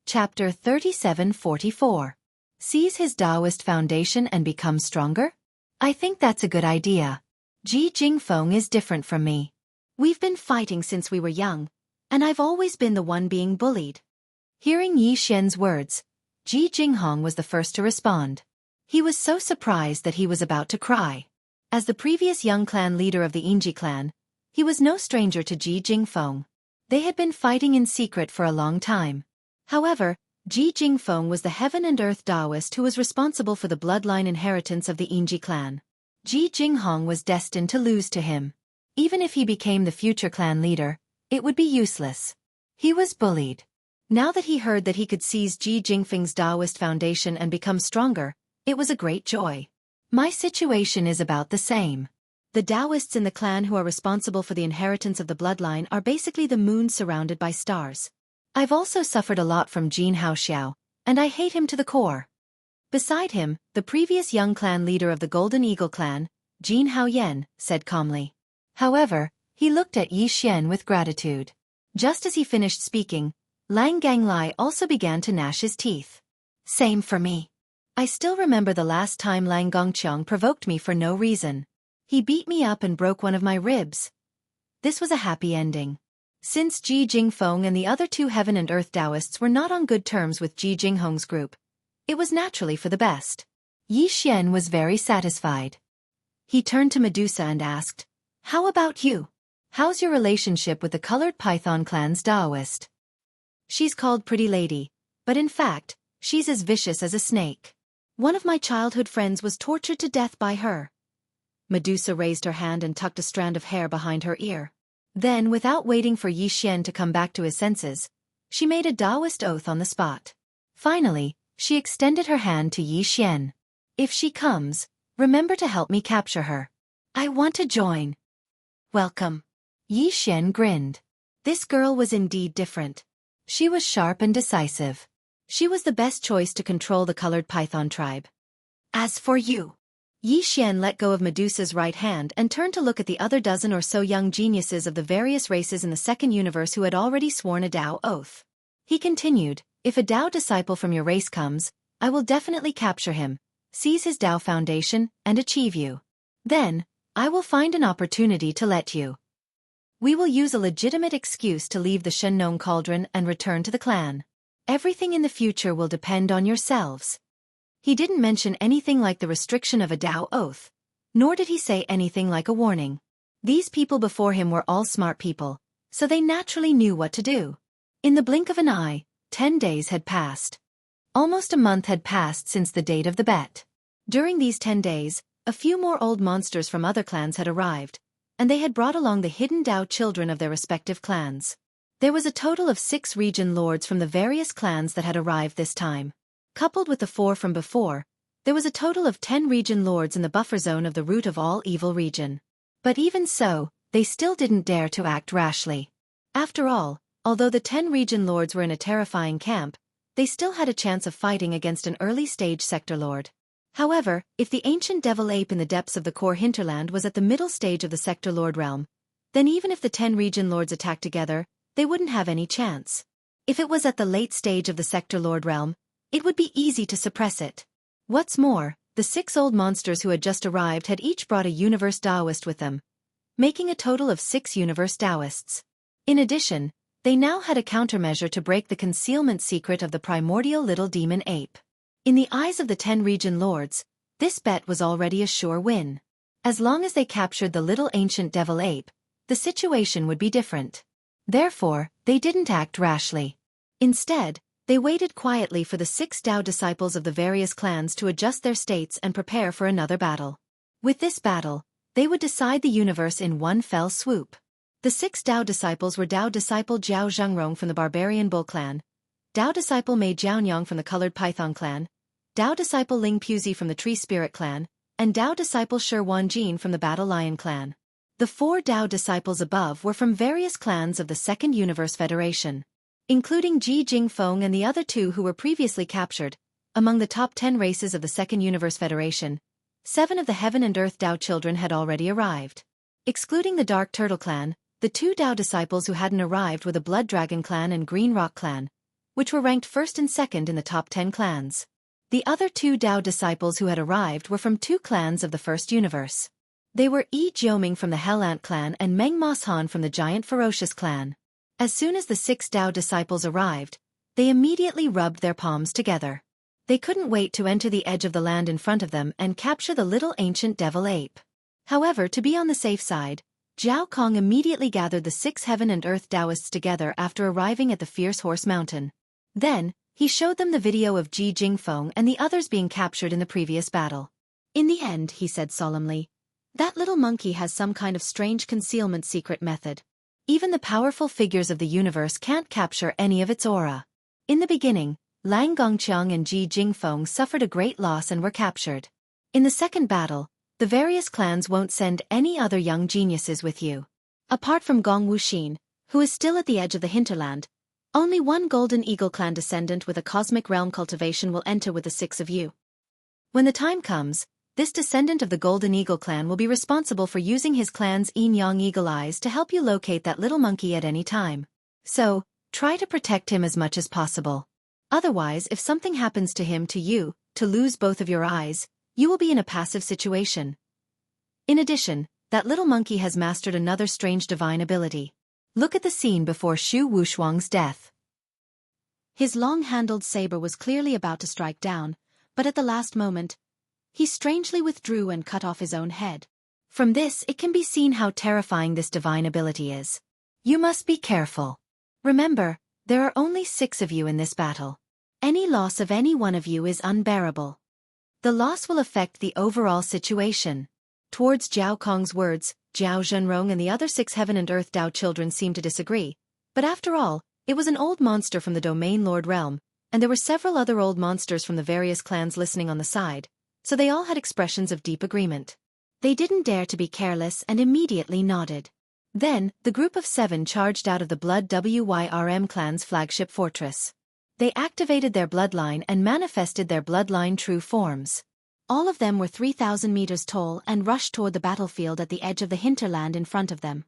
Chapter 3744. Seize his Taoist foundation and become stronger? I think that's a good idea. Ji Jingfeng is different from me. We've been fighting since we were young, and I've always been the one being bullied. Hearing Yi Xian's words, Ji Jinghong was the first to respond. He was so surprised that he was about to cry. As the previous young clan leader of the Yingji clan, he was no stranger to Ji Jingfeng. They had been fighting in secret for a long time. However, Ji Jingfeng was the heaven and earth Taoist who was responsible for the bloodline inheritance of the Yingji clan. Ji Jinghong was destined to lose to him. Even if he became the future clan leader, it would be useless. He was bullied. Now that he heard that he could seize Ji Jingfeng's Taoist foundation and become stronger, it was a great joy. My situation is about the same. The Taoists in the clan who are responsible for the inheritance of the bloodline are basically the moon surrounded by stars. I've also suffered a lot from Jin Haoxiao, and I hate him to the core. Beside him, the previous young clan leader of the Golden Eagle clan, Jin Haoyan, said calmly. However, he looked at Yi Xian with gratitude. Just as he finished speaking, Lang Ganglai also began to gnash his teeth. Same for me. I still remember the last time Lang Gongqiang provoked me for no reason. He beat me up and broke one of my ribs. This was a happy ending. Since Ji Jingfeng and the other 2 heaven and earth Taoists were not on good terms with Ji Jinghong's group, it was naturally for the best. Yi Xian was very satisfied. He turned to Medusa and asked, how about you? How's your relationship with the colored python clan's Taoist? She's called Pretty Lady, but in fact, she's as vicious as a snake. One of my childhood friends was tortured to death by her. Medusa raised her hand and tucked a strand of hair behind her ear. Then, without waiting for Yi Xian to come back to his senses, she made a Taoist oath on the spot. Finally, she extended her hand to Yi Xian. If she comes, remember to help me capture her. I want to join. Welcome. Yi Xian grinned. This girl was indeed different. She was sharp and decisive. She was the best choice to control the colored python tribe. As for you, Yi Xian let go of Medusa's right hand and turned to look at the other dozen or so young geniuses of the various races in the second universe who had already sworn a Tao oath. He continued, if a Tao disciple from your race comes, I will definitely capture him, seize his Tao foundation, and achieve you. Then, I will find an opportunity to let you. We will use a legitimate excuse to leave the Shenong cauldron and return to the clan. Everything in the future will depend on yourselves. He didn't mention anything like the restriction of a Tao oath, nor did he say anything like a warning. These people before him were all smart people, so they naturally knew what to do. In the blink of an eye, 10 days had passed. Almost a month had passed since the date of the bet. During these 10 days, a few more old monsters from other clans had arrived, and they had brought along the hidden Dao children of their respective clans. There was a total of 6 region lords from the various clans that had arrived this time. Coupled with the 4 from before, there was a total of 10 region lords in the buffer zone of the root of all evil region. But even so, they still didn't dare to act rashly. After all, although the 10 region lords were in a terrifying camp, they still had a chance of fighting against an early-stage sector lord. However, if the ancient devil ape in the depths of the core hinterland was at the middle stage of the sector lord realm, then even if the 10 region lords attacked together, they wouldn't have any chance. If it was at the late stage of the sector lord realm, it would be easy to suppress it. What's more, the 6 old monsters who had just arrived had each brought a universe Taoist with them, making a total of 6 universe Taoists. In addition, they now had a countermeasure to break the concealment secret of the primordial little demon ape. In the eyes of the 10 region lords, this bet was already a sure win. As long as they captured the little ancient devil ape, the situation would be different. Therefore, they didn't act rashly. Instead, they waited quietly for the 6 Dao disciples of the various clans to adjust their states and prepare for another battle. With this battle, they would decide the universe in one fell swoop. The 6 Dao disciples were Dao disciple Jiao Zhengrong from the Barbarian Bull clan, Dao disciple Mei Jiaonyang from the Colored Python clan, Dao disciple Ling Puzi from the Tree Spirit clan, and Dao disciple Shi Wanjin from the Battle Lion clan. The 4 Dao disciples above were from various clans of the Second Universe Federation, including Ji Jingfeng and the other 2 who were previously captured. Among the top 10 races of the Second Universe Federation, 7 of the Heaven and Earth Dao children had already arrived. Excluding the Dark Turtle clan, the 2 Dao disciples who hadn't arrived were the Blood Dragon clan and Green Rock clan, which were ranked first and second in the top 10 clans. The other 2 Dao disciples who had arrived were from 2 clans of the First Universe. They were Yi Jioming from the Hell Ant clan and Meng Moshan from the Giant Ferocious clan. As soon as the 6 Dao disciples arrived, they immediately rubbed their palms together. They couldn't wait to enter the edge of the land in front of them and capture the little ancient devil ape. However, to be on the safe side, Zhao Kong immediately gathered the 6 Heaven and Earth Taoists together after arriving at the Fierce Horse Mountain. Then, he showed them the video of Ji Jingfeng and the others being captured in the previous battle. In the end, he said solemnly, that little monkey has some kind of strange concealment secret method. Even the powerful figures of the universe can't capture any of its aura. In the beginning, Lang Gongqiang and Ji Jingfeng suffered a great loss and were captured. In the second battle, the various clans won't send any other young geniuses with you. Apart from Gong Wuxin, who is still at the edge of the hinterland, only one Golden Eagle clan descendant with a cosmic realm cultivation will enter with the 6 of you. When the time comes, this descendant of the Golden Eagle clan will be responsible for using his clan's Yin-Yang Eagle Eyes to help you locate that little monkey at any time. So, try to protect him as much as possible. Otherwise, if something happens to him to lose both of your eyes, you will be in a passive situation. In addition, that little monkey has mastered another strange divine ability. Look at the scene before Shu Wushuang's death. His long-handled saber was clearly about to strike down, but at the last moment, he strangely withdrew and cut off his own head. From this, it can be seen how terrifying this divine ability is. You must be careful. Remember, there are only 6 of you in this battle. Any loss of any one of you is unbearable. The loss will affect the overall situation. Towards Zhao Kong's words, Zhao Zhenrong and the other 6 Heaven and Earth Dao children seemed to disagree. But after all, it was an old monster from the Domain Lord realm, and there were several other old monsters from the various clans listening on the side, so they all had expressions of deep agreement. They didn't dare to be careless and immediately nodded. Then, the group of 7 charged out of the Blood Wyrm clan's flagship fortress. They activated their bloodline and manifested their bloodline true forms. All of them were 3,000 meters tall and rushed toward the battlefield at the edge of the hinterland in front of them.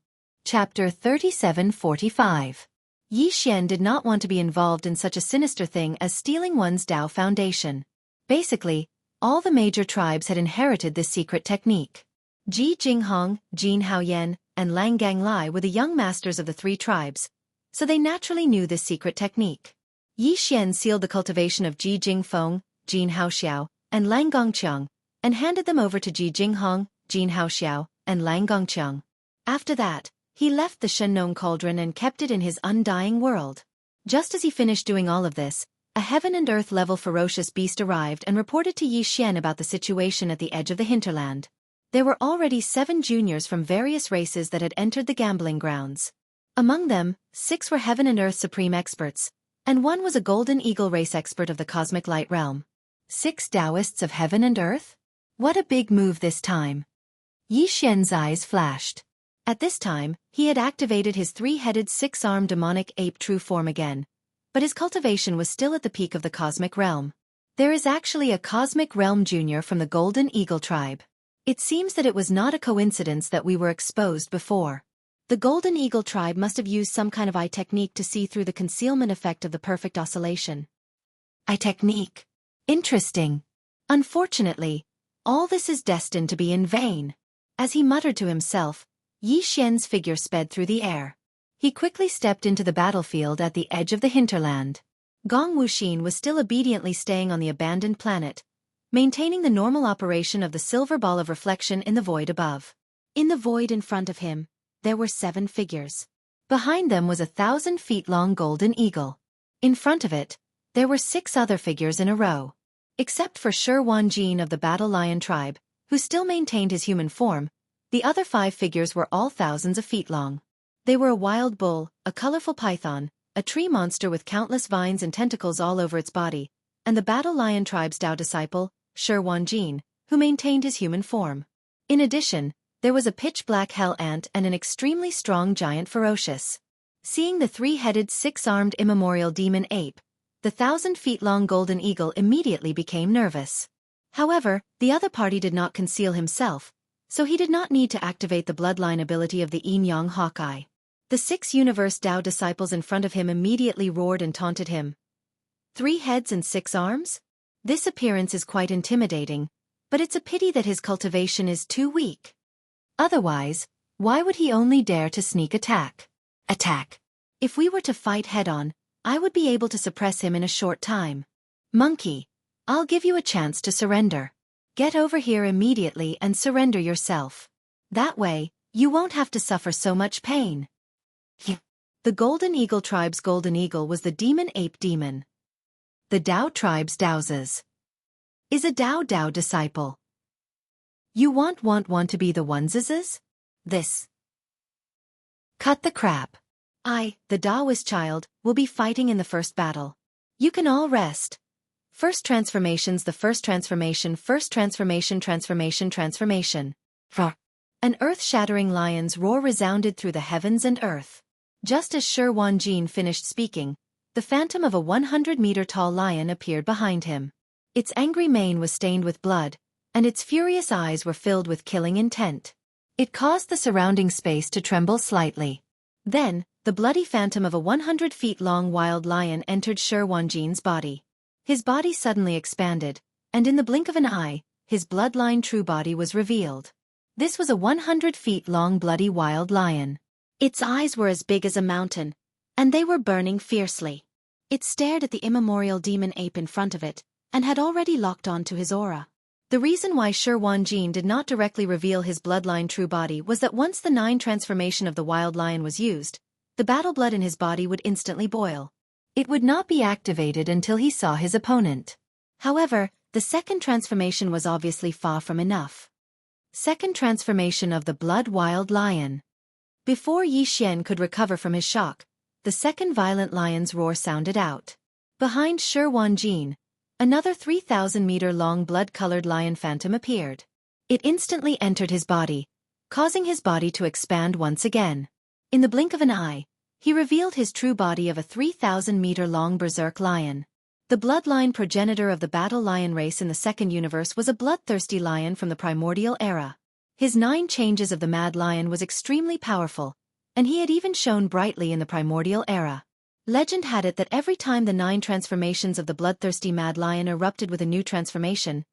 Chapter 3745. Yi Xian did not want to be involved in such a sinister thing as stealing one's Dao foundation. Basically, all the major tribes had inherited this secret technique. Ji Jinghong, Jin Haoyan, and Lang Ganglai were the young masters of the 3 tribes, so they naturally knew this secret technique. Yi Xian sealed the cultivation of Ji Jingfeng, Jin Haoxiao, and Lang Gongqiang, and handed them over to Ji Jinghong, Jin Haoxiao, and Lang Gongqiang. After that, He left the Shenong cauldron and kept it in his undying world. Just as he finished doing all of this, a heaven and earth level ferocious beast arrived and reported to Yi Xian about the situation at the edge of the hinterland. There were already 7 juniors from various races that had entered the gambling grounds. Among them, 6 were heaven and earth supreme experts, and 1 was a golden eagle race expert of the cosmic light realm. 6 Taoists of heaven and earth? What a big move this time. Yi Xian's eyes flashed. At this time, he had activated his 3-headed 6-armed demonic ape true form again, but his cultivation was still at the peak of the cosmic realm. There is actually a cosmic realm junior from the golden eagle tribe. It seems that it was not a coincidence that we were exposed before. The golden eagle tribe must have used some kind of eye technique to see through the concealment effect of the perfect oscillation. Eye technique. Interesting. Unfortunately, all this is destined to be in vain. As he muttered to himself, Yi Xian's figure sped through the air. He quickly stepped into the battlefield at the edge of the hinterland. Gong Wuxin was still obediently staying on the abandoned planet, maintaining the normal operation of the silver ball of reflection in the void above. In the void in front of him, there were 7 figures. Behind them was a 1,000-feet-long golden eagle. In front of it, there were 6 other figures in a row. Except for Shi Wanjin of the Battle Lion tribe, who still maintained his human form, the other 5 figures were all thousands of feet long. They were a wild bull, a colorful python, a tree monster with countless vines and tentacles all over its body, and the Battle Lion tribe's Tao disciple, Shi Wanjin, who maintained his human form. In addition, there was a pitch-black hell ant and an extremely strong giant ferocious. Seeing the 3-headed 6-armed immemorial demon ape, the 1,000-feet-long golden eagle immediately became nervous. However, the other party did not conceal himself, so he did not need to activate the bloodline ability of the Yin-Yang Hawkeye. The 6 universe Tao disciples in front of him immediately roared and taunted him. 3 heads and 6 arms? This appearance is quite intimidating, but it's a pity that his cultivation is too weak. Otherwise, why would he only dare to sneak attack? Attack! If we were to fight head-on, I would be able to suppress him in a short time. Monkey, I'll give you a chance to surrender. Get over here immediately and surrender yourself. That way, you won't have to suffer so much pain. The Golden Eagle tribe's Golden Eagle was the demon ape demon. The Dao tribe's Daozas is a Dao disciple. You want to be the Onezes? This. Cut the crap. I, the Taoist child, will be fighting in the first battle. You can all rest. First transformations. The first transformation. An earth-shattering lion's roar resounded through the heavens and earth. Just as Shi Wanjin finished speaking, the phantom of a 100-meter-tall lion appeared behind him. Its angry mane was stained with blood, and its furious eyes were filled with killing intent. It caused the surrounding space to tremble slightly. Then, the bloody phantom of a 100-feet-long wild lion entered Shi Wanjin's body. His body suddenly expanded, and in the blink of an eye, his bloodline true body was revealed. This was a 100-feet-long bloody wild lion. Its eyes were as big as a mountain, and they were burning fiercely. It stared at the immemorial demon ape in front of it, and had already locked on to his aura. The reason why Shi Wanjin did not directly reveal his bloodline true body was that once the 9 transformation of the wild lion was used, the battle blood in his body would instantly boil. It would not be activated until he saw his opponent. However, the second transformation was obviously far from enough. Second transformation of the blood wild lion. Before Yi Xian could recover from his shock, the second violent lion's roar sounded out. Behind Shi Wanjin, another 3,000-meter-long blood-colored lion phantom appeared. It instantly entered his body, causing his body to expand once again. In the blink of an eye, he revealed his true body of a 3,000-meter-long berserk lion. The bloodline progenitor of the battle lion race in the second universe was a bloodthirsty lion from the primordial era. His 9 changes of the mad lion was extremely powerful, and he had even shone brightly in the primordial era. Legend had it that every time the 9 transformations of the bloodthirsty mad lion erupted with a new transformation,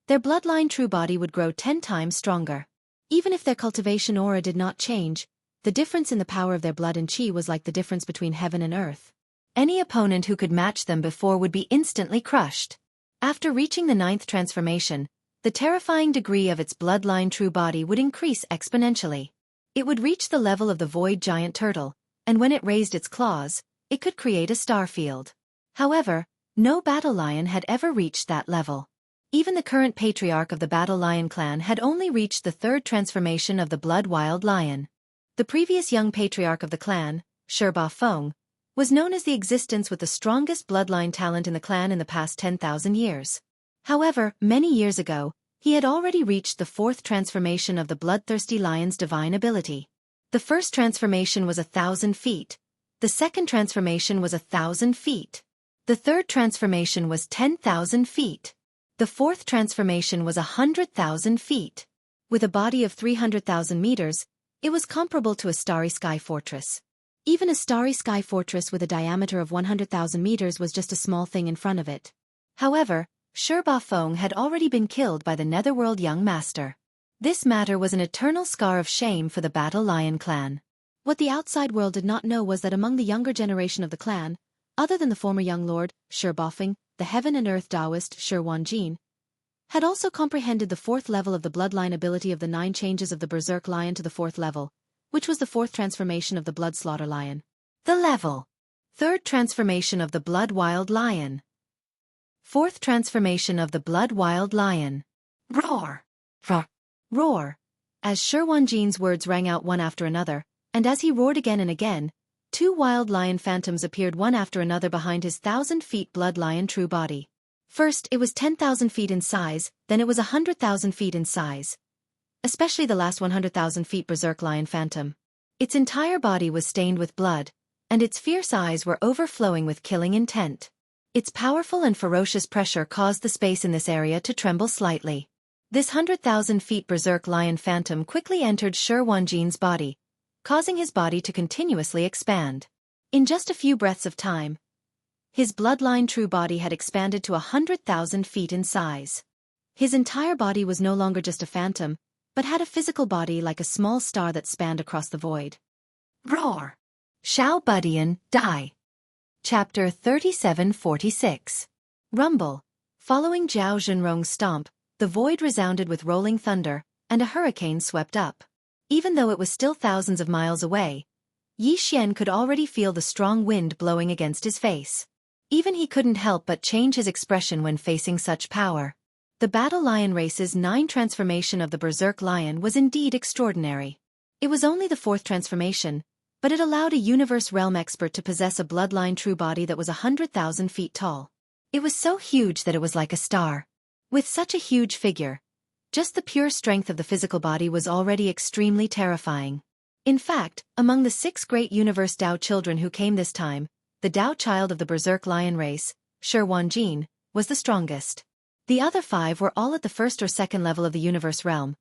their bloodline true body would grow 10 times stronger. Even if their cultivation aura did not change, the difference in the power of their blood and chi was like the difference between heaven and earth. Any opponent who could match them before would be instantly crushed. After reaching the 9th transformation, the terrifying degree of its bloodline true body would increase exponentially. It would reach the level of the void giant turtle, and when it raised its claws, it could create a star field. However, no battle lion had ever reached that level. Even the current patriarch of the Battle Lion clan had only reached the third transformation of the Blood Wild Lion. The previous young patriarch of the clan, Ba Feng, was known as the existence with the strongest bloodline talent in the clan in the past 10,000 years. However, many years ago, he had already reached the fourth transformation of the bloodthirsty lion's divine ability. The first transformation was 1,000 feet. The second transformation was 1,000 feet. The third transformation was 10,000 feet. The fourth transformation was 100,000 feet. With a body of 300,000 meters, it was comparable to a starry sky fortress. Even a starry sky fortress with a diameter of 100,000 meters was just a small thing in front of it. However, Ba Feng had already been killed by the Netherworld young master. This matter was an eternal scar of shame for the Battle Lion clan. What the outside world did not know was that among the younger generation of the clan, other than the former young lord, Ba Feng, the heaven and earth Taoist Jin, had also comprehended the fourth level of the bloodline ability of the 9 changes of the Berserk Lion to the fourth level, which was the fourth transformation of the Blood Slaughter Lion. The level. Third transformation of the Blood Wild Lion. Fourth transformation of the Blood Wild Lion. Roar! Roar! Roar! As Jin's words rang out one after another, and as he roared again and again, 2 wild lion phantoms appeared one after another behind his 1,000 feet blood lion true body. First, it was 10,000 feet in size, then it was 100,000 feet in size. Especially the last 100,000 feet berserk lion phantom. Its entire body was stained with blood, and its fierce eyes were overflowing with killing intent. Its powerful and ferocious pressure caused the space in this area to tremble slightly. This 100,000 feet berserk lion phantom quickly entered Jin's body, causing his body to continuously expand. In just a few breaths of time, his bloodline true body had expanded to 100,000 feet in size. His entire body was no longer just a phantom, but had a physical body like a small star that spanned across the void. Roar! Xiao Budian, die! Chapter 3746. Rumble. Following Zhao Zhenrong's stomp, the void resounded with rolling thunder, and a hurricane swept up. Even though it was still thousands of miles away, Yi Xian could already feel the strong wind blowing against his face. Even he couldn't help but change his expression when facing such power. The Battle Lion race's 9 transformation of the Berserk Lion was indeed extraordinary. It was only the 4th transformation, but it allowed a universe realm expert to possess a bloodline true body that was 100,000 feet tall. It was so huge that it was like a star. With such a huge figure, just the pure strength of the physical body was already extremely terrifying. In fact, among the 6 great universe Dao children who came this time, the Dao child of the Berserk Lion race, Jin, was the strongest. The other 5 were all at the 1st or 2nd level of the universe realm,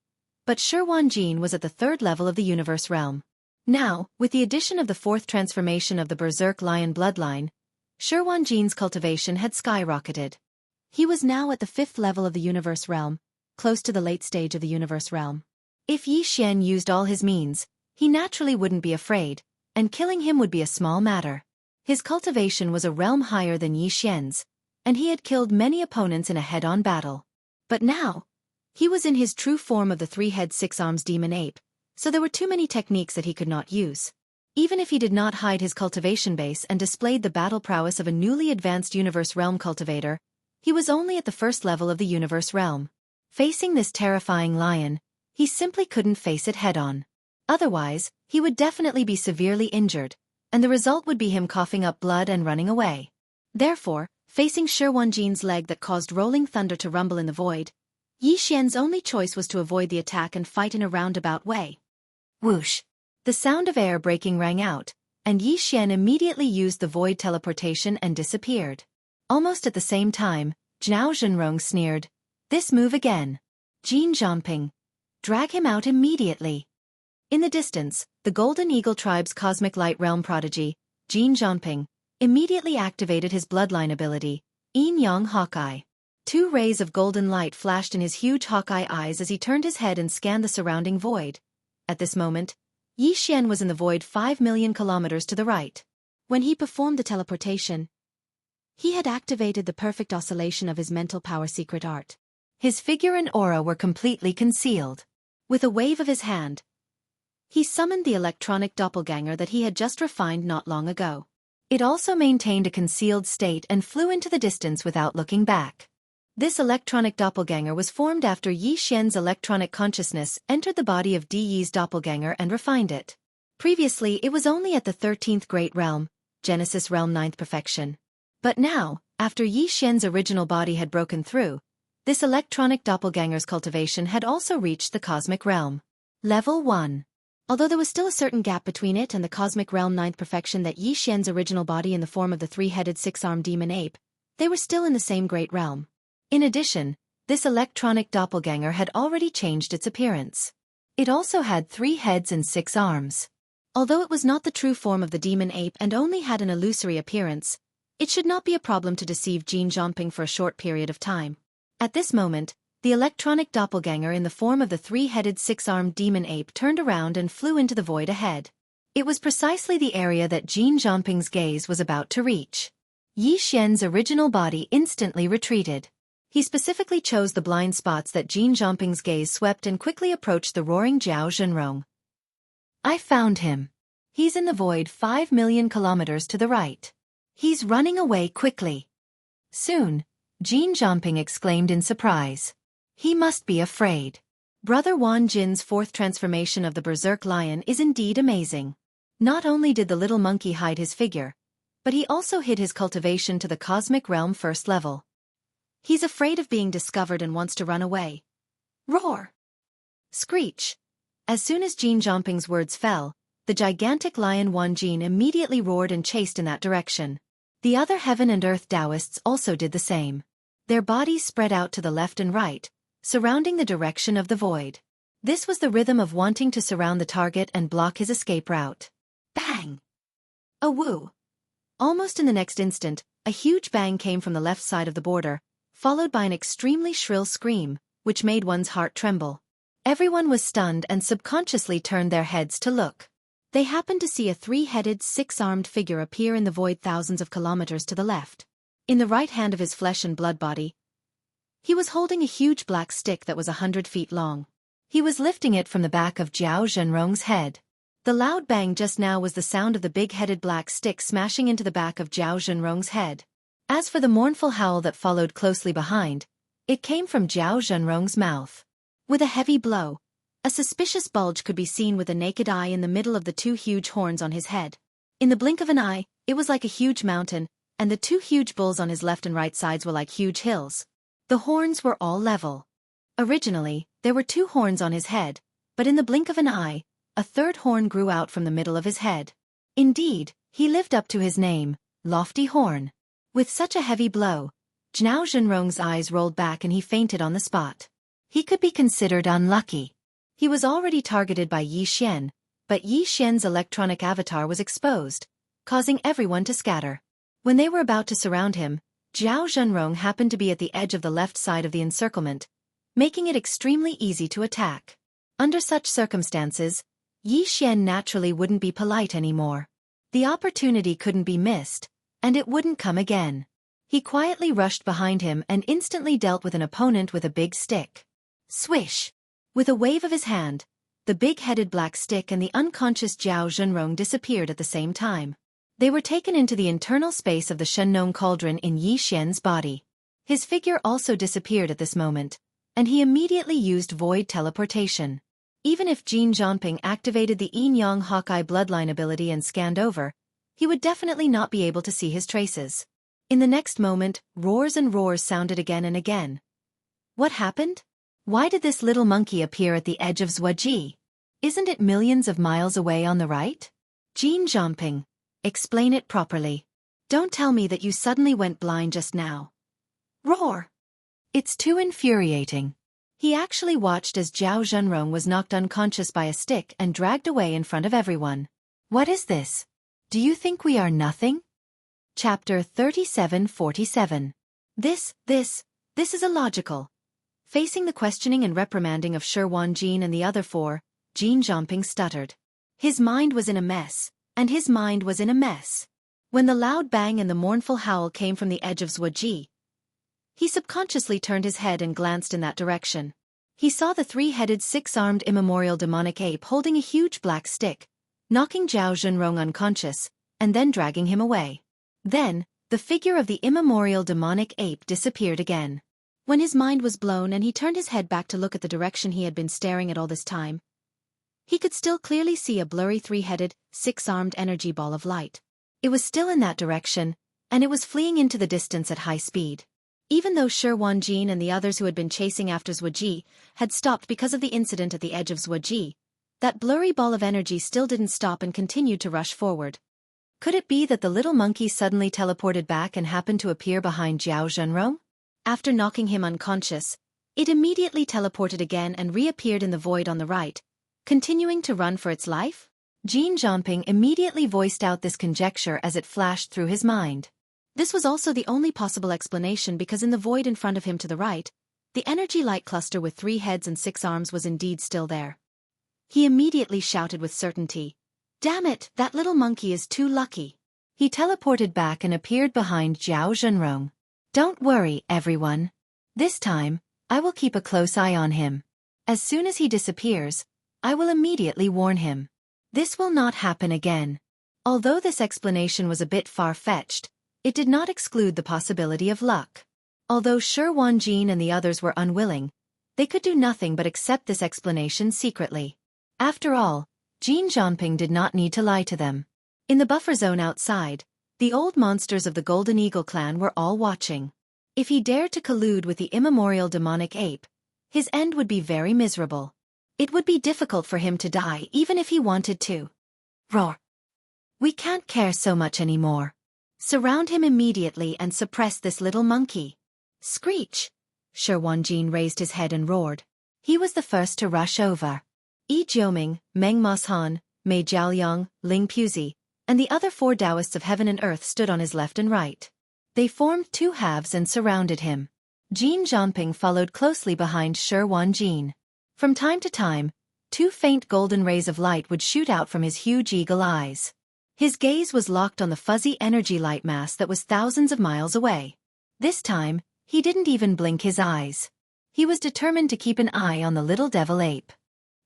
but Jin was at the 3rd level of the universe realm. Now, with the addition of the 4th transformation of the Berserk Lion bloodline, Jin's cultivation had skyrocketed. He was now at the 5th level of the universe realm, close to the late stage of the universe realm. If Yi Xian used all his means, he naturally wouldn't be afraid, and killing him would be a small matter. His cultivation was a realm higher than Yi Xian's, and he had killed many opponents in a head-on battle. But now, he was in his true form of the 3-head 6-arms demon ape, so there were too many techniques that he could not use. Even if he did not hide his cultivation base and displayed the battle prowess of a newly advanced universe realm cultivator, he was only at the 1st level of the universe realm. Facing this terrifying lion, he simply couldn't face it head-on. Otherwise, he would definitely be severely injured, and the result would be him coughing up blood and running away. Therefore, facing Jin's leg that caused rolling thunder to rumble in the void, Yi Xian's only choice was to avoid the attack and fight in a roundabout way. Whoosh! The sound of air breaking rang out, and Yi Xian immediately used the void teleportation and disappeared. Almost at the same time, Zhao Zhenrong sneered, "This move again. Jin Zhongping. Drag him out immediately." In the distance, the Golden Eagle tribe's cosmic light realm prodigy, Jin Zhongping, immediately activated his bloodline ability, Yin Yang Hawkeye. 2 rays of golden light flashed in his huge Hawkeye eyes as he turned his head and scanned the surrounding void. At this moment, Yi Xian was in the void 5 million kilometers to the right. When he performed the teleportation, he had activated the perfect oscillation of his mental power secret art. His figure and aura were completely concealed. With a wave of his hand, He summoned the electronic doppelganger that he had just refined not long ago. It also maintained a concealed state and flew into the distance without looking back. This electronic doppelganger was formed after Yi Xian's electronic consciousness entered the body of Di Yi's doppelganger and refined it. Previously, it was only at the 13th Great Realm, Genesis Realm 9th Perfection. But now, after Yi Xian's original body had broken through, this electronic doppelganger's cultivation had also reached the Cosmic Realm. Level 1. Although there was still a certain gap between it and the Cosmic Realm 9th Perfection that Yi Xian's original body in the form of the three-headed six-armed demon ape, they were still in the same Great Realm. In addition, this electronic doppelganger had already changed its appearance. It also had 3 heads and 6 arms. Although it was not the true form of the demon ape and only had an illusory appearance, it should not be a problem to deceive Jin Zhongping for a short period of time. At this moment, the electronic doppelganger in the form of the 3-headed 6-armed demon ape turned around and flew into the void ahead. It was precisely the area that Jin Zhongping's gaze was about to reach. Yi Xian's original body instantly retreated. He specifically chose the blind spots that Jin Zhongping's gaze swept and quickly approached the roaring Zhao Zhenrong. I found him. He's in the void 5 million kilometers to the right. He's running away quickly. Soon, Jin Zhongping exclaimed in surprise. He must be afraid. Brother Wan Jin's 4th transformation of the Berserk Lion is indeed amazing. Not only did the little monkey hide his figure, but he also hid his cultivation to the Cosmic Realm 1st level. He's afraid of being discovered and wants to run away. Roar! Screech! As soon as Jin Zhongping's words fell, the gigantic lion Wan Jin immediately roared and chased in that direction. The other heaven and earth Taoists also did the same. Their bodies spread out to the left and right, surrounding the direction of the void. This was the rhythm of wanting to surround the target and block his escape route. Bang! A woo! Almost in the next instant, a huge bang came from the left side of the border, followed by an extremely shrill scream, which made one's heart tremble. Everyone was stunned and subconsciously turned their heads to look. They happened to see a 3-headed, 6-armed figure appear in the void thousands of kilometers to the left. In the right hand of his flesh and blood body, he was holding a huge black stick that was 100 feet long. He was lifting it from the back of Zhao Zhenrong's head. The loud bang just now was the sound of the big-headed black stick smashing into the back of Zhao Zhenrong's head. As for the mournful howl that followed closely behind, it came from Zhao Zhenrong's mouth. With a heavy blow, a suspicious bulge could be seen with a naked eye in the middle of the 2 huge horns on his head. In the blink of an eye, it was like a huge mountain, and the 2 huge bulls on his left and right sides were like huge hills. The horns were all level. Originally, there were 2 horns on his head, but in the blink of an eye, a 3rd horn grew out from the middle of his head. Indeed, he lived up to his name, Lofty Horn. With such a heavy blow, Zhao Zhenrong's eyes rolled back and he fainted on the spot. He could be considered unlucky. He was already targeted by Yi Xian, but Yi Xian's electronic avatar was exposed, causing everyone to scatter. When they were about to surround him, Zhao Zhenrong happened to be at the edge of the left side of the encirclement, making it extremely easy to attack. Under such circumstances, Yi Xian naturally wouldn't be polite anymore. The opportunity couldn't be missed, and it wouldn't come again. He quietly rushed behind him and instantly dealt with an opponent with a big stick. Swish! With a wave of his hand, the big-headed black stick and the unconscious Zhao Zhenrong disappeared at the same time. They were taken into the internal space of the Shenong cauldron in Yi Xian's body. His figure also disappeared at this moment, and he immediately used void teleportation. Even if Jin Zhongping activated the Yin-Yang Hawkeye bloodline ability and scanned over, he would definitely not be able to see his traces. In the next moment, roars and roars sounded again and again. What happened? Why did this little monkey appear at the edge of Zhuoji? Isn't it millions of miles away on the right? Jin Zhongping, explain it properly. Don't tell me that you suddenly went blind just now. Roar! It's too infuriating. He actually watched as Zhao Zhenrong was knocked unconscious by a stick and dragged away in front of everyone. What is this? Do you think we are nothing? Chapter 3747. This is illogical. Facing the questioning and reprimanding of Shi Wan Jin and the other 4, Jin Zhongping stuttered. His mind was in a mess, and his mind was in a mess. When the loud bang and the mournful howl came from the edge of Zhuoji, he subconsciously turned his head and glanced in that direction. He saw the three-headed six-armed immemorial demonic ape holding a huge black stick, knocking Zhao Zhenrong unconscious, and then dragging him away. Then, the figure of the immemorial demonic ape disappeared again. When his mind was blown and he turned his head back to look at the direction he had been staring at all this time, he could still clearly see a blurry three-headed, six-armed energy ball of light. It was still in that direction, and it was fleeing into the distance at high speed. Even though Shi Wanjin and the others who had been chasing after Zuoji had stopped because of the incident at the edge of Zuoji, that blurry ball of energy still didn't stop and continued to rush forward. Could it be that the little monkey suddenly teleported back and happened to appear behind Zhao Zhenrong? After knocking him unconscious, it immediately teleported again and reappeared in the void on the right, continuing to run for its life? Jin Zhanping immediately voiced out this conjecture as it flashed through his mind. This was also the only possible explanation because in the void in front of him to the right, the energy light cluster with 3 heads and 6 arms was indeed still there. He immediately shouted with certainty, "Damn it, that little monkey is too lucky." He teleported back and appeared behind Zhao Zhenrong. "Don't worry, everyone. This time, I will keep a close eye on him. As soon as he disappears, I will immediately warn him. This will not happen again." Although this explanation was a bit far-fetched, it did not exclude the possibility of luck. Although Shi Wanjin and the others were unwilling, they could do nothing but accept this explanation secretly. After all, Jin Zhanping did not need to lie to them. In the buffer zone outside, the old monsters of the Golden Eagle clan were all watching. If he dared to collude with the immemorial demonic ape, his end would be very miserable. It would be difficult for him to die even if he wanted to. Roar! We can't care so much anymore. Surround him immediately and suppress this little monkey. Screech! Shi Wanjin raised his head and roared. He was the first to rush over. Yi Jiuming, Meng Moshan, Mei Jiaoliang, Ling Puzi, and the other 4 Taoists of heaven and earth stood on his left and right. They formed 2 halves and surrounded him. Jin Zhanping followed closely behind Shi Wanjin. From time to time, 2 faint golden rays of light would shoot out from his huge eagle eyes. His gaze was locked on the fuzzy energy light mass that was thousands of miles away. This time, he didn't even blink his eyes. He was determined to keep an eye on the little devil ape.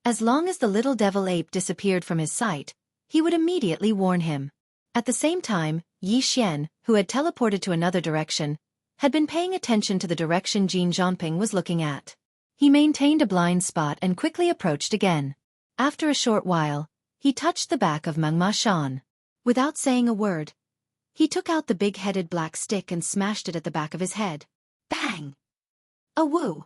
As long as the little devil ape disappeared from his sight, he would immediately warn him. At the same time, Yi Xian, who had teleported to another direction, had been paying attention to the direction Jin Zhanping was looking at. He maintained a blind spot and quickly approached again. After a short while, he touched the back of Meng Moshan. Without saying a word, he took out the big-headed black stick and smashed it at the back of his head. Bang! A woo!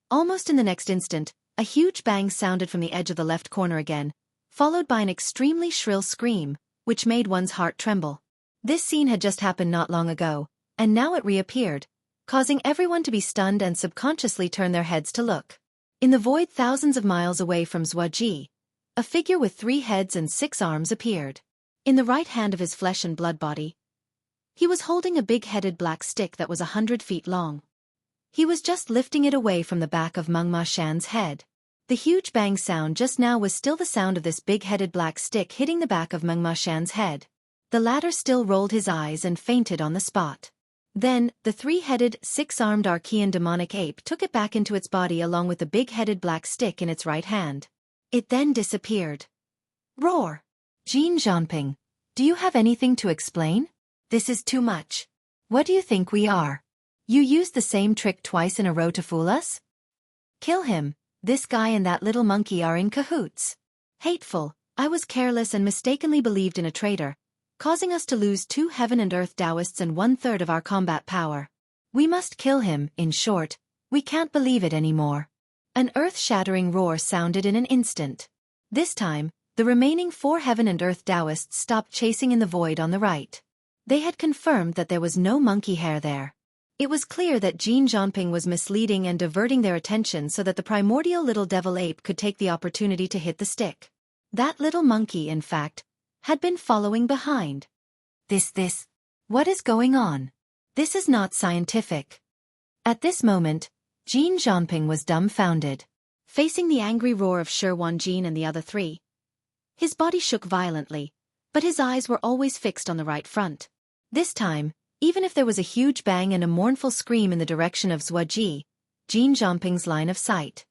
Almost in the next instant, a huge bang sounded from the edge of the left corner again, followed by an extremely shrill scream, which made one's heart tremble. This scene had just happened not long ago, and now it reappeared, causing everyone to be stunned and subconsciously turn their heads to look. In the void thousands of miles away from Zuoji, a figure with 3 heads and 6 arms appeared. In the right hand of his flesh and blood body, he was holding a big-headed black stick that was 100 feet long. He was just lifting it away from the back of Meng Moshan's head. The huge bang sound just now was still the sound of this big-headed black stick hitting the back of Meng Moshan's head. The latter still rolled his eyes and fainted on the spot. Then, the 3-headed, 6-armed Archean demonic ape took it back into its body along with the big-headed black stick in its right hand. It then disappeared. Roar! Jin Zhanping, do you have anything to explain? This is too much. What do you think we are? You used the same trick twice in a row to fool us? Kill him. This guy and that little monkey are in cahoots. Hateful, I was careless and mistakenly believed in a traitor, causing us to lose 2 heaven and earth Taoists and 1/3 of our combat power. We must kill him, in short, we can't believe it anymore. An earth-shattering roar sounded in an instant. This time, the remaining 4 heaven and earth Taoists stopped chasing in the void on the right. They had confirmed that there was no monkey hair there. It was clear that Jin Zhanping was misleading and diverting their attention so that the primordial little devil ape could take the opportunity to hit the stick. That little monkey, in fact, had been following behind. What is going on? This is not scientific. At this moment, Jin Zhanping was dumbfounded. Facing the angry roar of Shi Wanjin and the other 3, his body shook violently, but his eyes were always fixed on the right front. This time, even if there was a huge bang and a mournful scream in the direction of Zuoji, Jin Zhanping's line of sight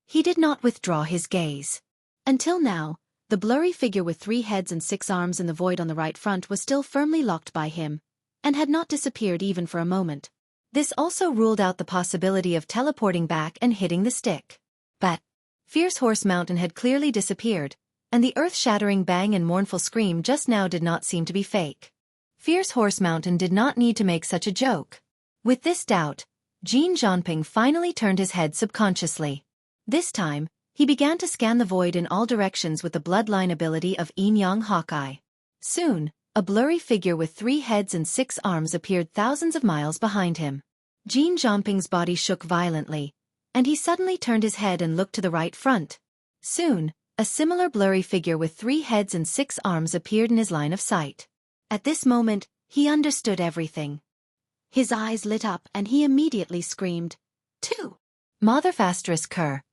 He did not withdraw his gaze. Until now, the blurry figure with 3 heads and 6 arms in the void on the right front was still firmly locked by him, and had not disappeared even for a moment. This also ruled out the possibility of teleporting back and hitting the stick. But Fierce Horse Mountain had clearly disappeared, and the earth-shattering bang and mournful scream just now did not seem to be fake. Fierce Horse Mountain did not need to make such a joke. With this doubt, Jin Zhanping finally turned his head subconsciously. This time, he began to scan the void in all directions with the bloodline ability of Yin Yang Hawkeye. Soon, a blurry figure with 3 heads and 6 arms appeared thousands of miles behind him. Jin Zhanping's body shook violently, and he suddenly turned his head and looked to the right front. Soon, a similar blurry figure with 3 heads and 6 arms appeared in his line of sight. At this moment, he understood everything. His eyes lit up and he immediately screamed, "Two! Motherfastris Kerr!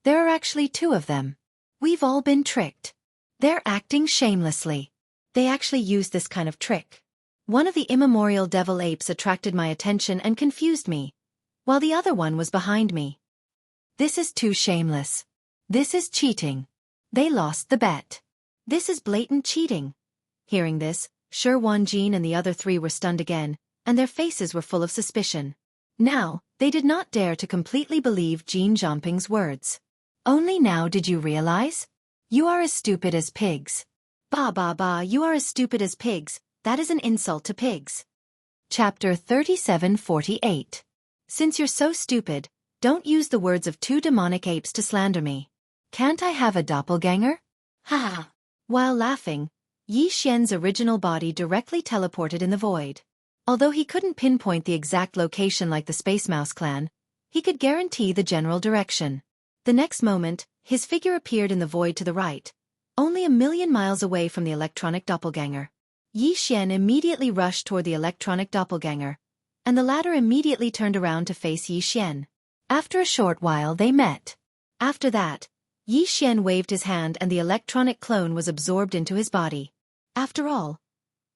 There are actually 2 of them. We've all been tricked. They're acting shamelessly. They actually used this kind of trick. One of the immemorial devil apes attracted my attention and confused me, while the other one was behind me. This is too shameless. This is cheating. They lost the bet. This is blatant cheating." Hearing this, Shi Wanjin and the other 3 were stunned again, and their faces were full of suspicion. Now, they did not dare to completely believe Jin Zhanping's words. "Only now did you realize? You are as stupid as pigs." Bah, you are as stupid as pigs, that is an insult to pigs. Chapter 3748. Since you're so stupid, don't use the words of 2 demonic apes to slander me. Can't I have a doppelganger? Ha! While laughing, Yi Xian's original body directly teleported in the void. Although he couldn't pinpoint the exact location like the Space Mouse clan, he could guarantee the general direction. The next moment, his figure appeared in the void to the right, only 1,000,000 miles away from the electronic doppelganger. Yi Xian immediately rushed toward the electronic doppelganger, and the latter immediately turned around to face Yi Xian. After a short while they met. After that, Yi Xian waved his hand and the electronic clone was absorbed into his body. After all,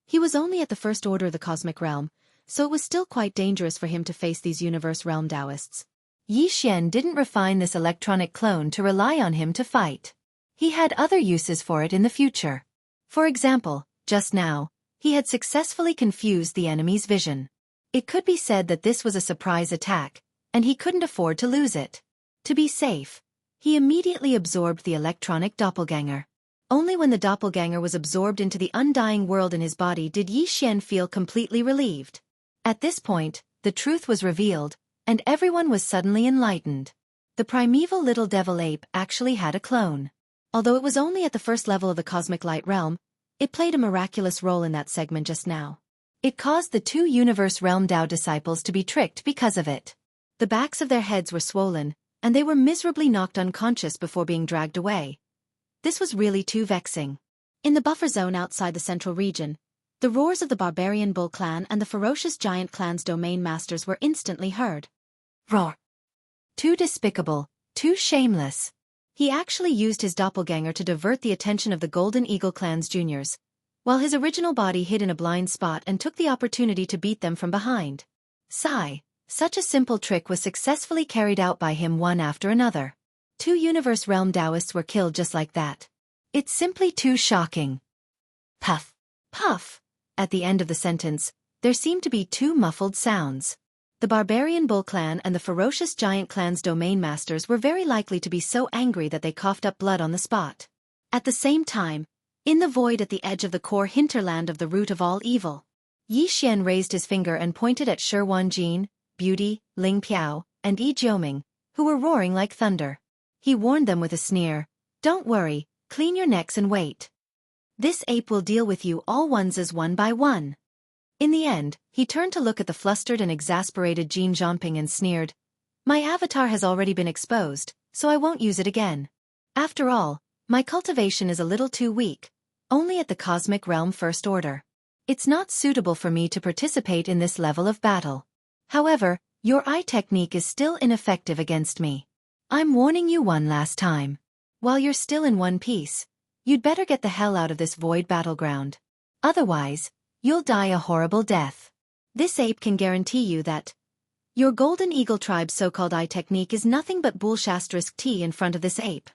he was only at the first order of the cosmic realm, so it was still quite dangerous for him to face these universe realm Taoists. Yi Xian didn't refine this electronic clone to rely on him to fight. He had other uses for it in the future. For example, just now, he had successfully confused the enemy's vision. It could be said that this was a surprise attack, and he couldn't afford to lose it. To be safe, he immediately absorbed the electronic doppelganger. Only when the doppelganger was absorbed into the undying world in his body did Yi Xian feel completely relieved. At this point, the truth was revealed, and everyone was suddenly enlightened. The primeval little devil ape actually had a clone. Although it was only at the first level of the cosmic light realm, it played a miraculous role in that segment just now. It caused the 2 universe realm Tao disciples to be tricked because of it. The backs of their heads were swollen, and they were miserably knocked unconscious before being dragged away. This was really too vexing. In the buffer zone outside the central region, the roars of the barbarian bull clan and the ferocious giant clan's domain masters were instantly heard. Roar! Too despicable, too shameless. He actually used his doppelganger to divert the attention of the Golden Eagle clan's juniors, while his original body hid in a blind spot and took the opportunity to beat them from behind. Sigh, such a simple trick was successfully carried out by him one after another. 2 universe realm Taoists were killed just like that. It's simply too shocking. Puff, puff. At the end of the sentence, there seemed to be 2 muffled sounds. The barbarian bull clan and the ferocious giant clan's domain masters were very likely to be so angry that they coughed up blood on the spot. At the same time, in the void at the edge of the core hinterland of the root of all evil, Yi Xian raised his finger and pointed at Shi Wanjin, Beauty, Ling Piao, and Yi Jiuming, who were roaring like thunder. He warned them with a sneer, "Don't worry, clean your necks and wait. This ape will deal with you all oneses one by one." In the end, he turned to look at the flustered and exasperated Jin Zhanping and sneered, "My avatar has already been exposed, so I won't use it again. After all, my cultivation is a little too weak, only at the cosmic realm first order. It's not suitable for me to participate in this level of battle. However, your eye technique is still ineffective against me. I'm warning you one last time. While you're still in one piece, you'd better get the hell out of this void battleground. Otherwise, you'll die a horrible death. This ape can guarantee you that Your Golden Eagle tribe's so-called eye technique is nothing but bullshit*T in front of this ape.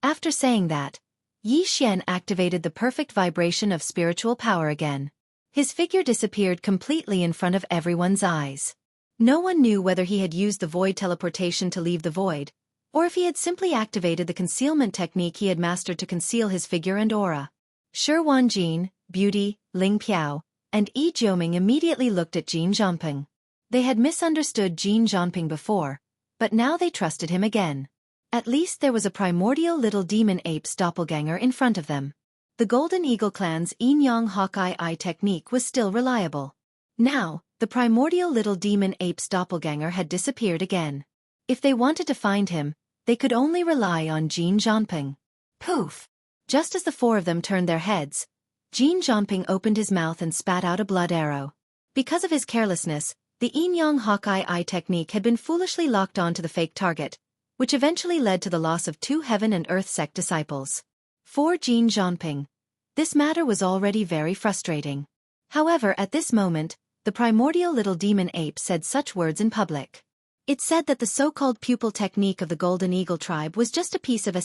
After saying that, Xian activated the perfect vibration of spiritual power again. His figure disappeared completely in front of everyone's eyes. No one knew whether he had used the void teleportation to leave the void, or if he had simply activated the concealment technique he had mastered to conceal his figure and aura. Shi Wanjin, Beauty, Ling Piao, and Yi Jioming immediately looked at Jin Zhongping. They had misunderstood Jin Zhongping before, but now they trusted him again. At least there was a primordial little demon ape's doppelganger in front of them. The Golden Eagle clan's Yin Yang Hawkeye eye technique was still reliable. Now, the primordial little demon ape's doppelganger had disappeared again. If they wanted to find him, they could only rely on Jin Zhongping. Poof! Just as the four of them turned their heads, Jin Zhongping opened his mouth and spat out a blood arrow. Because of his carelessness, the Yin Yang Hawkeye eye technique had been foolishly locked onto the fake target, which eventually led to the loss of 2 Heaven and Earth sect disciples. For Jin Zhongping, this matter was already very frustrating. However, at this moment, the primordial little demon ape said such words in public. It said that the so-called pupil technique of the Golden Eagle tribe was just a piece of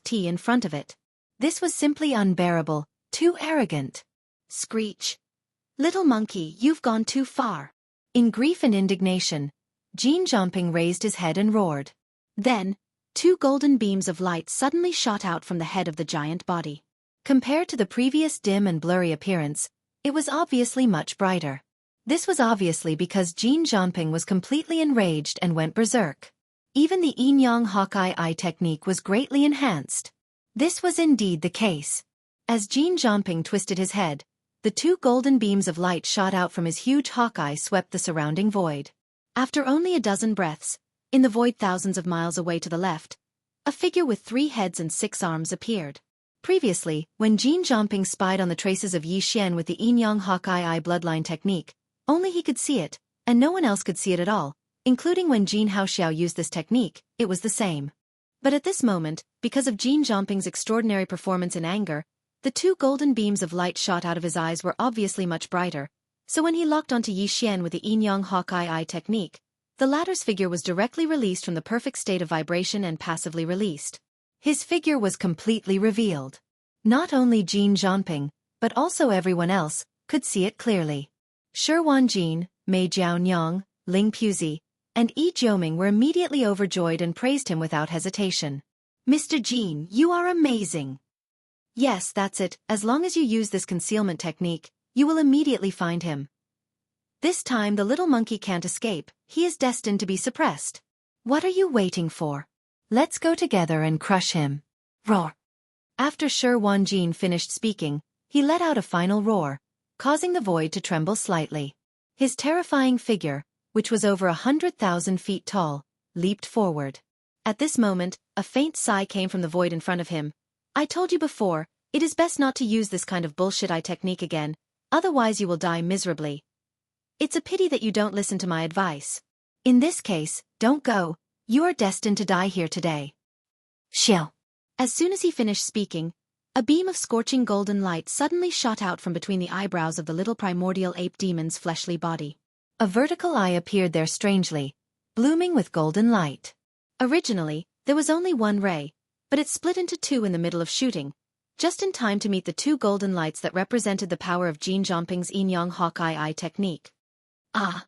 *T in front of it. This was simply unbearable, too arrogant. Screech. Little monkey, you've gone too far. In grief and indignation, Jin Zhongping raised his head and roared. Then, 2 golden beams of light suddenly shot out from the head of the giant body. Compared to the previous dim and blurry appearance, it was obviously much brighter. This was obviously because Jin Zhongping was completely enraged and went berserk. Even the Yin Yang Hawkeye eye technique was greatly enhanced. This was indeed the case. As Jin Zhongping twisted his head, the 2 golden beams of light shot out from his huge hawkeye swept the surrounding void. After only a dozen breaths, in the void thousands of miles away to the left, a figure with 3 heads and 6 arms appeared. Previously, when Jin Zhongping spied on the traces of Yi Xian with the Yin Yang Hawkeye eye bloodline technique, only he could see it, and no one else could see it at all, including when Jin Haoxiao used this technique, it was the same. But at this moment, because of Jin Zhongping's extraordinary performance in anger, the 2 golden beams of light shot out of his eyes were obviously much brighter, so when he locked onto Yi Xian with the Yin Yang Hawkeye eye technique, the latter's figure was directly released from the perfect state of vibration and passively released. His figure was completely revealed. Not only Jin Zhongping, but also everyone else, could see it clearly. Shi Wanjin, Mei Jiaonyang, Ling Puzi, and Yi Jioming were immediately overjoyed and praised him without hesitation. Mr. Jin, you are amazing. Yes, that's it, as long as you use this concealment technique, you will immediately find him. This time the little monkey can't escape, he is destined to be suppressed. What are you waiting for? Let's go together and crush him. Roar. After Shi Wanjin finished speaking, he let out a final roar, causing the void to tremble slightly. His terrifying figure, which was over 100,000 feet tall, leaped forward. At this moment, a faint sigh came from the void in front of him. I told you before, it is best not to use this kind of bullshit eye technique again, otherwise you will die miserably. It's a pity that you don't listen to my advice. In this case, don't go, you are destined to die here today. Shill. As soon as he finished speaking, a beam of scorching golden light suddenly shot out from between the eyebrows of the little primordial ape demon's fleshly body. A vertical eye appeared there strangely, blooming with golden light. Originally, there was only one ray, but it split into 2 in the middle of shooting, just in time to meet the 2 golden lights that represented the power of Jin Zhongping's Yin Yang Hawkeye eye technique. Ah!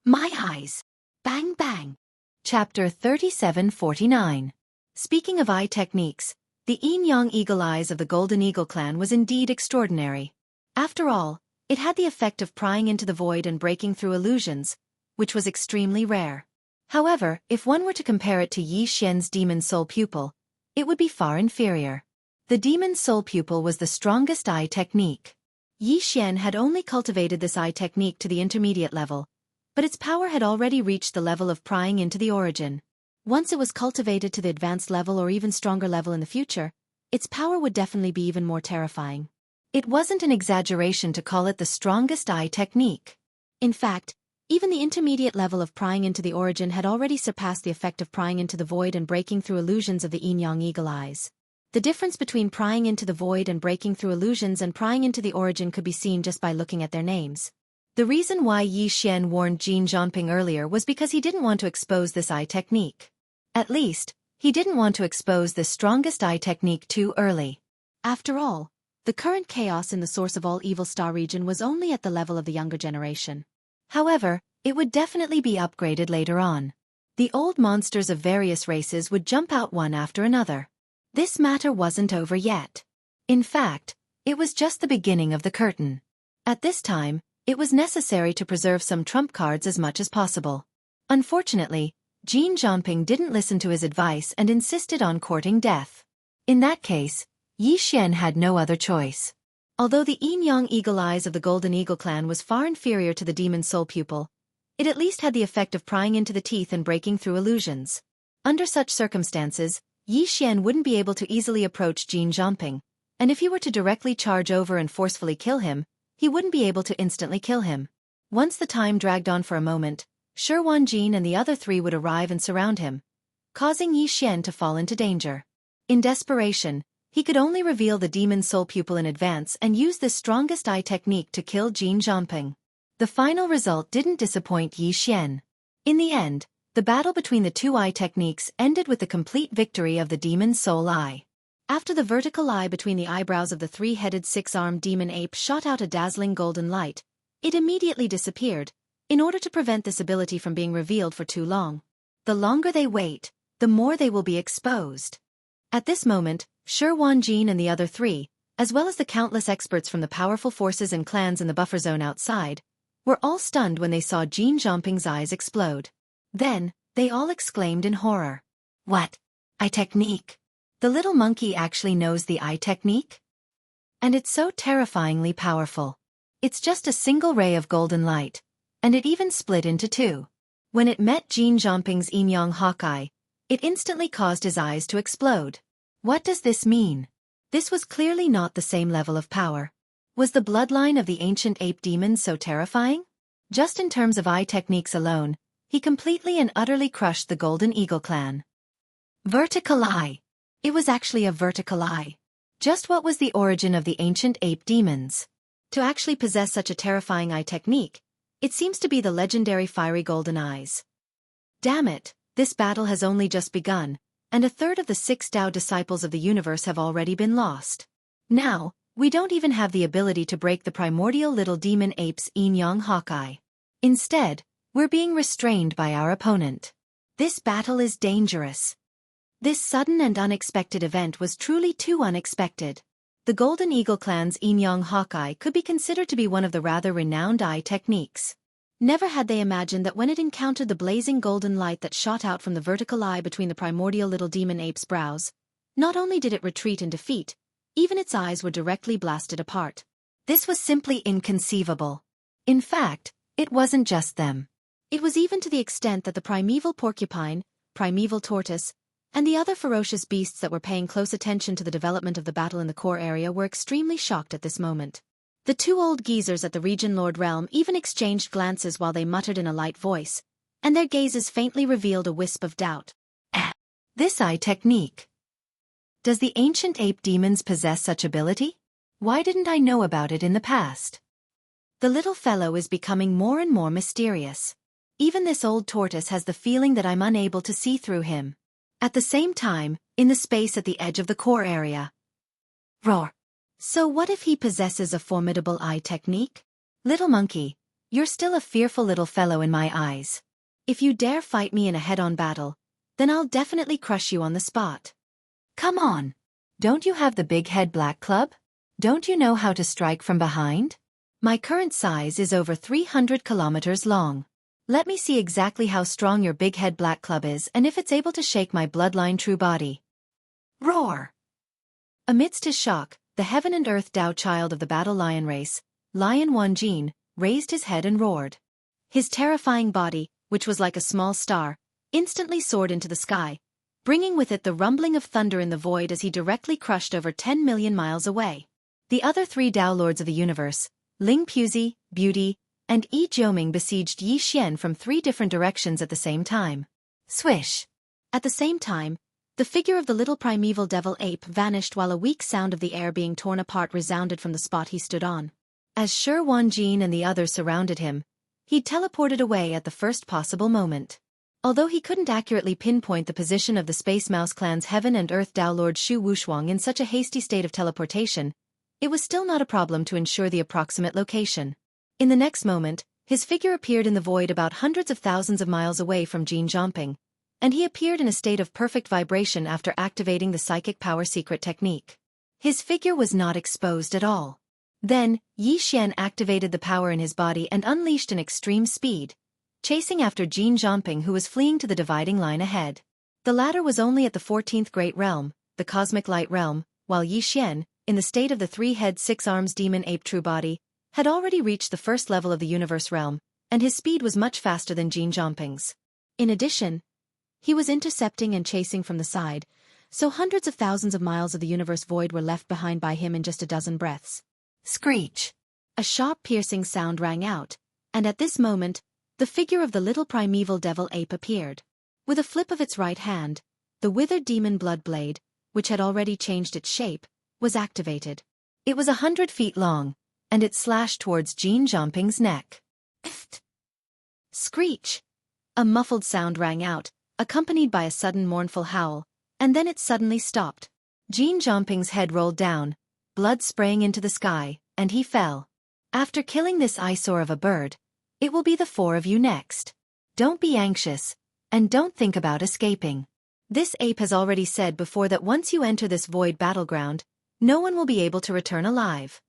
My eyes! Bang bang! Chapter 3749. Speaking of eye techniques, the Yin Yang Eagle Eyes of the Golden Eagle clan was indeed extraordinary. After all, it had the effect of prying into the void and breaking through illusions, which was extremely rare. However, if one were to compare it to Yi Xian's Demon Soul Pupil, it would be far inferior. The Demon Soul Pupil was the strongest eye technique. Yi Xian had only cultivated this eye technique to the intermediate level, but its power had already reached the level of prying into the origin. Once it was cultivated to the advanced level or even stronger level in the future, its power would definitely be even more terrifying. It wasn't an exaggeration to call it the strongest eye technique. In fact, even the intermediate level of prying into the origin had already surpassed the effect of prying into the void and breaking through illusions of the Yin Yang Eagle Eyes. The difference between prying into the void and breaking through illusions and prying into the origin could be seen just by looking at their names. The reason why Yi Xian warned Jin Zhongping earlier was because he didn't want to expose this eye technique. At least, he didn't want to expose the strongest eye technique too early. After all, the current chaos in the source of all evil star region was only at the level of the younger generation. However, it would definitely be upgraded later on. The old monsters of various races would jump out one after another. This matter wasn't over yet. In fact, it was just the beginning of the curtain. At this time, it was necessary to preserve some trump cards as much as possible. Unfortunately, Jin Zhongping didn't listen to his advice and insisted on courting death. In that case, Yi Xian had no other choice. Although the yin-yang eagle eyes of the Golden Eagle clan was far inferior to the demon soul pupil, it at least had the effect of prying into the teeth and breaking through illusions. Under such circumstances, Yi Xian wouldn't be able to easily approach Jin Zhongping, and if he were to directly charge over and forcefully kill him, he wouldn't be able to instantly kill him. Once the time dragged on for a moment, Shi Wanjin and the other three would arrive and surround him, causing Yi Xian to fall into danger. In desperation, he could only reveal the demon soul pupil in advance and use this strongest eye technique to kill Jin Zhongping. The final result didn't disappoint Yi Xian. In the end, the battle between the two eye techniques ended with the complete victory of the demon soul eye. After the vertical eye between the eyebrows of the three-headed six-armed demon ape shot out a dazzling golden light, it immediately disappeared, in order to prevent this ability from being revealed for too long. The longer they wait, the more they will be exposed. At this moment, Shi Wanjin and the other three, as well as the countless experts from the powerful forces and clans in the buffer zone outside, were all stunned when they saw Jin Zhongping's eyes explode. Then, they all exclaimed in horror. What? Eye technique? The little monkey actually knows the eye technique? And it's so terrifyingly powerful. It's just a single ray of golden light, and it even split into two. When it met Jin Zhongping's yin-yang hawkeye, it instantly caused his eyes to explode. What does this mean? This was clearly not the same level of power. Was the bloodline of the ancient ape demons so terrifying? Just in terms of eye techniques alone, he completely and utterly crushed the Golden Eagle clan. Vertical eye. It was actually a vertical eye. Just what was the origin of the ancient ape demons? To actually possess such a terrifying eye technique, it seems to be the legendary fiery golden eyes. Damn it, this battle has only just begun, and a third of the 6 Tao disciples of the universe have already been lost. Now, we don't even have the ability to break the primordial little demon ape's yin-yang hawkeye. Instead, we're being restrained by our opponent. This battle is dangerous. This sudden and unexpected event was truly too unexpected. The Golden Eagle clan's yin-yang hawkeye could be considered to be one of the rather renowned eye techniques. Never had they imagined that when it encountered the blazing golden light that shot out from the vertical eye between the primordial little demon ape's brows, not only did it retreat in defeat, even its eyes were directly blasted apart. This was simply inconceivable. In fact, it wasn't just them. It was even to the extent that the primeval porcupine, primeval tortoise, and the other ferocious beasts that were paying close attention to the development of the battle in the core area were extremely shocked at this moment. The 2 old geezers at the Region Lord realm even exchanged glances while they muttered in a light voice, and their gazes faintly revealed a wisp of doubt. This eye technique. Does the ancient ape demons possess such ability? Why didn't I know about it in the past? The little fellow is becoming more and more mysterious. Even this old tortoise has the feeling that I'm unable to see through him. At the same time, in the space at the edge of the core area. Roar. So what if he possesses a formidable eye technique? Little monkey, you're still a fearful little fellow in my eyes. If you dare fight me in a head-on battle, then I'll definitely crush you on the spot. Come on. Don't you have the big head black club? Don't you know how to strike from behind? My current size is over 300 kilometers long. Let me see exactly how strong your big head black club is and if it's able to shake my bloodline true body. Roar! Amidst his shock, the heaven and earth Tao child of the battle lion race, Lion Wanjin, raised his head and roared. His terrifying body, which was like a small star, instantly soared into the sky, bringing with it the rumbling of thunder in the void as he directly crushed over 10 million miles away. The other 3 Tao lords of the universe, Ling Puzi, Beauty, and Yi Jioming besieged Yi Xian from 3 different directions at the same time. Swish! At the same time, the figure of the little primeval devil ape vanished while a weak sound of the air being torn apart resounded from the spot he stood on. As Shi Wanjin and the others surrounded him, he teleported away at the first possible moment. Although he couldn't accurately pinpoint the position of the Space Mouse clan's Heaven and Earth Dao Lord Shu Wushuang in such a hasty state of teleportation, it was still not a problem to ensure the approximate location. In the next moment, his figure appeared in the void about hundreds of thousands of miles away from Jin Zhongping, and he appeared in a state of perfect vibration after activating the psychic power secret technique. His figure was not exposed at all. Then, Yi Xian activated the power in his body and unleashed an extreme speed, chasing after Jin Zhongping, who was fleeing to the dividing line ahead. The latter was only at the 14th Great Realm, the Cosmic Light Realm, while Yi Xian, in the state of the three-head six-arms demon ape true body, had already reached the first level of the universe realm, and his speed was much faster than Jin Zhongping's. In addition, he was intercepting and chasing from the side, so hundreds of thousands of miles of the universe void were left behind by him in just a dozen breaths. Screech! A sharp piercing sound rang out, and at this moment, the figure of the little primeval devil ape appeared. With a flip of its right hand, the withered demon blood blade, which had already changed its shape, was activated. It was 100 feet long, and it slashed towards Jin Zhongping's neck. Screech! A muffled sound rang out, accompanied by a sudden mournful howl, and then it suddenly stopped. Jin Zhongping's head rolled down, blood spraying into the sky, and he fell. After killing this eyesore of a bird, it will be the four of you next. Don't be anxious, and don't think about escaping. This ape has already said before that once you enter this void battleground, no one will be able to return alive.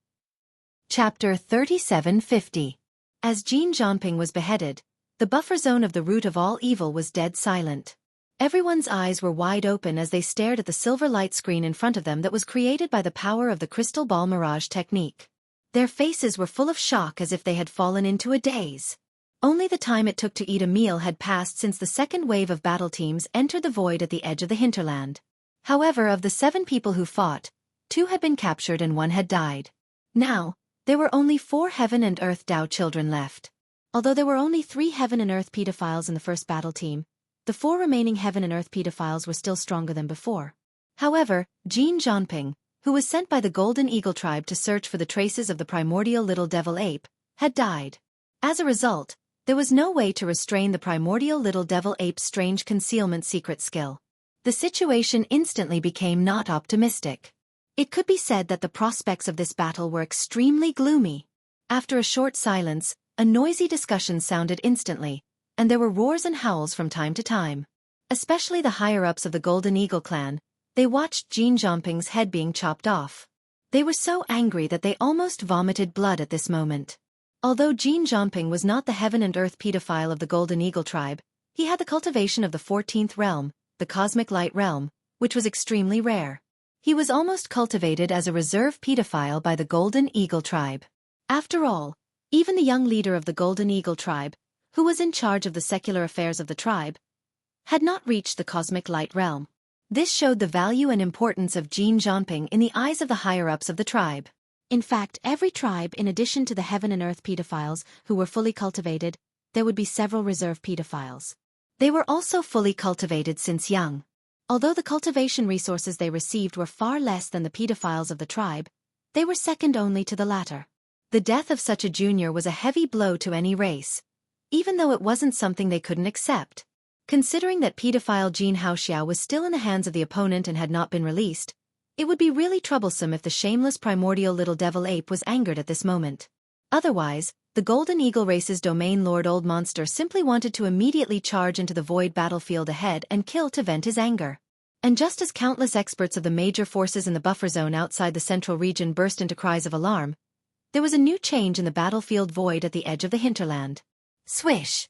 Chapter 3750. As Jin Zhongping was beheaded, the buffer zone of the root of all evil was dead silent. Everyone's eyes were wide open as they stared at the silver light screen in front of them that was created by the power of the crystal ball mirage technique. Their faces were full of shock as if they had fallen into a daze. Only the time it took to eat a meal had passed since the second wave of battle teams entered the void at the edge of the hinterland. However, of the 7 people who fought, 2 had been captured and 1 had died. Now, there were only 4 Heaven and Earth Dao children left. Although there were only 3 Heaven and Earth pedophiles in the first battle team, the 4 remaining Heaven and Earth pedophiles were still stronger than before. However, Jin Zhongping, who was sent by the Golden Eagle tribe to search for the traces of the primordial little devil ape, had died. As a result, there was no way to restrain the primordial little devil ape's strange concealment secret skill. The situation instantly became not optimistic. It could be said that the prospects of this battle were extremely gloomy. After a short silence, a noisy discussion sounded instantly, and there were roars and howls from time to time. Especially the higher-ups of the Golden Eagle clan, they watched Jin Zhongping's head being chopped off. They were so angry that they almost vomited blood at this moment. Although Jin Zhongping was not the Heaven and Earth pedophile of the Golden Eagle tribe, he had the cultivation of the 14th realm, the Cosmic Light realm, which was extremely rare. He was almost cultivated as a reserve pedophile by the Golden Eagle tribe. After all, even the young leader of the Golden Eagle tribe, who was in charge of the secular affairs of the tribe, had not reached the Cosmic Light realm. This showed the value and importance of Jin Zhongping in the eyes of the higher-ups of the tribe. In fact, every tribe, in addition to the Heaven and Earth pedophiles who were fully cultivated, there would be several reserve pedophiles. They were also fully cultivated since young. Although the cultivation resources they received were far less than the pedophiles of the tribe, they were second only to the latter. The death of such a junior was a heavy blow to any race, even though it wasn't something they couldn't accept. Considering that pedophile Xianxia was still in the hands of the opponent and had not been released, it would be really troublesome if the shameless primordial little devil ape was angered at this moment. Otherwise, the Golden Eagle race's domain lord Old Monster simply wanted to immediately charge into the void battlefield ahead and kill to vent his anger. And just as countless experts of the major forces in the buffer zone outside the central region burst into cries of alarm, there was a new change in the battlefield void at the edge of the hinterland. Swish!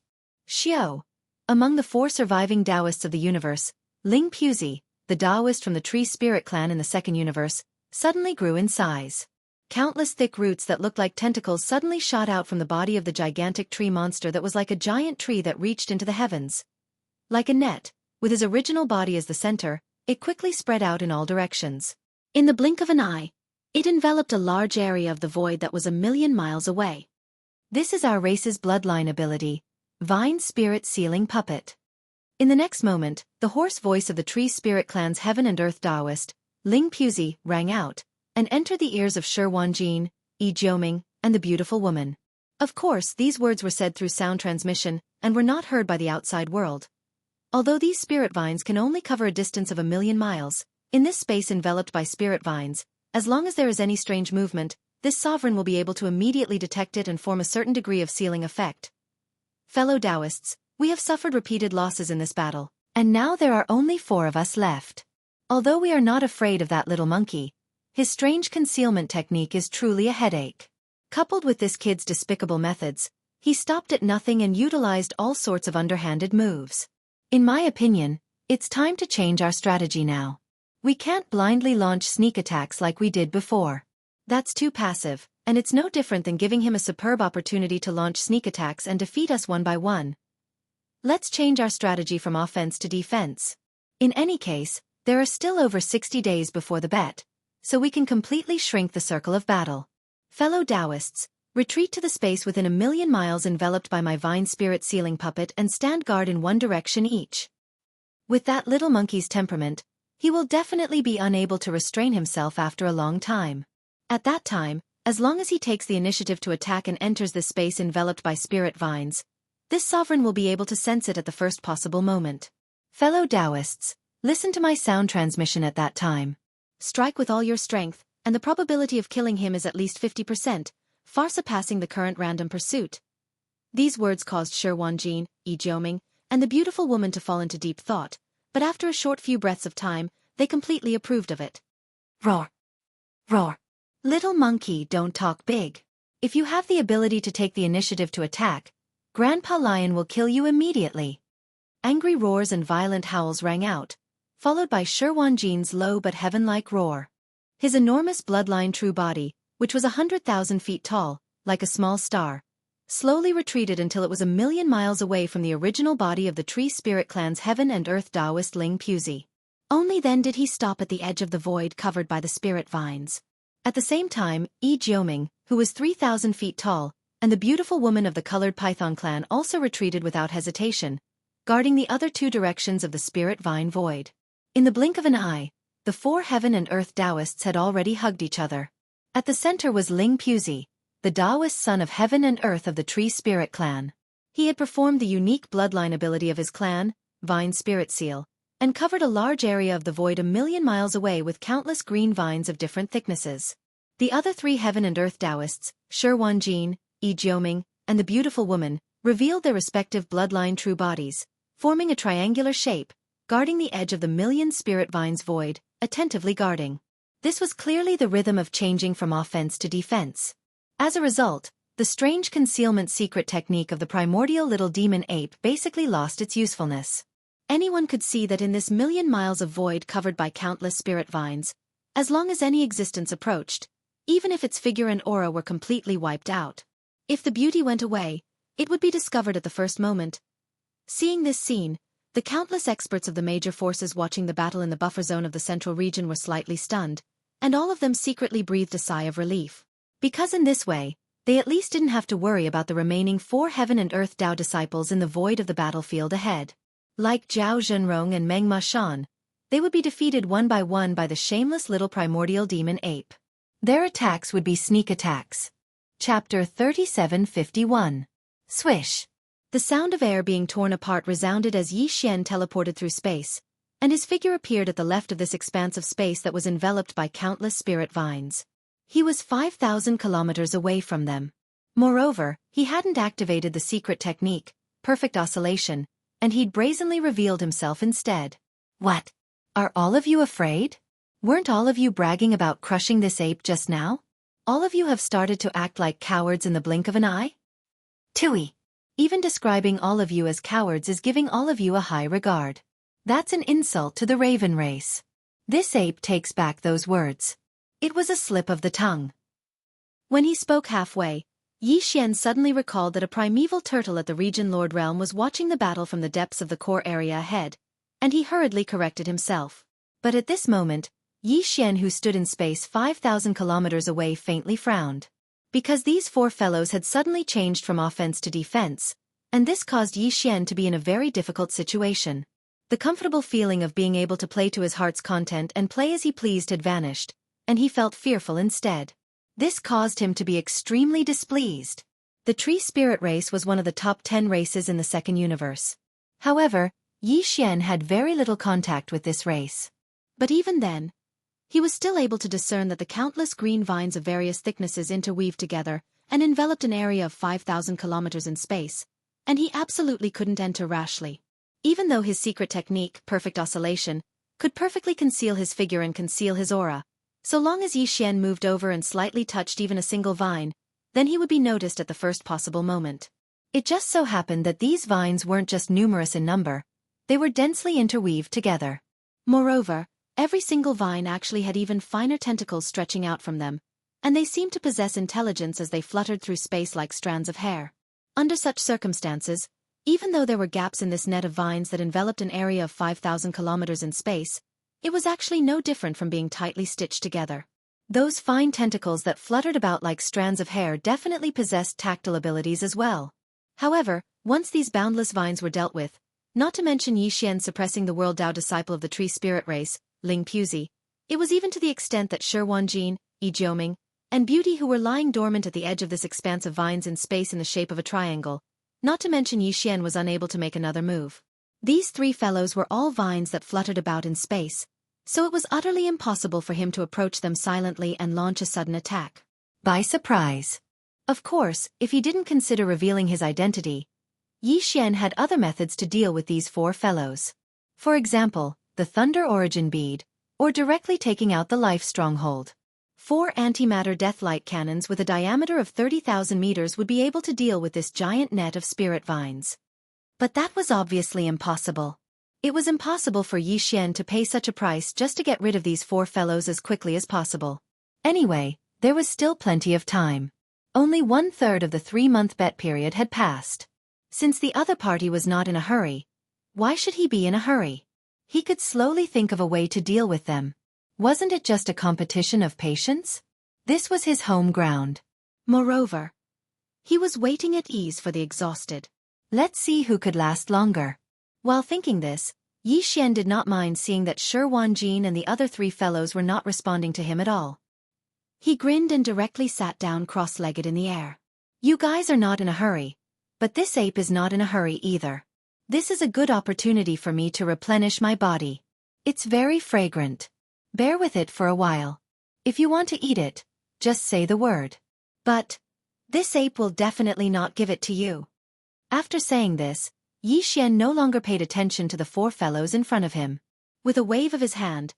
Xiao! Among the 4 surviving Taoists of the universe, Ling Puzi, the Taoist from the Tree Spirit clan in the second universe, suddenly grew in size. Countless thick roots that looked like tentacles suddenly shot out from the body of the gigantic tree monster that was like a giant tree that reached into the heavens. Like a net, with his original body as the center, it quickly spread out in all directions. In the blink of an eye, it enveloped a large area of the void that was 1,000,000 miles away. This is our race's bloodline ability, Vine Spirit Sealing Puppet. In the next moment, the hoarse voice of the Tree Spirit clan's Heaven and Earth Taoist, Ling Puzi, rang out, and entered the ears of Shi Wanjin, Yi Jioming, and the beautiful woman. Of course, these words were said through sound transmission and were not heard by the outside world. Although these spirit vines can only cover a distance of 1,000,000 miles, in this space enveloped by spirit vines, as long as there is any strange movement, this sovereign will be able to immediately detect it and form a certain degree of sealing effect. Fellow Taoists, we have suffered repeated losses in this battle, and now there are only 4 of us left. Although we are not afraid of that little monkey, his strange concealment technique is truly a headache. Coupled with this kid's despicable methods, he stopped at nothing and utilized all sorts of underhanded moves. In my opinion, it's time to change our strategy now. We can't blindly launch sneak attacks like we did before. That's too passive, and it's no different than giving him a superb opportunity to launch sneak attacks and defeat us one by one. Let's change our strategy from offense to defense. In any case, there are still over 60 days before the bet, so we can completely shrink the circle of battle. Fellow Taoists, retreat to the space within 1,000,000 miles enveloped by my vine spirit sealing puppet and stand guard in one direction each. With that little monkey's temperament, he will definitely be unable to restrain himself after a long time. At that time, as long as he takes the initiative to attack and enters the space enveloped by spirit vines, this sovereign will be able to sense it at the first possible moment. Fellow Taoists, listen to my sound transmission at that time. Strike with all your strength, and the probability of killing him is at least 50%, far surpassing the current random pursuit. These words caused Shi Wanjin, Yi Jioming, and the beautiful woman to fall into deep thought, but after a short few breaths of time, they completely approved of it. Roar! Roar! Little monkey, don't talk big. If you have the ability to take the initiative to attack, Grandpa Lion will kill you immediately. Angry roars and violent howls rang out, followed by Shi Wanjin's low but heaven-like roar. His enormous bloodline true body, which was 100,000 feet tall, like a small star, slowly retreated until it was 1,000,000 miles away from the original body of the Tree Spirit Clan's Heaven and Earth Taoist Ling Puzi. Only then did he stop at the edge of the void covered by the spirit vines. At the same time, Yi Jioming, who was 3,000 feet tall, and the beautiful woman of the colored python clan also retreated without hesitation, guarding the other 2 directions of the spirit vine void. In the blink of an eye, the 4 Heaven and Earth Taoists had already hugged each other. At the center was Ling Puzi, the Taoist son of Heaven and Earth of the Tree Spirit Clan. He had performed the unique bloodline ability of his clan, Vine Spirit Seal, and covered a large area of the void 1,000,000 miles away with countless green vines of different thicknesses. The other 3 Heaven and Earth Taoists, Shi Wanjin, Yi Jioming, and the beautiful woman, revealed their respective bloodline true bodies, forming a triangular shape, guarding the edge of the 1,000,000 spirit vines void, attentively guarding. This was clearly the rhythm of changing from offense to defense. As a result, the strange concealment secret technique of the primordial little demon ape basically lost its usefulness. Anyone could see that in this 1,000,000 miles of void covered by countless spirit vines, as long as any existence approached, even if its figure and aura were completely wiped out, if the beauty went away, it would be discovered at the first moment. Seeing this scene, the countless experts of the major forces watching the battle in the buffer zone of the central region were slightly stunned, and all of them secretly breathed a sigh of relief. Because in this way, they at least didn't have to worry about the remaining 4 Heaven and Earth Tao disciples in the void of the battlefield ahead. Like Zhao Zhenrong and Meng Ma Shan, they would be defeated one by the shameless little primordial demon ape. Their attacks would be sneak attacks. Chapter 3751. Swish. The sound of air being torn apart resounded as Yi Xian teleported through space, and his figure appeared at the left of this expanse of space that was enveloped by countless spirit vines. He was 5,000 kilometers away from them. Moreover, he hadn't activated the secret technique, perfect oscillation, and he'd brazenly revealed himself instead. What? Are all of you afraid? Weren't all of you bragging about crushing this ape just now? All of you have started to act like cowards in the blink of an eye? Tui. Even describing all of you as cowards is giving all of you a high regard. That's an insult to the raven race. This ape takes back those words. It was a slip of the tongue. When he spoke halfway, Yi Xian suddenly recalled that a primeval turtle at the Region Lord Realm was watching the battle from the depths of the core area ahead, and he hurriedly corrected himself. But at this moment, Yi Xian, who stood in space 5,000 kilometers away, faintly frowned. Because these 4 fellows had suddenly changed from offense to defense, and this caused Yi Xian to be in a very difficult situation. The comfortable feeling of being able to play to his heart's content and play as he pleased had vanished, and he felt fearful instead. This caused him to be extremely displeased. The tree spirit race was one of the top 10 races in the second universe. However, Yi Xian had very little contact with this race. But even then, he was still able to discern that the countless green vines of various thicknesses interweaved together and enveloped an area of 5,000 kilometers in space, and he absolutely couldn't enter rashly. Even though his secret technique, perfect oscillation, could perfectly conceal his figure and conceal his aura, so long as Yi Xian moved over and slightly touched even a single vine, then he would be noticed at the first possible moment. It just so happened that these vines weren't just numerous in number, they were densely interweaved together. Moreover, every single vine actually had even finer tentacles stretching out from them, and they seemed to possess intelligence as they fluttered through space like strands of hair. Under such circumstances, even though there were gaps in this net of vines that enveloped an area of 5,000 kilometers in space, it was actually no different from being tightly stitched together. Those fine tentacles that fluttered about like strands of hair definitely possessed tactile abilities as well. However, once these boundless vines were dealt with, not to mention Yi Xian suppressing the World Dao disciple of the tree spirit race, Ling Puzi, it was even to the extent that Shi Wanjin, Yi Jioming, and Beauty who were lying dormant at the edge of this expanse of vines in space in the shape of a triangle, not to mention Yi Xian was unable to make another move. These three fellows were all vines that fluttered about in space, so it was utterly impossible for him to approach them silently and launch a sudden attack. By surprise. Of course, if he didn't consider revealing his identity, Yi Xian had other methods to deal with these four fellows. For example, the Thunder Origin Bead, or directly taking out the Life Stronghold. 4 antimatter deathlight cannons with a diameter of 30,000 meters would be able to deal with this giant net of spirit vines. But that was obviously impossible. It was impossible for Yi Xian to pay such a price just to get rid of these four fellows as quickly as possible. Anyway, there was still plenty of time. Only 1/3 of the 3-month bet period had passed. Since the other party was not in a hurry, why should he be in a hurry? He could slowly think of a way to deal with them. Wasn't it just a competition of patience? This was his home ground. Moreover, he was waiting at ease for the exhausted. Let's see who could last longer. While thinking this, Yi Xian did not mind seeing that Shi Wanjin and the other three fellows were not responding to him at all. He grinned and directly sat down cross-legged in the air. You guys are not in a hurry, but this ape is not in a hurry either. This is a good opportunity for me to replenish my body. It's very fragrant. Bear with it for a while. If you want to eat it, just say the word. But this ape will definitely not give it to you. After saying this, Yi Xian no longer paid attention to the four fellows in front of him. With a wave of his hand,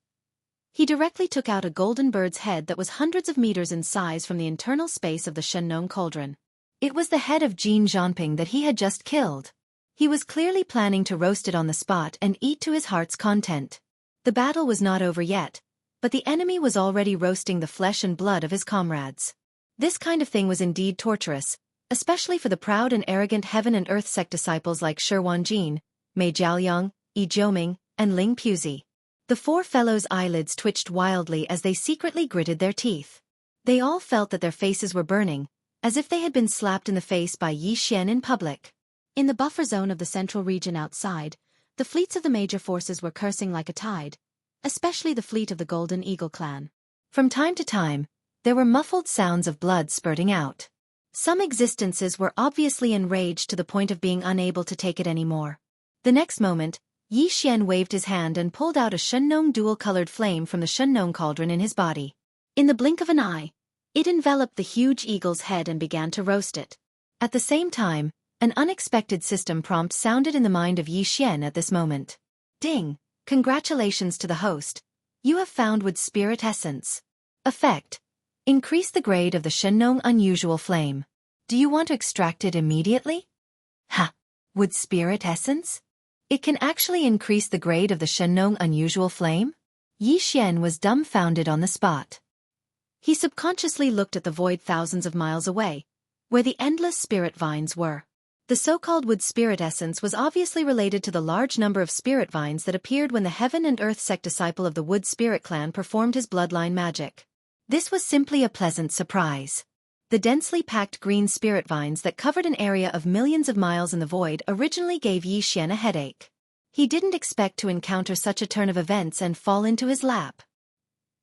he directly took out a golden bird's head that was hundreds of meters in size from the internal space of the Shenong cauldron. It was the head of Jin Zhanping that he had just killed. He was clearly planning to roast it on the spot and eat to his heart's content. The battle was not over yet, but the enemy was already roasting the flesh and blood of his comrades. This kind of thing was indeed torturous, especially for the proud and arrogant Heaven and Earth sect disciples like Shi Wanjin, Mei Jiaoliang, Yi Jioming, and Ling Puzi. The four fellows' eyelids twitched wildly as they secretly gritted their teeth. They all felt that their faces were burning, as if they had been slapped in the face by Yi Xian in public. In the buffer zone of the central region outside, the fleets of the major forces were cursing like a tide, especially the fleet of the Golden Eagle clan. From time to time, there were muffled sounds of blood spurting out. Some existences were obviously enraged to the point of being unable to take it anymore. The next moment, Yi Xian waved his hand and pulled out a Shenong dual-colored flame from the Shenong cauldron in his body. In the blink of an eye, it enveloped the huge eagle's head and began to roast it. At the same time, an unexpected system prompt sounded in the mind of Yi Xian at this moment. Ding! Congratulations to the host. You have found Wood Spirit Essence. Effect: increase the grade of the Shenong Unusual Flame. Do you want to extract it immediately? Ha! Wood Spirit Essence? It can actually increase the grade of the Shenong Unusual Flame? Yi Xian was dumbfounded on the spot. He subconsciously looked at the void thousands of miles away, where the endless spirit vines were. The so-called Wood Spirit Essence was obviously related to the large number of spirit vines that appeared when the Heaven and Earth sect disciple of the Wood Spirit clan performed his bloodline magic. This was simply a pleasant surprise. The densely packed green spirit vines that covered an area of millions of miles in the void originally gave Yi Xian a headache. He didn't expect to encounter such a turn of events and fall into his lap.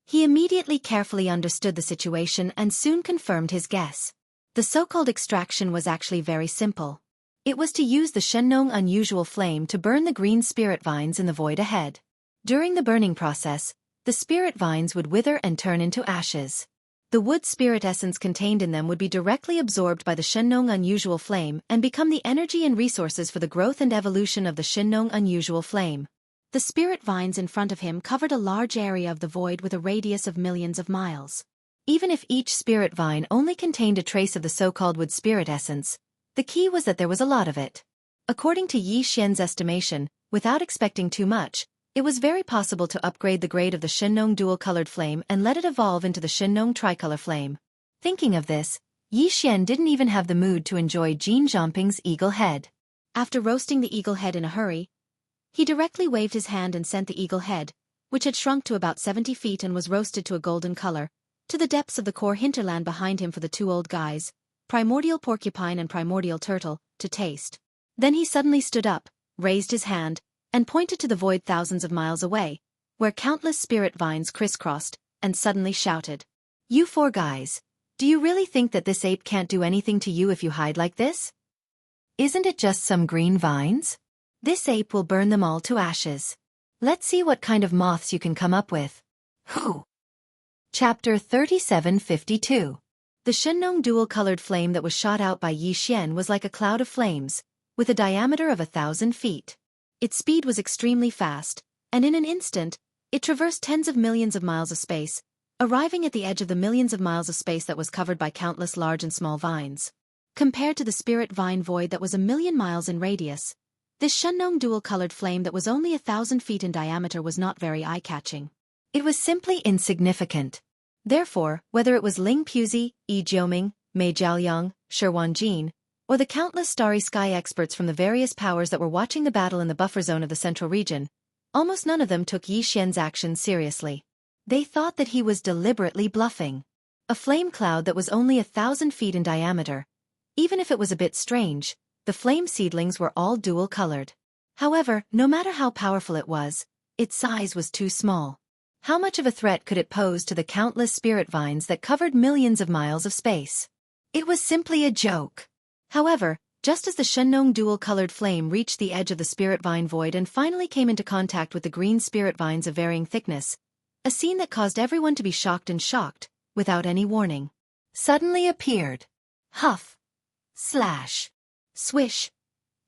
He immediately carefully understood the situation and soon confirmed his guess. The so-called extraction was actually very simple. It was to use the Shenong unusual flame to burn the green spirit vines in the void ahead. During the burning process, the spirit vines would wither and turn into ashes. The wood spirit essence contained in them would be directly absorbed by the Shenong unusual flame and become the energy and resources for the growth and evolution of the Shenong unusual flame. The spirit vines in front of him covered a large area of the void with a radius of millions of miles. Even if each spirit vine only contained a trace of the so-called wood spirit essence, the key was that there was a lot of it. According to Yi Xian's estimation, without expecting too much, it was very possible to upgrade the grade of the Shenong dual-colored flame and let it evolve into the Shenong tricolor flame. Thinking of this, Yi Xian didn't even have the mood to enjoy Jin Zhongping's eagle head. After roasting the eagle head in a hurry, he directly waved his hand and sent the eagle head, which had shrunk to about 70 feet and was roasted to a golden color, to the depths of the core hinterland behind him for the two old guys, Primordial Porcupine and Primordial Turtle, to taste. Then he suddenly stood up, raised his hand, and pointed to the void thousands of miles away, where countless spirit vines crisscrossed, and suddenly shouted, "You four guys, do you really think that this ape can't do anything to you if you hide like this? Isn't it just some green vines? This ape will burn them all to ashes. Let's see what kind of moths you can come up with." Whew! Chapter 3752. The Shenong dual-colored flame that was shot out by Yi Xian was like a cloud of flames, with a diameter of 1,000 feet. Its speed was extremely fast, and in an instant, it traversed tens of millions of miles of space, arriving at the edge of the millions of miles of space that was covered by countless large and small vines. Compared to the spirit vine void that was 1,000,000 miles in radius, this Shenong dual-colored flame that was only 1,000 feet in diameter was not very eye-catching. It was simply insignificant. Therefore, whether it was Ling Puzi, Yi Jioming, Mei Jiaoyang, Shi Wanjin, or the countless starry sky experts from the various powers that were watching the battle in the buffer zone of the central region, almost none of them took Yi Xian's actions seriously. They thought that he was deliberately bluffing. A flame cloud that was only 1,000 feet in diameter. Even if it was a bit strange, the flame seedlings were all dual-colored. However, no matter how powerful it was, its size was too small. How much of a threat could it pose to the countless spirit vines that covered millions of miles of space? It was simply a joke. However, just as the Shenong dual-colored flame reached the edge of the spirit vine void and finally came into contact with the green spirit vines of varying thickness, a scene that caused everyone to be shocked, without any warning, suddenly appeared. Huff! Slash! Swish!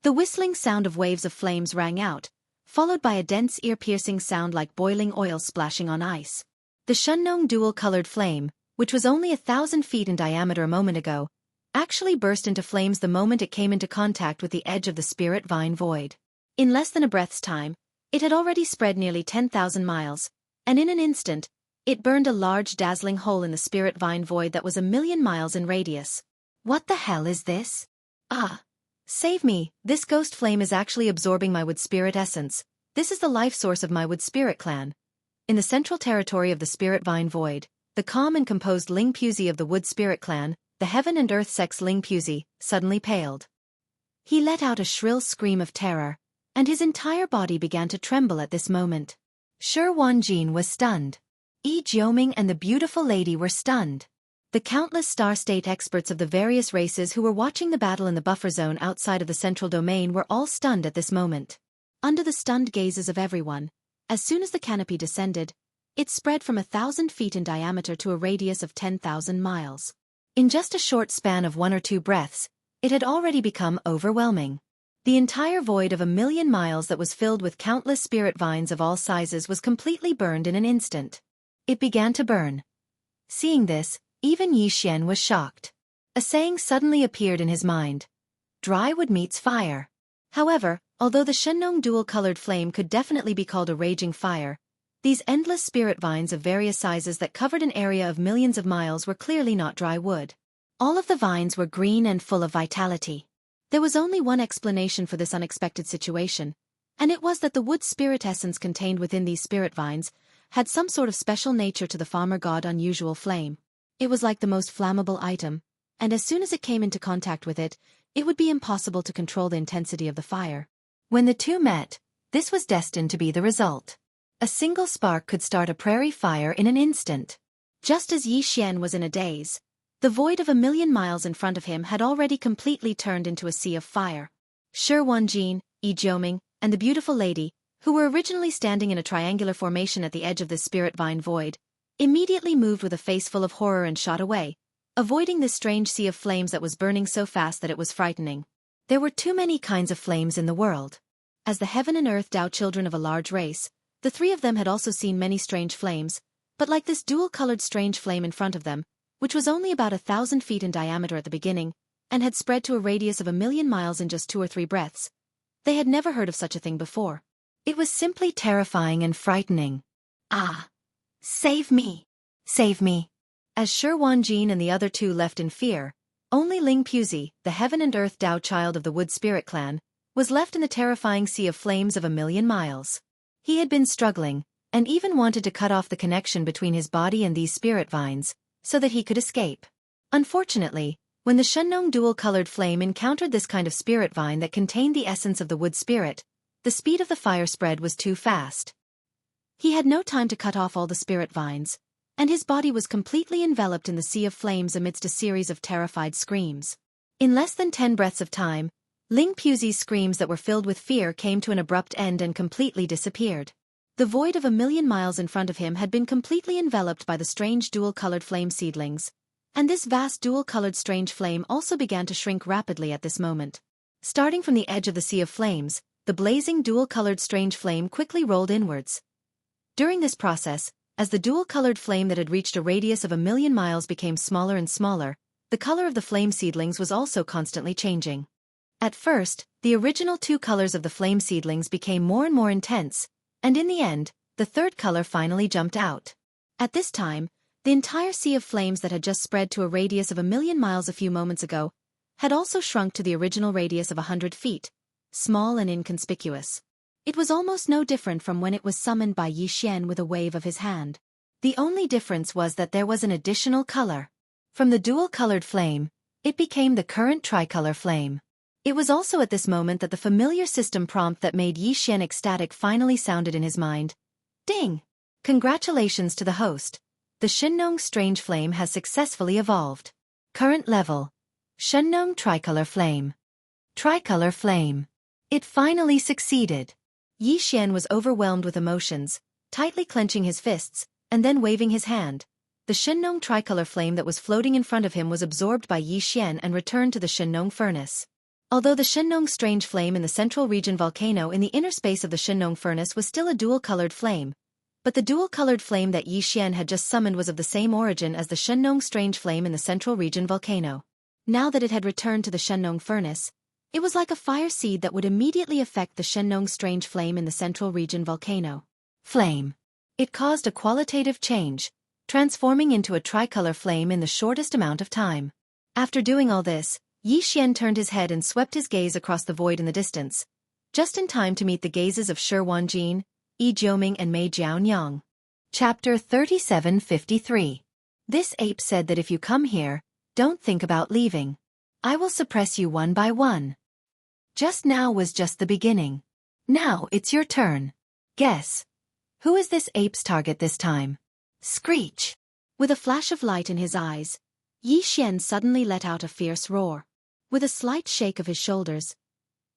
The whistling sound of waves of flames rang out, followed by a dense ear-piercing sound like boiling oil splashing on ice. The Shenong dual-colored flame, which was only 1,000 feet in diameter a moment ago, actually burst into flames the moment it came into contact with the edge of the spirit vine void. In less than a breath's time, it had already spread nearly 10,000 miles, and in an instant, it burned a large dazzling hole in the spirit vine void that was 1,000,000 miles in radius. What the hell is this? Ah! Save me, this ghost flame is actually absorbing my wood spirit essence. This is the life source of my wood spirit clan. In the central territory of the spirit vine void, the calm and composed Ling Puzi of the wood spirit clan, the heaven and earth sex Ling Puzi, suddenly paled. He let out a shrill scream of terror, and his entire body began to tremble at this moment. Shi Wanjin was stunned. Yi Jioming and the beautiful lady were stunned. The countless star state experts of the various races who were watching the battle in the buffer zone outside of the central domain were all stunned at this moment. Under the stunned gazes of everyone, as soon as the canopy descended, it spread from 1,000 feet in diameter to a radius of 10,000 miles. In just a short span of 1 or 2 breaths, it had already become overwhelming. The entire void of 1,000,000 miles that was filled with countless spirit vines of all sizes was completely burned in an instant. It began to burn. Seeing this, even Yi Xian was shocked. A saying suddenly appeared in his mind. Dry wood meets fire. However, although the Shenong dual-colored flame could definitely be called a raging fire, these endless spirit vines of various sizes that covered an area of millions of miles were clearly not dry wood. All of the vines were green and full of vitality. There was only one explanation for this unexpected situation, and it was that the wood spirit essence contained within these spirit vines had some sort of special nature to the farmer god unusual flame. It was like the most flammable item, and as soon as it came into contact with it, it would be impossible to control the intensity of the fire. When the two met, this was destined to be the result. A single spark could start a prairie fire in an instant. Just as Yi Xian was in a daze, the void of 1,000,000 miles in front of him had already completely turned into a sea of fire. Shi Wanjin, Yi Jioming, and the beautiful lady, who were originally standing in a triangular formation at the edge of this spirit vine void, immediately moved with a face full of horror and shot away, avoiding this strange sea of flames that was burning so fast that it was frightening. There were too many kinds of flames in the world. As the heaven and earth Tao children of a large race, the three of them had also seen many strange flames, but like this dual-colored strange flame in front of them, which was only about 1,000 feet in diameter at the beginning, and had spread to a radius of 1,000,000 miles in just 2 or 3 breaths, they had never heard of such a thing before. It was simply terrifying and frightening. Ah! Save me! Save me! As Shi Wanjin and the other two left in fear, only Ling Puzi, the heaven and earth Tao child of the Wood Spirit clan, was left in the terrifying sea of flames of 1,000,000 miles. He had been struggling, and even wanted to cut off the connection between his body and these spirit vines, so that he could escape. Unfortunately, when the Shenong dual-colored flame encountered this kind of spirit vine that contained the essence of the wood spirit, the speed of the fire spread was too fast. He had no time to cut off all the spirit vines, and his body was completely enveloped in the sea of flames amidst a series of terrified screams. In less than 10 breaths of time, Ling Puzi's screams that were filled with fear came to an abrupt end and completely disappeared. The void of 1,000,000 miles in front of him had been completely enveloped by the strange dual-colored flame seedlings, and this vast dual-colored strange flame also began to shrink rapidly at this moment. Starting from the edge of the sea of flames, the blazing dual-colored strange flame quickly rolled inwards. During this process, as the dual-colored flame that had reached a radius of 1,000,000 miles became smaller and smaller, the color of the flame seedlings was also constantly changing. At first, the original 2 colors of the flame seedlings became more and more intense, and in the end, the 3rd color finally jumped out. At this time, the entire sea of flames that had just spread to a radius of 1,000,000 miles a few moments ago had also shrunk to the original radius of 100 feet, small and inconspicuous. It was almost no different from when it was summoned by Yi Xian with a wave of his hand. The only difference was that there was an additional color. From the dual-colored flame, it became the current tricolor flame. It was also at this moment that the familiar system prompt that made Yi Xian ecstatic finally sounded in his mind. Ding! Congratulations to the host. The Shenong Strange Flame has successfully evolved. Current level: Shenong Tricolor Flame. Tricolor Flame. It finally succeeded. Yi Xian was overwhelmed with emotions, tightly clenching his fists, and then waving his hand. The Shenong Tricolor Flame that was floating in front of him was absorbed by Yi Xian and returned to the Shenong Furnace. Although the Shenong Strange Flame in the central region volcano in the inner space of the Shenong Furnace was still a dual-colored flame, but the dual-colored flame that Yi Xian had just summoned was of the same origin as the Shenong Strange Flame in the central region volcano. Now that it had returned to the Shenong Furnace, it was like a fire seed that would immediately affect the Shenong Strange Flame in the central region volcano. Flame. It caused a qualitative change, transforming into a tricolor flame in the shortest amount of time. After doing all this, Yi Xian turned his head and swept his gaze across the void in the distance, just in time to meet the gazes of Shi Wanjin, Yi Jioming and Mei Jianyang. Chapter 3753. This ape said that if you come here, don't think about leaving. I will suppress you one by one. Just now was just the beginning. Now it's your turn. Guess. Who is this ape's target this time? Screech. With a flash of light in his eyes, Yi Xian suddenly let out a fierce roar. With a slight shake of his shoulders,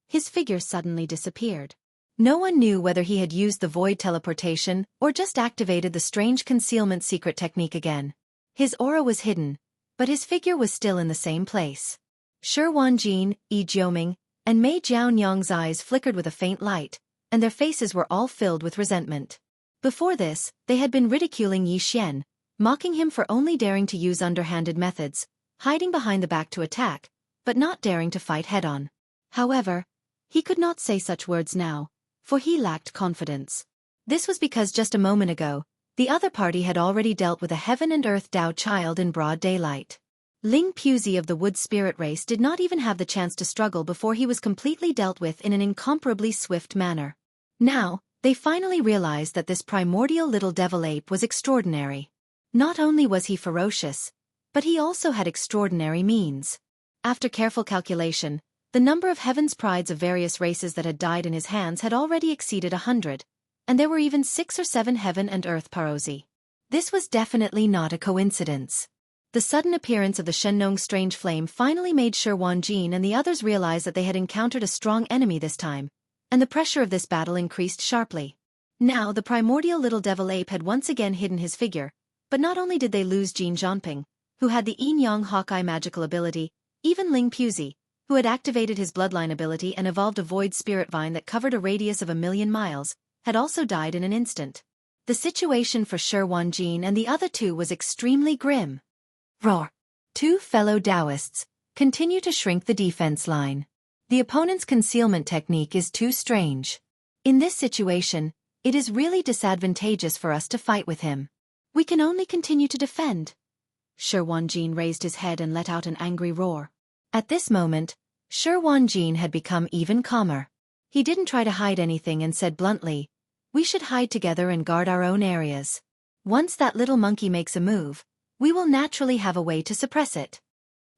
his figure suddenly disappeared. No one knew whether he had used the void teleportation or just activated the strange concealment secret technique again. His aura was hidden, but his figure was still in the same place. Shi Wanjin, Yi Jioming, and Mei Jianyang's eyes flickered with a faint light, and their faces were all filled with resentment. Before this, they had been ridiculing Yi Xian, mocking him for only daring to use underhanded methods, hiding behind the back to attack, but not daring to fight head-on. However, he could not say such words now, for he lacked confidence. This was because just a moment ago, the other party had already dealt with a heaven and earth Tao child in broad daylight. Ling Puzi of the Wood Spirit race did not even have the chance to struggle before he was completely dealt with in an incomparably swift manner. Now, they finally realized that this primordial little devil ape was extraordinary. Not only was he ferocious, but he also had extraordinary means. After careful calculation, the number of heaven's prides of various races that had died in his hands had already exceeded 100, And there were even 6 or 7 heaven and earth parosi. This was definitely not a coincidence. The sudden appearance of the Shenlong's strange flame finally made Shi Wanjin and the others realize that they had encountered a strong enemy this time, and the pressure of this battle increased sharply. Now the primordial little devil ape had once again hidden his figure, but not only did they lose Jin Zhanping, who had the Yin Yang Hawkeye magical ability, even Ling Puzi, who had activated his bloodline ability and evolved a void spirit vine that covered a radius of 1,000,000 miles, had also died in an instant. The situation for Shi Wanjin and the other two was extremely grim. Roar! 2 fellow Taoists continue to shrink the defense line. The opponent's concealment technique is too strange. In this situation, it is really disadvantageous for us to fight with him. We can only continue to defend. Shi Wanjin raised his head and let out an angry roar. At this moment, Shi Wanjin had become even calmer. He didn't try to hide anything and said bluntly, "We should hide together and guard our own areas. Once that little monkey makes a move, we will naturally have a way to suppress it."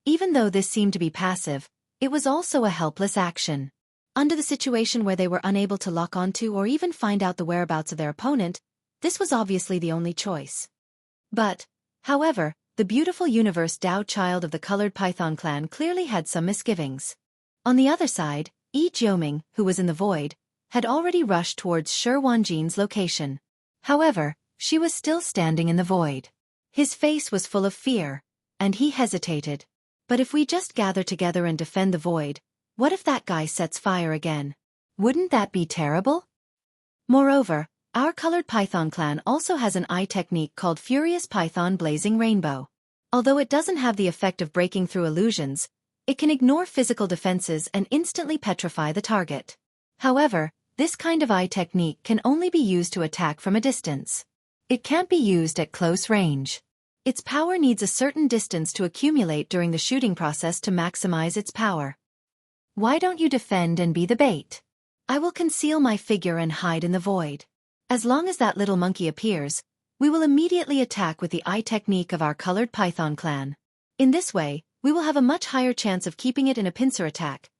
Even though this seemed to be passive, it was also a helpless action. Under the situation where they were unable to lock onto or even find out the whereabouts of their opponent, this was obviously the only choice. But, however, the beautiful universe Tao child of the colored python clan clearly had some misgivings. On the other side, Yi Jioming, who was in the void, had already rushed towards Shi Wanjin's location. However, she was still standing in the void. His face was full of fear, and he hesitated. But if we just gather together and defend the void, what if that guy sets fire again? Wouldn't that be terrible? Moreover, our colored python clan also has an eye technique called Furious Python Blazing Rainbow. Although it doesn't have the effect of breaking through illusions, it can ignore physical defenses and instantly petrify the target. However, this kind of eye technique can only be used to attack from a distance. It can't be used at close range. Its power needs a certain distance to accumulate during the shooting process to maximize its power. Why don't you defend and be the bait? I will conceal my figure and hide in the void. As long as that little monkey appears, we will immediately attack with the eye technique of our colored python clan. In this way, we will have a much higher chance of keeping it in a pincer attack.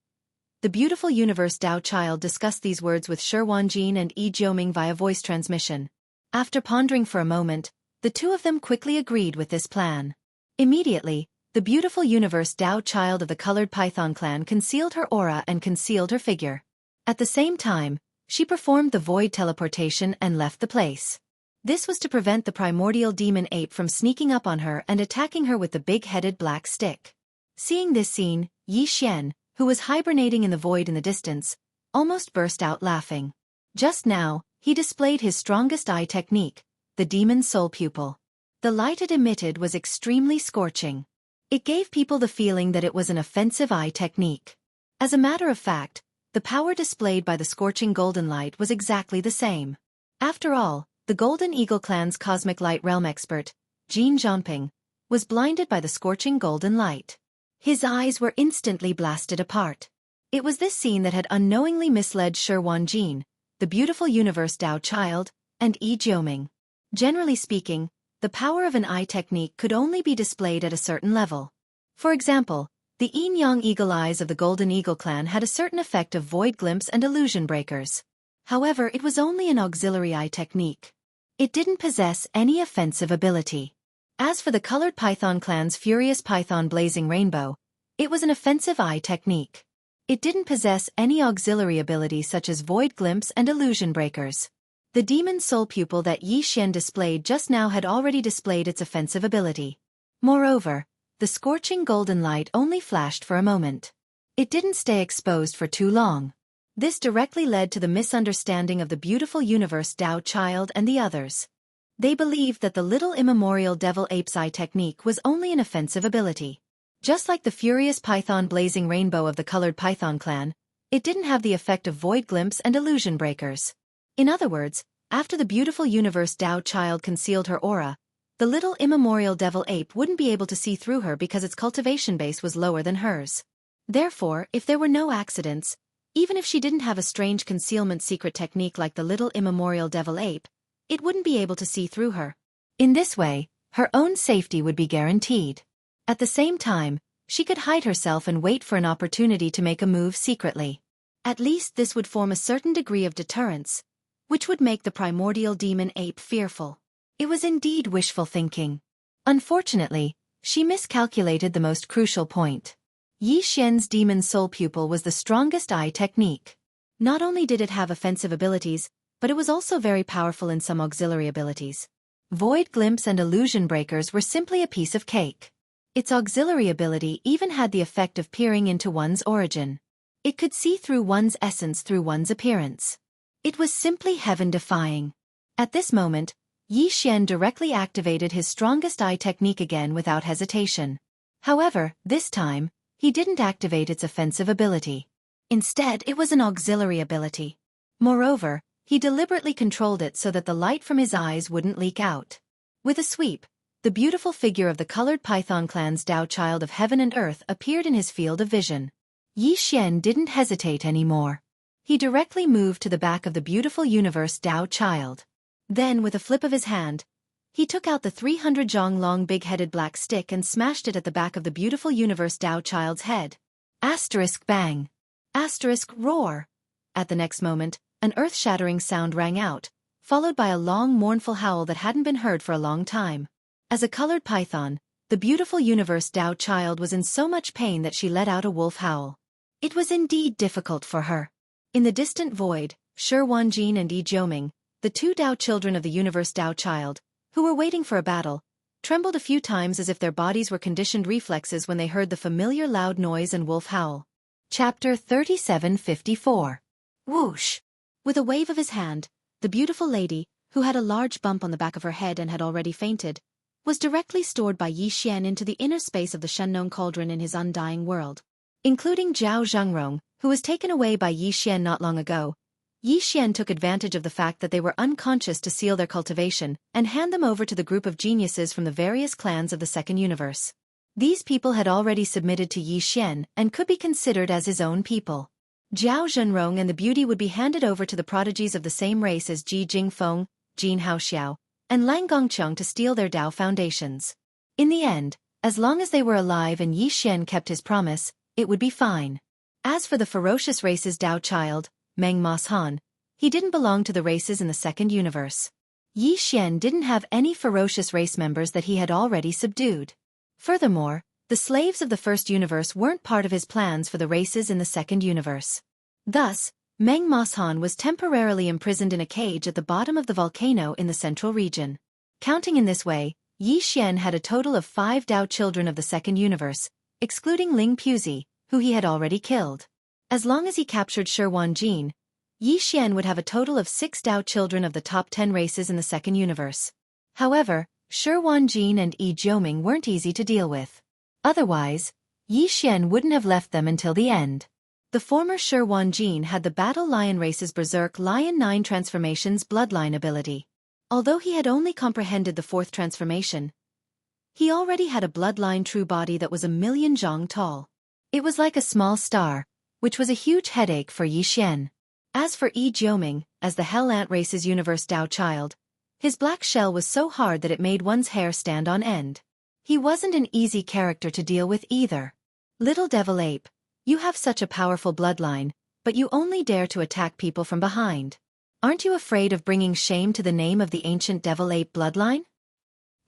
The beautiful universe Tao child discussed these words with Shi Wanjin and Yi Jioming via voice transmission. After pondering for a moment, the two of them quickly agreed with this plan. Immediately, the beautiful universe Tao child of the colored python clan concealed her aura and concealed her figure. At the same time, she performed the void teleportation and left the place. This was to prevent the primordial demon ape from sneaking up on her and attacking her with the big-headed black stick. Seeing this scene, Yi Xian, who was hibernating in the void in the distance, almost burst out laughing. Just now, he displayed his strongest eye technique, the demon's soul pupil. The light it emitted was extremely scorching. It gave people the feeling that it was an offensive eye technique. As a matter of fact, the power displayed by the scorching golden light was exactly the same. After all, the Golden Eagle clan's cosmic light realm expert, Jin Zhanping, was blinded by the scorching golden light. His eyes were instantly blasted apart. It was this scene that had unknowingly misled Shi Wanjin, the beautiful universe Tao child, and Yi Jioming. Generally speaking, the power of an eye technique could only be displayed at a certain level. For example, the yin-yang eagle eyes of the Golden Eagle clan had a certain effect of void glimpse and illusion breakers. However, it was only an auxiliary eye technique. It didn't possess any offensive ability. As for the colored python clan's Furious Python Blazing Rainbow, it was an offensive eye technique. It didn't possess any auxiliary ability such as void glimpse and illusion breakers. The demon's soul pupil that Yi Xian displayed just now had already displayed its offensive ability. Moreover, the scorching golden light only flashed for a moment. It didn't stay exposed for too long. This directly led to the misunderstanding of the beautiful universe Tao child and the others. They believed that the little immemorial devil ape's eye technique was only an offensive ability. Just like the Furious Python Blazing Rainbow of the colored python clan, it didn't have the effect of void glimpse and illusion breakers. In other words, after the beautiful universe Tao child concealed her aura, the little immemorial devil ape wouldn't be able to see through her because its cultivation base was lower than hers. Therefore, if there were no accidents, even if she didn't have a strange concealment secret technique like the little immemorial devil ape, it wouldn't be able to see through her. In this way, her own safety would be guaranteed. At the same time, she could hide herself and wait for an opportunity to make a move secretly. At least this would form a certain degree of deterrence, which would make the primordial demon ape fearful. It was indeed wishful thinking. Unfortunately, she miscalculated the most crucial point. Yi Xian's demon soul pupil was the strongest eye technique. Not only did it have offensive abilities, but it was also very powerful in some auxiliary abilities. Void glimpse and illusion breakers were simply a piece of cake. Its auxiliary ability even had the effect of peering into one's origin. It could see through one's essence through one's appearance. It was simply heaven-defying. At this moment, Yi Xian directly activated his strongest eye technique again without hesitation. However, this time, he didn't activate its offensive ability. Instead, it was an auxiliary ability. Moreover, he deliberately controlled it so that the light from his eyes wouldn't leak out. With a sweep, the beautiful figure of the colored python clan's Tao child of heaven and earth appeared in his field of vision. Yi Xian didn't hesitate anymore. He directly moved to the back of the beautiful universe Tao child. Then, with a flip of his hand, he took out the 300 zhong long big-headed black stick and smashed it at the back of the beautiful universe Tao child's head. Asterisk bang. Asterisk roar. At the next moment, an earth-shattering sound rang out, followed by a long mournful howl that hadn't been heard for a long time. As a colored python, the beautiful universe Tao child was in so much pain that she let out a wolf howl. It was indeed difficult for her. In the distant void, Shi Wanjin and Yi Jioming, the two Tao children of the universe Tao child, who were waiting for a battle, trembled a few times as if their bodies were conditioned reflexes when they heard the familiar loud noise and wolf howl. Chapter 3754. Whoosh! With a wave of his hand, the beautiful lady, who had a large bump on the back of her head and had already fainted, was directly stored by Yi Xian into the inner space of the Shennon cauldron in his undying world. Including Zhao Zhengrong, who was taken away by Yi Xian not long ago, Yi Xian took advantage of the fact that they were unconscious to seal their cultivation and hand them over to the group of geniuses from the various clans of the second universe. These people had already submitted to Yi Xian and could be considered as his own people. Zhao Zhenrong and the beauty would be handed over to the prodigies of the same race as Ji Jingfeng, Jin Haoxiao, and Lang Gongqiang to steal their Dao foundations. In the end, as long as they were alive and Yi Xian kept his promise, it would be fine. As for the ferocious race's Dao child, Meng Mas Han, he didn't belong to the races in the second universe. Yi Xian didn't have any ferocious race members that he had already subdued. Furthermore, the slaves of the first universe weren't part of his plans for the races in the second universe. Thus, Meng Mas Han was temporarily imprisoned in a cage at the bottom of the volcano in the central region. Counting in this way, Yi Xian had a total of 5 Dao children of the second universe, excluding Ling Puzi, who he had already killed. As long as he captured Shi Wanjin, Yi Xian would have a total of 6 Dao children of the top 10 races in the second universe. However, Shi Wanjin and Yi Jioming weren't easy to deal with. Otherwise, Yi Xian wouldn't have left them until the end. The former Shi Wanjin had the Battle Lion race's Berserk Lion 9 Transformations Bloodline ability. Although he had only comprehended the 4th transformation, he already had a bloodline true body that was 1,000,000 zhong tall. It was like a small star, which was a huge headache for Yi Xian. As for Yi Jioming, as the Hell Ant race's universe Dao child, his black shell was so hard that it made one's hair stand on end. He wasn't an easy character to deal with either. Little Devil Ape, you have such a powerful bloodline, but you only dare to attack people from behind. Aren't you afraid of bringing shame to the name of the ancient Devil Ape bloodline?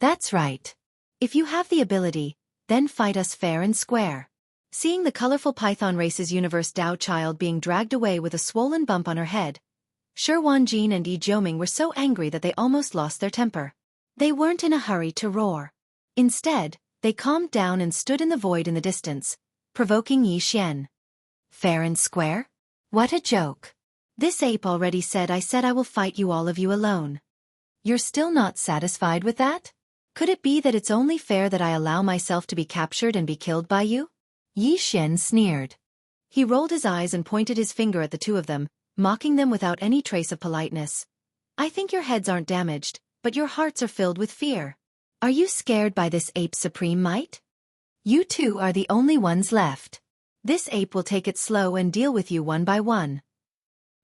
That's right. If you have the ability, then fight us fair and square. Seeing the colorful Python race's universe Dao child being dragged away with a swollen bump on her head, Shi Wanjin and Yi Jioming were so angry that they almost lost their temper. They weren't in a hurry to roar. Instead, they calmed down and stood in the void in the distance, provoking Yi Xian. Fair and square? What a joke. This ape already said I will fight you all of you alone. You're still not satisfied with that? Could it be that it's only fair that I allow myself to be captured and be killed by you? Yi Xian sneered. He rolled his eyes and pointed his finger at the two of them, mocking them without any trace of politeness. I think your heads aren't damaged, but your hearts are filled with fear. Are you scared by this ape's supreme might? You two are the only ones left. This ape will take it slow and deal with you one by one.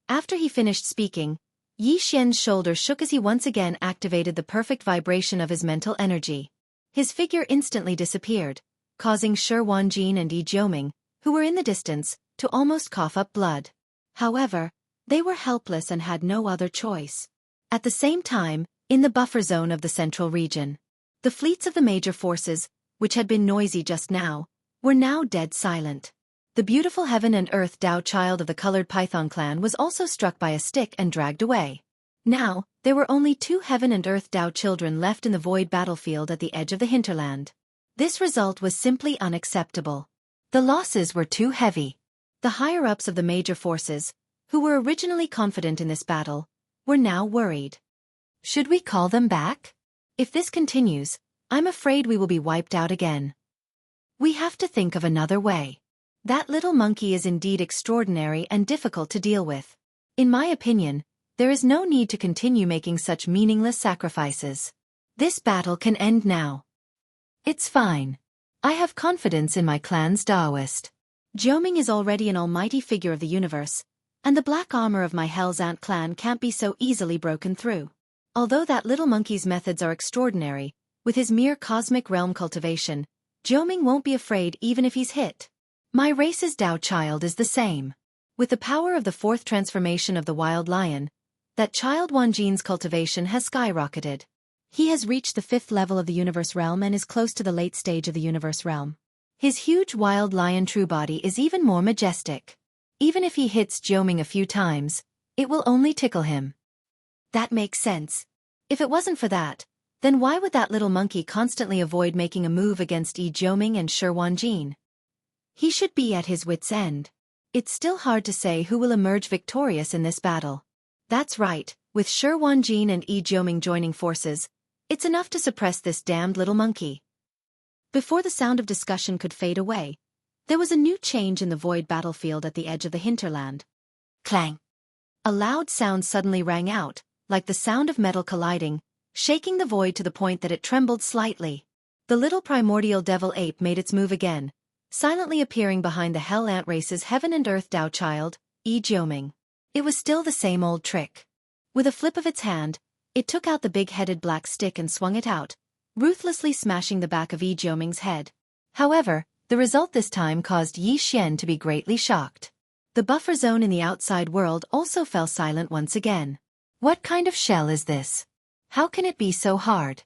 After he finished speaking, Yi Xian's shoulders shook as he once again activated the perfect vibration of his mental energy. His figure instantly disappeared, causing Shi Wanjin and Yi Jioming, who were in the distance, to almost cough up blood. However, They were helpless and had no other choice. At the same time, in the buffer zone of the central region, the fleets of the major forces, which had been noisy just now, were now dead silent. The beautiful heaven and earth Dao child of the colored python clan was also struck by a stick and dragged away. Now, there were only 2 heaven and earth Dao children left in the void battlefield at the edge of the hinterland. This result was simply unacceptable. The losses were too heavy. The higher-ups of the major forces, who were originally confident in this battle, were now worried. Should we call them back? If this continues, I'm afraid we will be wiped out again. We have to think of another way. That little monkey is indeed extraordinary and difficult to deal with. In my opinion, there is no need to continue making such meaningless sacrifices. This battle can end now. It's fine. I have confidence in my clan's Daoist. Jioming is already an almighty figure of the universe, and the black armor of my Hell's Ant clan can't be so easily broken through. Although that little monkey's methods are extraordinary, with his mere cosmic realm cultivation, Jioming won't be afraid even if he's hit. My race's Dao child is the same. With the power of the 4th transformation of the wild lion, that child Wanjin's cultivation has skyrocketed. He has reached the 5th level of the universe realm and is close to the late stage of the universe realm. His huge wild lion true body is even more majestic. Even if he hits Jioming a few times, it will only tickle him. That makes sense. If it wasn't for that, then why would that little monkey constantly avoid making a move against Jioming and Shi Wanjin? He should be at his wits' end. It's still hard to say who will emerge victorious in this battle. That's right, with Shi Wanjin and Jioming joining forces, it's enough to suppress this damned little monkey. Before the sound of discussion could fade away, there was a new change in the void battlefield at the edge of the hinterland. Clang! A loud sound suddenly rang out, like the sound of metal colliding, shaking the void to the point that it trembled slightly. The little primordial devil ape made its move again, silently appearing behind the Hell Ant race's heaven and earth Dao child, Jioming. It was still the same old trick. With a flip of its hand, it took out the big-headed black stick and swung it out, ruthlessly smashing the back of Jioming's head. However, the result this time caused Yi Xian to be greatly shocked. The buffer zone in the outside world also fell silent once again. What kind of shell is this? How can it be so hard?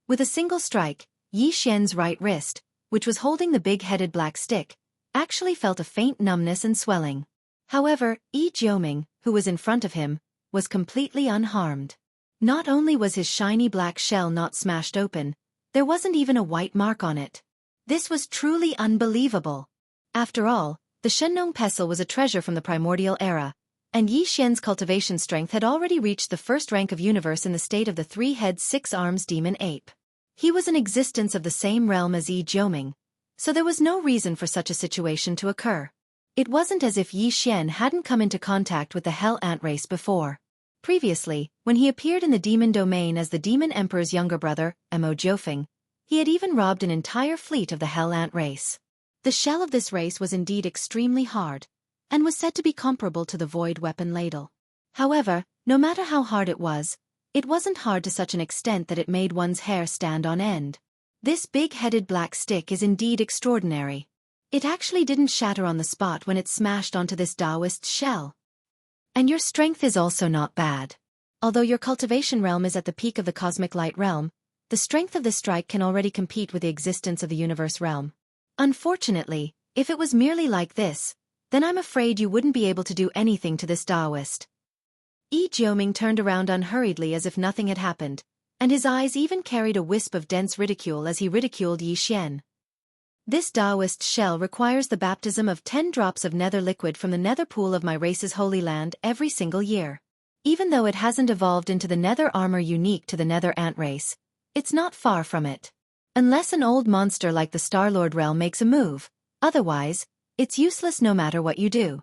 With a single strike, Yi Xian's right wrist, which was holding the big-headed black stick, actually felt a faint numbness and swelling. However, Jioming, who was in front of him, was completely unharmed. Not only was his shiny black shell not smashed open, there wasn't even a white mark on it. This was truly unbelievable. After all, the Shenong pestle was a treasure from the primordial era, and Yi Xian's cultivation strength had already reached the 1st rank of universe in the state of the 3-head 6-arms demon ape. He was an existence of the same realm as Jioming, so there was no reason for such a situation to occur. It wasn't as if Yi Xian hadn't come into contact with the Hell Ant race before. Previously, when he appeared in the demon domain as the Demon Emperor's younger brother, Mo Jiufeng, he had even robbed an entire fleet of the Hell Ant race. The shell of this race was indeed extremely hard, and was said to be comparable to the void weapon ladle. However, no matter how hard it wasn't hard to such an extent that it made one's hair stand on end. This big-headed black stick is indeed extraordinary. It actually didn't shatter on the spot when it smashed onto this Taoist shell. And your strength is also not bad. Although your cultivation realm is at the peak of the cosmic light realm, the strength of this strike can already compete with the existence of the universe realm. Unfortunately, if it was merely like this, then I'm afraid you wouldn't be able to do anything to this Taoist. Jioming turned around unhurriedly as if nothing had happened, and his eyes even carried a wisp of dense ridicule as he ridiculed Yi Xian. This Taoist shell requires the baptism of 10 drops of nether liquid from the nether pool of my race's holy land every single year. Even though it hasn't evolved into the nether armor unique to the nether ant race, it's not far from it. Unless an old monster like the Star-Lord realm makes a move, otherwise, it's useless no matter what you do.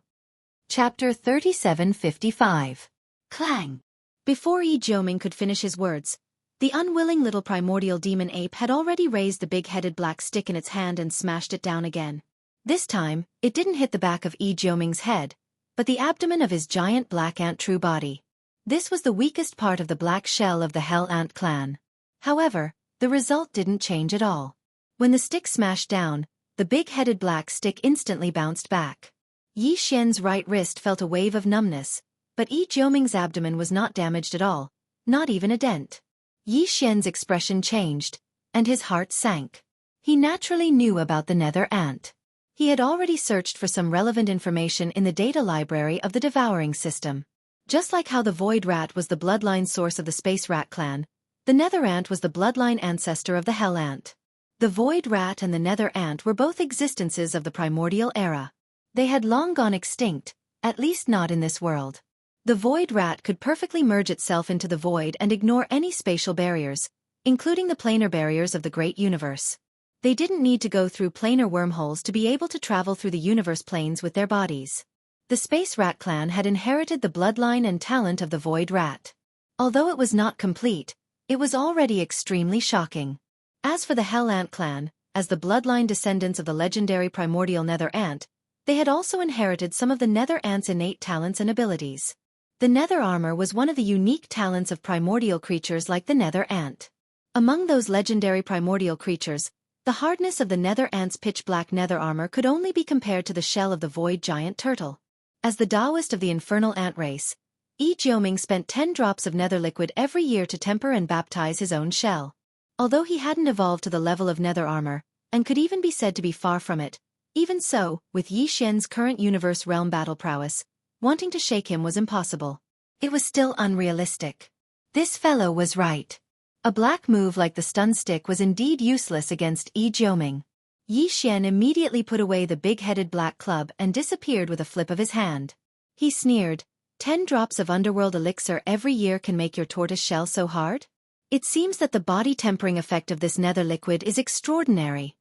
Chapter 3755. Clang! Before Jioming could finish his words, the unwilling little primordial demon ape had already raised the big-headed black stick in its hand and smashed it down again. This time, it didn't hit the back of Jioming's head, but the abdomen of his giant black ant true body. This was the weakest part of the black shell of the Hell Ant clan. However, the result didn't change at all. When the stick smashed down, the big-headed black stick instantly bounced back. Yi Xian's right wrist felt a wave of numbness, But Yi Jiuming's abdomen was not damaged at all, not even a dent. Yi Xian's expression changed, and his heart sank. He naturally knew about the nether ant. He had already searched for some relevant information in the data library of the devouring system. Just like how the void rat was the bloodline source of the space rat clan, the nether ant was the bloodline ancestor of the hell ant. The void rat and the nether ant were both existences of the primordial era. They had long gone extinct, at least not in this world. The void rat could perfectly merge itself into the void and ignore any spatial barriers, including the planar barriers of the great universe. They didn't need to go through planar wormholes to be able to travel through the universe planes with their bodies. The Space Rat clan had inherited the bloodline and talent of the Void Rat. Although it was not complete, it was already extremely shocking. As for the Hell Ant clan, as the bloodline descendants of the legendary primordial Nether Ant, they had also inherited some of the Nether Ant's innate talents and abilities. The Nether Armor was one of the unique talents of primordial creatures like the Nether Ant. Among those legendary primordial creatures, the hardness of the Nether Ant's pitch-black nether armor could only be compared to the shell of the void giant turtle. As the Taoist of the infernal ant race, Yi Jiuming spent 10 drops of nether liquid every year to temper and baptize his own shell. Although he hadn't evolved to the level of nether armor, and could even be said to be far from it, even so, with Yi Xian's current universe realm battle prowess, wanting to shake him was impossible. It was still unrealistic. This fellow was right. A black move like the stun stick was indeed useless against Yi Jiuming. Yi Xian immediately put away the big-headed black club and disappeared with a flip of his hand. He sneered, 10 drops of underworld elixir every year can make your tortoise shell so hard? It seems that the body-tempering effect of this nether liquid is extraordinary.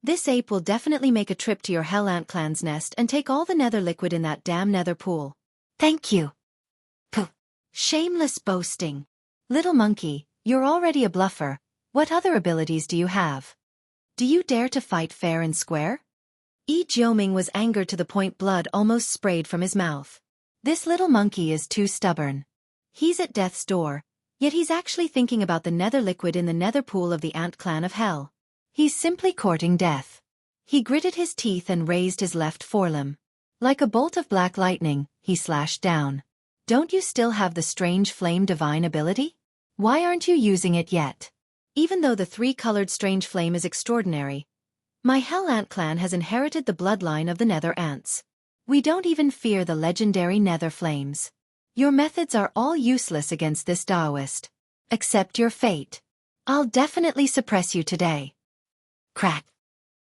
This ape will definitely make a trip to your Hell Ant clan's nest and take all the nether liquid in that damn nether pool. Thank you. Puh. Shameless boasting. Little monkey, you're already a bluffer. What other abilities do you have? Do you dare to fight fair and square? Yi Jiuming was angered to the point blood almost sprayed from his mouth. This little monkey is too stubborn. He's at death's door, yet he's actually thinking about the nether liquid in the nether pool of the ant clan of hell. He's simply courting death. He gritted his teeth and raised his left forelimb. Like a bolt of black lightning, he slashed down. Don't you still have the strange flame divine ability? Why aren't you using it yet? Even though the 3-colored strange flame is extraordinary, my Hell Ant clan has inherited the bloodline of the Nether Ants. We don't even fear the legendary Nether Flames. Your methods are all useless against this Taoist. Accept your fate. I'll definitely suppress you today. Crack.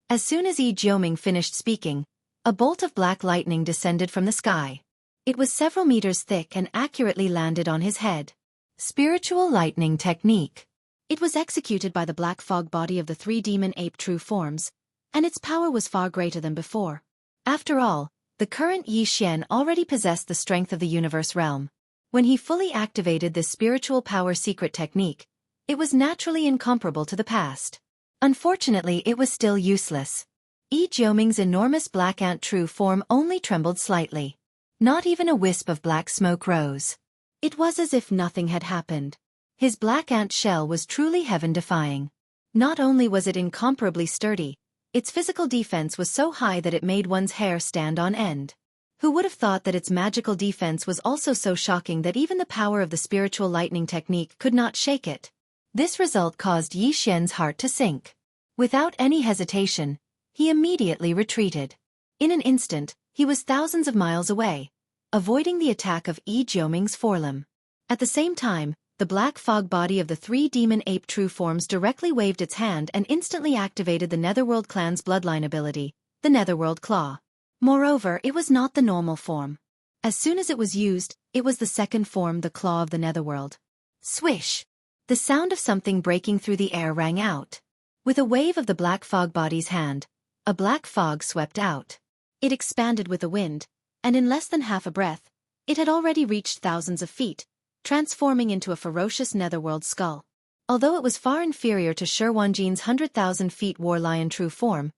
As soon as Yi Jiuming finished speaking, a bolt of black lightning descended from the sky. It was several meters thick and accurately landed on his head. Spiritual lightning technique. It was executed by the black fog body of the 3 demon ape true forms, and its power was far greater than before. After all, the current Yi Xian already possessed the strength of the universe realm. When he fully activated this spiritual power secret technique, it was naturally incomparable to the past. Unfortunately, it was still useless. Yi Jiuming's enormous black ant true form only trembled slightly. Not even a wisp of black smoke rose. It was as if nothing had happened. His black ant shell was truly heaven-defying. Not only was it incomparably sturdy, its physical defense was so high that it made one's hair stand on end. Who would have thought that its magical defense was also so shocking that even the power of the spiritual lightning technique could not shake it? This result caused Yi Xian's heart to sink. Without any hesitation, he immediately retreated. In an instant, he was thousands of miles away, avoiding the attack of Yi Jiuming's forelimb. At the same time, the black fog body of the 3 demon ape true forms directly waved its hand and instantly activated the Netherworld clan's bloodline ability, the Netherworld Claw. Moreover, it was not the normal form. As soon as it was used, it was the second form, the Claw of the Netherworld. Swish! The sound of something breaking through the air rang out. With a wave of the black fog body's hand, a black fog swept out. It expanded with the wind, and in less than half a breath, it had already reached thousands of feet, transforming into a ferocious netherworld skull. Although it was far inferior to Shi Wanjin's 100,000 feet war lion true form,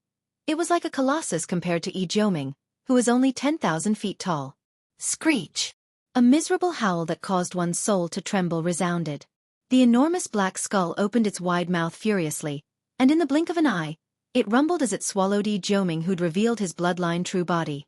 it was like a colossus compared to Yi Jiuming, who was only 10,000 feet tall. Screech! A miserable howl that caused one's soul to tremble resounded. The enormous black skull opened its wide mouth furiously, and in the blink of an eye, it rumbled as it swallowed Yi Jiuming, who'd revealed his bloodline true body.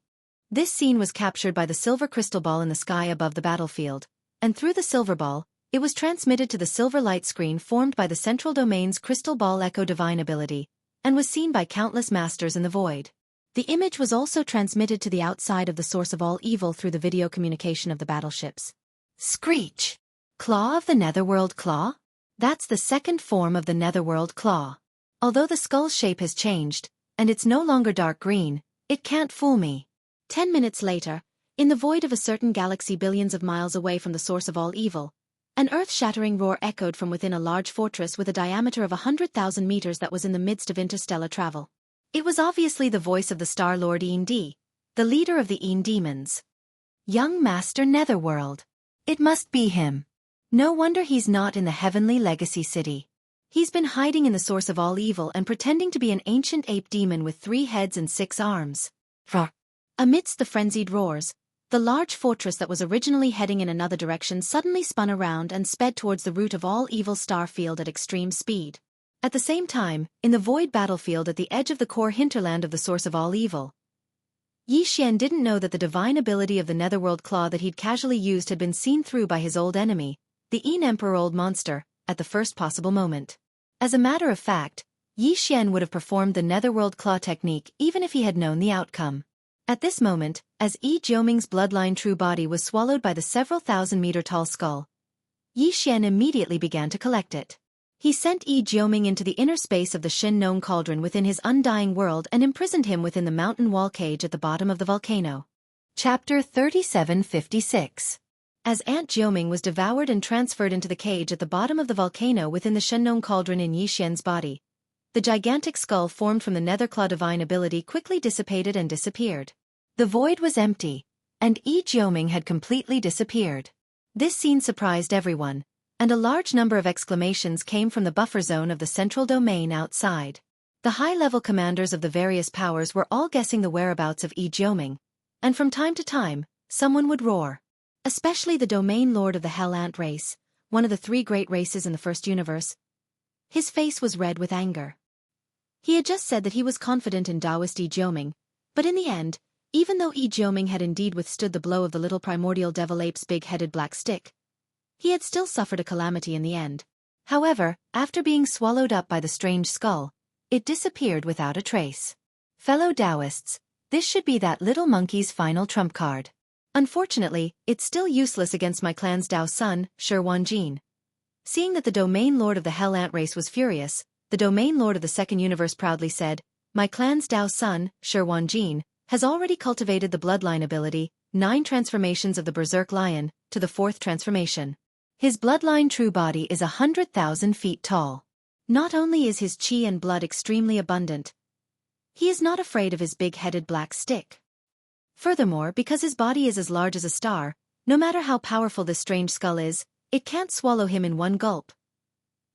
This scene was captured by the silver crystal ball in the sky above the battlefield, and through the silver ball, it was transmitted to the silver light screen formed by the central domain's crystal ball echo divine ability, and was seen by countless masters in the void. The image was also transmitted to the outside of the source of all evil through the video communication of the battleships. Screech! Claw of the Netherworld Claw? That's the second form of the Netherworld Claw. Although the skull's shape has changed, and it's no longer dark green, it can't fool me. 10 minutes later, in the void of a certain galaxy billions of miles away from the source of all evil, an earth-shattering roar echoed from within a large fortress with a diameter of 100,000 meters that was in the midst of interstellar travel. It was obviously the voice of the Star Lord Endi, the leader of the Een demons. Young Master Netherworld. It must be him. No wonder he's not in the heavenly legacy city. He's been hiding in the source of all evil and pretending to be an ancient ape demon with 3 heads and 6 arms. Roar. Amidst the frenzied roars, the large fortress that was originally heading in another direction suddenly spun around and sped towards the root of all evil starfield at extreme speed. At the same time, in the void battlefield at the edge of the core hinterland of the source of all evil, Xianxia didn't know that the divine ability of the Netherworld Claw that he'd casually used had been seen through by his old enemy, the Een Emperor Old Monster, at the first possible moment. As a matter of fact, Xianxia would have performed the Netherworld Claw technique even if he had known the outcome. At this moment, as Yi Jioming's bloodline true body was swallowed by the several thousand-meter-tall skull, Xianxia immediately began to collect it. He sent Yi Jioming into the inner space of the Shin Nong cauldron within his undying world and imprisoned him within the mountain wall cage at the bottom of the volcano. Chapter 3756. As Aunt Jioming was devoured and transferred into the cage at the bottom of the volcano within the Shin Nong cauldron in Xian's body, the gigantic skull formed from the Netherclaw divine ability quickly dissipated and disappeared. The void was empty, and Yi Jioming had completely disappeared. This scene surprised everyone, and a large number of exclamations came from the buffer zone of the central domain outside. The high-level commanders of the various powers were all guessing the whereabouts of Yi Jioming, and from time to time, someone would roar. Especially the domain lord of the Hell Ant race, one of the 3 great races in the first universe. His face was red with anger. He had just said that he was confident in Taoist Yi Jioming, but in the end, even though Yi Jioming had indeed withstood the blow of the little primordial devil ape's big-headed black stick, he had still suffered a calamity in the end. However, after being swallowed up by the strange skull, it disappeared without a trace. Fellow Taoists, this should be that little monkey's final trump card. Unfortunately, it's still useless against my clan's Dao son, Shi Wanjin. Seeing that the domain lord of the Hell Ant race was furious, the domain lord of the second universe proudly said, "My clan's Dao son, Shi Wanjin, has already cultivated the bloodline ability, 9 transformations of the Berserk Lion, to the 4th transformation. His bloodline true body is 100,000 feet tall. Not only is his chi and blood extremely abundant, he is not afraid of his big-headed black stick. Furthermore, because his body is as large as a star, no matter how powerful this strange skull is, it can't swallow him in one gulp.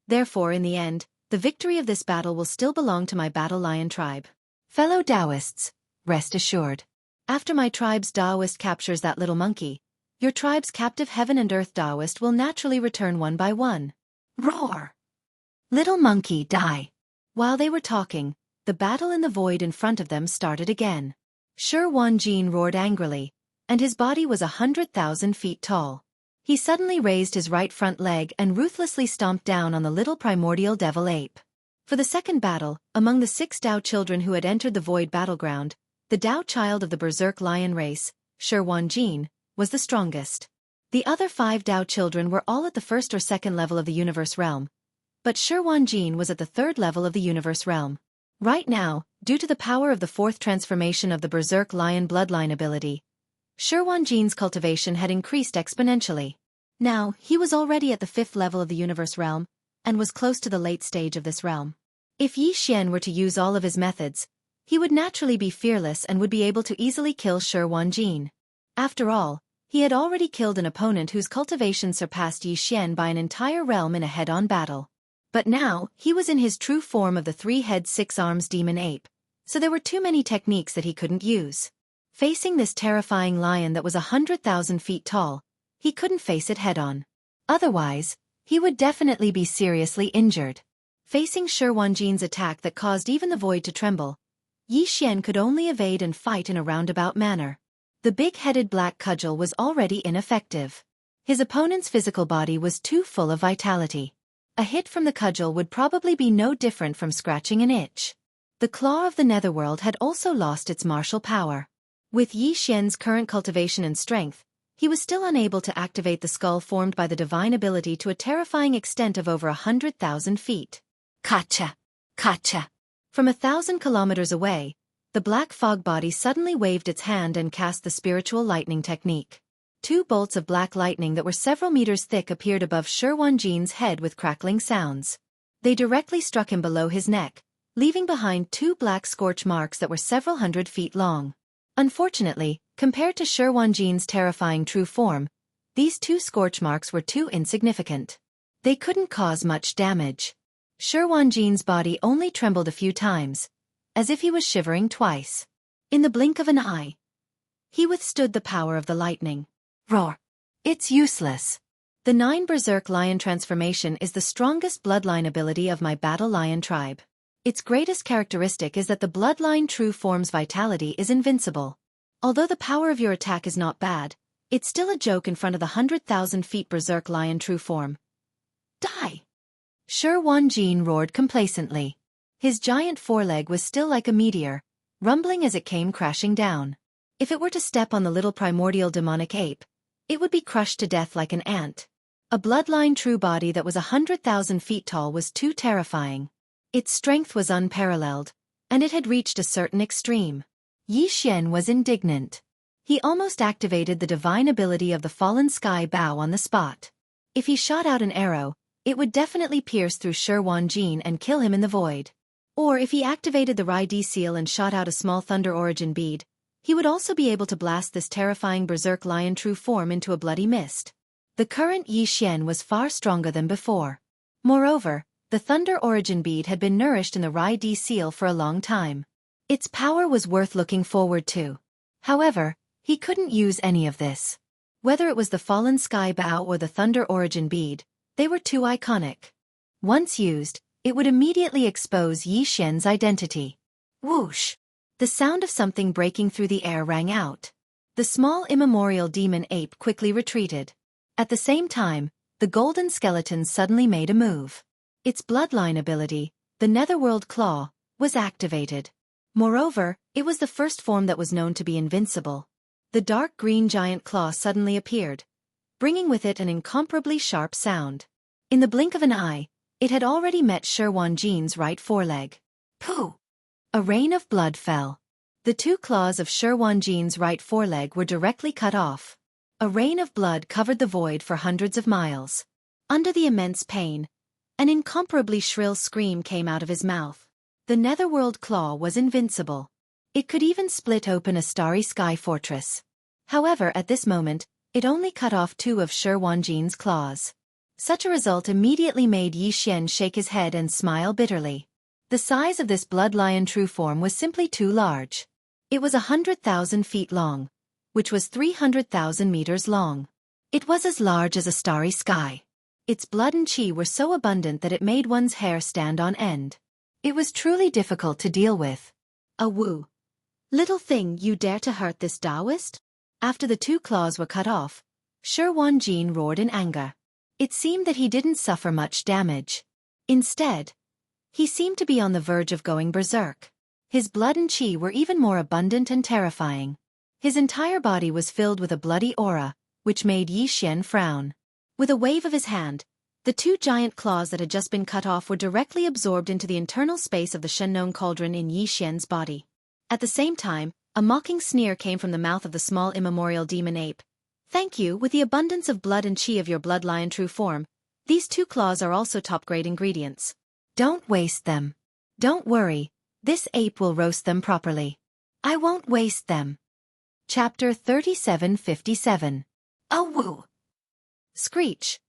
Therefore, in the end, the victory of this battle will still belong to my battle lion tribe. Fellow Taoists, rest assured. After my tribe's Taoist captures that little monkey, your tribe's captive heaven and earth Taoist will naturally return one by one." Roar! Little monkey, die! While they were talking, the battle in the void in front of them started again. Shi Wanjin roared angrily, and his body was 100,000 feet tall. He suddenly raised his right front leg and ruthlessly stomped down on the little primordial devil ape. For the second battle, among the 6 Dao children who had entered the void battleground, the Dao child of the Berserk Lion race, Shi Wanjin, was the strongest. The other 5 Dao children were all at the 1st or 2nd level of the universe realm, but Shi Wanjin was at the 3rd level of the universe realm. Right now, due to the power of the 4th transformation of the Berserk Lion bloodline ability, Shi Wanjin's cultivation had increased exponentially. Now, he was already at the 5th level of the universe realm, and was close to the late stage of this realm. If Xian were to use all of his methods, he would naturally be fearless and would be able to easily kill Shi Wanjin. After all, he had already killed an opponent whose cultivation surpassed Xian by an entire realm in a head-on battle. But now, he was in his true form of the 3-head 6-arms demon ape, so there were too many techniques that he couldn't use. Facing this terrifying lion that was 100,000 feet tall, he couldn't face it head-on. Otherwise, he would definitely be seriously injured. Facing Shi Wanjin's attack that caused even the void to tremble, Xian could only evade and fight in a roundabout manner. The big-headed black cudgel was already ineffective. His opponent's physical body was too full of vitality. A hit from the cudgel would probably be no different from scratching an itch. The claw of the netherworld had also lost its martial power. With Yi Xian's current cultivation and strength, he was still unable to activate the skull formed by the divine ability to a terrifying extent of over 100,000 feet. Kacha! Kacha! From 1,000 kilometers away, the black fog body suddenly waved its hand and cast the spiritual lightning technique. 2 bolts of black lightning that were several meters thick appeared above Shi Wanjin's head with crackling sounds. They directly struck him below his neck, leaving behind 2 black scorch marks that were several hundred feet long. Unfortunately, compared to Shi Wanjin's terrifying true form, these 2 scorch marks were too insignificant. They couldn't cause much damage. Shi Wanjin's body only trembled a few times, as if he was shivering twice. In the blink of an eye, he withstood the power of the lightning. Roar! It's useless. The 9 Berserk Lion transformation is the strongest bloodline ability of my Battle Lion tribe. Its greatest characteristic is that the bloodline true form's vitality is invincible. Although the power of your attack is not bad, it's still a joke in front of the 100,000 feet Berserk Lion true form. Die! Shi Wanjin roared complacently. His giant foreleg was still like a meteor, rumbling as it came crashing down. If it were to step on the little primordial demonic ape, it would be crushed to death like an ant. A bloodline true body that was 100,000 feet tall was too terrifying. Its strength was unparalleled, and it had reached a certain extreme. Yi Xian was indignant. He almost activated the divine ability of the fallen sky bow on the spot. If he shot out an arrow, it would definitely pierce through Shi Wanjin and kill him in the void. Or if he activated the Rai seal and shot out a small thunder origin bead, he would also be able to blast this terrifying Berserk Lion true form into a bloody mist. The current Yi Xian was far stronger than before. Moreover, the thunder origin bead had been nourished in the Rai seal for a long time. Its power was worth looking forward to. However, he couldn't use any of this. Whether it was the fallen sky bow or the thunder origin bead, they were too iconic. Once used, it would immediately expose Yi Xian's identity. Whoosh! The sound of something breaking through the air rang out. The small immemorial demon ape quickly retreated. At the same time, the golden skeleton suddenly made a move. Its bloodline ability, the Netherworld Claw, was activated. Moreover, it was the first form that was known to be invincible. The dark green giant claw suddenly appeared, bringing with it an incomparably sharp sound. In the blink of an eye, it had already met Shi Wanjin's right foreleg. Pooh! A rain of blood fell. The 2 claws of Shi Wanjin's right foreleg were directly cut off. A rain of blood covered the void for hundreds of miles. Under the immense pain, an incomparably shrill scream came out of his mouth. The Netherworld Claw was invincible. It could even split open a starry sky fortress. However, at this moment, it only cut off 2 of Shi Wanjin's claws. Such a result immediately made Yi Xian shake his head and smile bitterly. The size of this blood lion true form was simply too large. It was 100,000 feet long, which was 300,000 meters long. It was as large as a starry sky. Its blood and chi were so abundant that it made one's hair stand on end. It was truly difficult to deal with. Wu! Little thing, you dare to hurt this Taoist? After the 2 claws were cut off, Shi Wanjin roared in anger. It seemed that he didn't suffer much damage. Instead, he seemed to be on the verge of going berserk. His blood and chi were even more abundant and terrifying. His entire body was filled with a bloody aura, which made Yi Xian frown. With a wave of his hand, the 2 giant claws that had just been cut off were directly absorbed into the internal space of the Shennon cauldron in Yi Xian's body. At the same time, a mocking sneer came from the mouth of the small immemorial demon ape. Thank you, with the abundance of blood and chi of your blood lion true form, these 2 claws are also top-grade ingredients. Don't waste them. Don't worry, this ape will roast them properly. I won't waste them. Chapter 3757. Woo! Screech.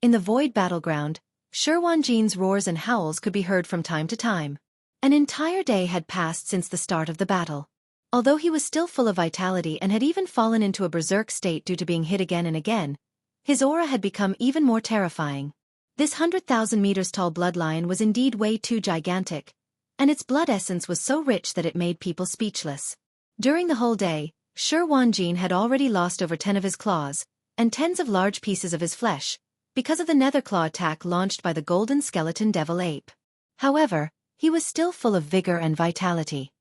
In the void battleground, Shi Wanjin's roars and howls could be heard from time to time. An entire day had passed since the start of the battle. Although he was still full of vitality and had even fallen into a berserk state due to being hit again and again, his aura had become even more terrifying. This 100,000 meters tall blood lion was indeed way too gigantic, and its blood essence was so rich that it made people speechless. During the whole day, Shi Wanjin had already lost over 10 of his claws, and tens of large pieces of his flesh, because of the nether claw attack launched by the golden skeleton devil ape. However, he was still full of vigor and vitality.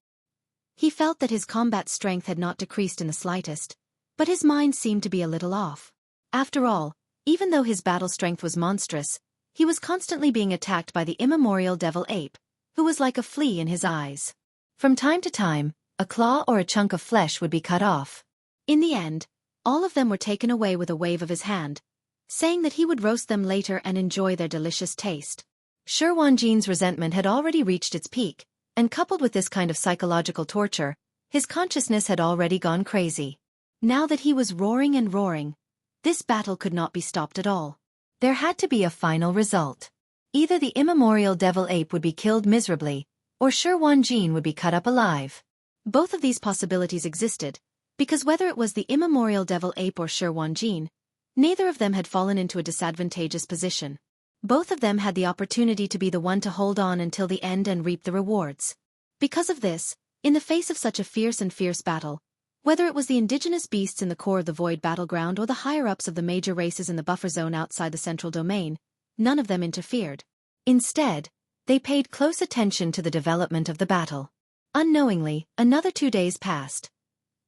He felt that his combat strength had not decreased in the slightest, but his mind seemed to be a little off. After all, even though his battle strength was monstrous, he was constantly being attacked by the immemorial devil ape, who was like a flea in his eyes. From time to time, a claw or a chunk of flesh would be cut off. In the end, all of them were taken away with a wave of his hand, saying that he would roast them later and enjoy their delicious taste. Shi Wanjin's resentment had already reached its peak, and coupled with this kind of psychological torture, his consciousness had already gone crazy. Now that he was roaring and roaring, this battle could not be stopped at all. There had to be a final result. Either the immemorial devil ape would be killed miserably, or Shi Wanjin would be cut up alive. Both of these possibilities existed, because whether it was the immemorial devil ape or Shi Wanjin, neither of them had fallen into a disadvantageous position. Both of them had the opportunity to be the one to hold on until the end and reap the rewards. Because of this, in the face of such a fierce battle, whether it was the indigenous beasts in the core of the void battleground or the higher-ups of the major races in the buffer zone outside the central domain, none of them interfered. Instead, they paid close attention to the development of the battle. Unknowingly, another 2 days passed.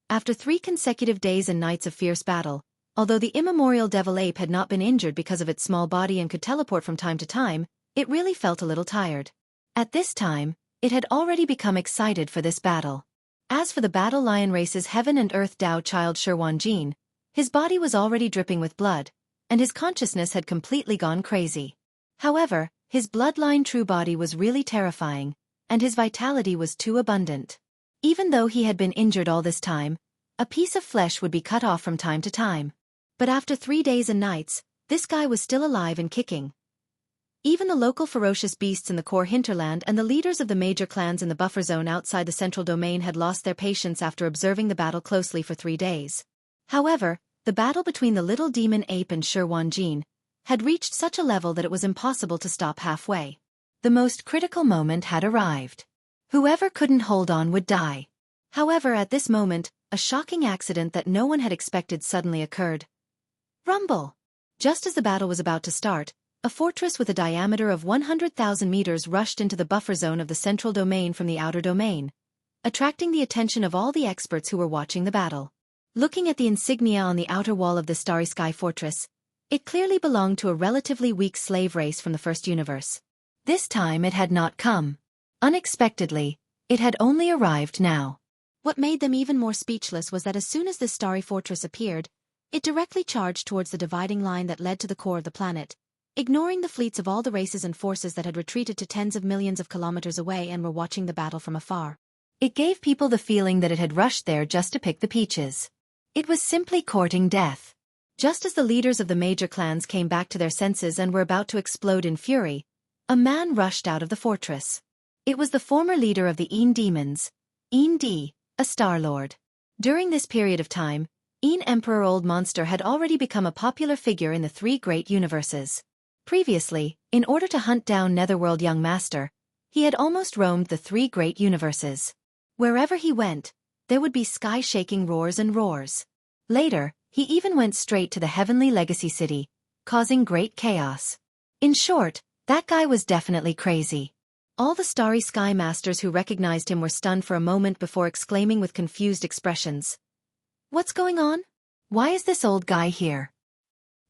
After 3 consecutive days and nights of fierce battle, although the immemorial devil ape had not been injured because of its small body and could teleport from time to time, it really felt a little tired. At this time, it had already become excited for this battle. As for the battle lion race's heaven and earth Tao child Shi Wanjin, his body was already dripping with blood, and his consciousness had completely gone crazy. However, his bloodline true body was really terrifying, and his vitality was too abundant. Even though he had been injured all this time, a piece of flesh would be cut off from time to time. But after 3 days and nights, this guy was still alive and kicking. Even the local ferocious beasts in the core hinterland and the leaders of the major clans in the buffer zone outside the central domain had lost their patience after observing the battle closely for 3 days. However, the battle between the little demon ape and Shi Wanjin had reached such a level that it was impossible to stop halfway. The most critical moment had arrived. Whoever couldn't hold on would die. However, at this moment, a shocking accident that no one had expected suddenly occurred. Rumble! Just as the battle was about to start, a fortress with a diameter of 100,000 meters rushed into the buffer zone of the central domain from the outer domain, attracting the attention of all the experts who were watching the battle. Looking at the insignia on the outer wall of the Starry Sky Fortress, it clearly belonged to a relatively weak slave race from the first universe. This time it had not come. Unexpectedly, it had only arrived now. What made them even more speechless was that as soon as this starry fortress appeared, it directly charged towards the dividing line that led to the core of the planet, ignoring the fleets of all the races and forces that had retreated to tens of millions of kilometers away and were watching the battle from afar. It gave people the feeling that it had rushed there just to pick the peaches. It was simply courting death. Just as the leaders of the major clans came back to their senses and were about to explode in fury, a man rushed out of the fortress. It was the former leader of the Een demons, Een D, a Star-Lord. During this period of time, Een Emperor Old Monster had already become a popular figure in the 3 great universes. Previously, in order to hunt down Netherworld Young Master, he had almost roamed the 3 great universes. Wherever he went, there would be sky-shaking roars and roars. Later, he even went straight to the Heavenly Legacy City, causing great chaos. In short, that guy was definitely crazy. All the Starry Sky Masters who recognized him were stunned for a moment before exclaiming with confused expressions. What's going on? Why is this old guy here?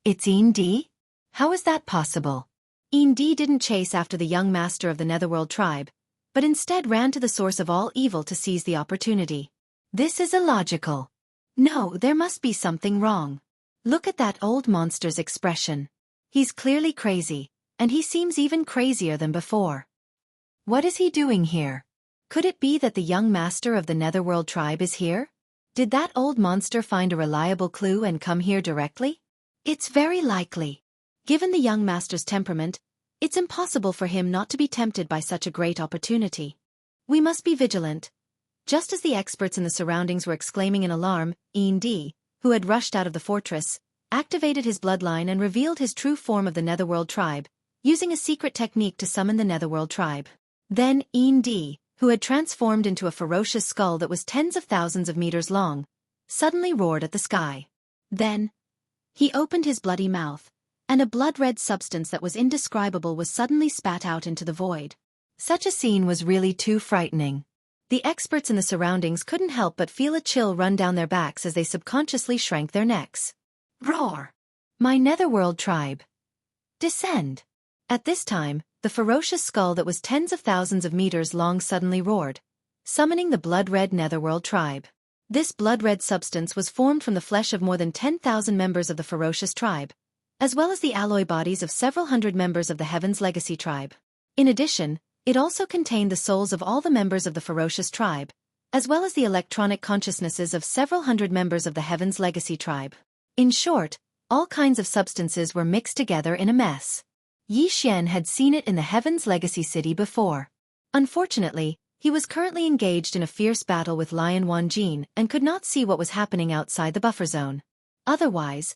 It's Een D? How is that possible? Een D didn't chase after the young master of the Netherworld tribe, but instead ran to the source of all evil to seize the opportunity. This is illogical. No, there must be something wrong. Look at that old monster's expression. He's clearly crazy, and he seems even crazier than before. What is he doing here? Could it be that the young master of the Netherworld tribe is here? Did that old monster find a reliable clue and come here directly? It's very likely. Given the young master's temperament, it's impossible for him not to be tempted by such a great opportunity. We must be vigilant. Just as the experts in the surroundings were exclaiming in alarm, Een D, who had rushed out of the fortress, activated his bloodline and revealed his true form of the Netherworld tribe, using a secret technique to summon the Netherworld tribe. Then Een D, who had transformed into a ferocious skull that was tens of thousands of meters long, suddenly roared at the sky. Then, he opened his bloody mouth, and a blood-red substance that was indescribable was suddenly spat out into the void. Such a scene was really too frightening. The experts in the surroundings couldn't help but feel a chill run down their backs as they subconsciously shrank their necks. Roar! My netherworld tribe! Descend! At this time, the ferocious skull that was tens of thousands of meters long suddenly roared, summoning the blood-red netherworld tribe. This blood-red substance was formed from the flesh of more than 10,000 members of the ferocious tribe, as well as the alloy bodies of several hundred members of the Heaven's Legacy tribe. In addition, it also contained the souls of all the members of the ferocious tribe, as well as the electronic consciousnesses of several hundred members of the Heaven's Legacy tribe. In short, all kinds of substances were mixed together in a mess. Yi Xian had seen it in the Heaven's Legacy city before. Unfortunately, he was currently engaged in a fierce battle with Lion Wanjin and could not see what was happening outside the buffer zone. Otherwise,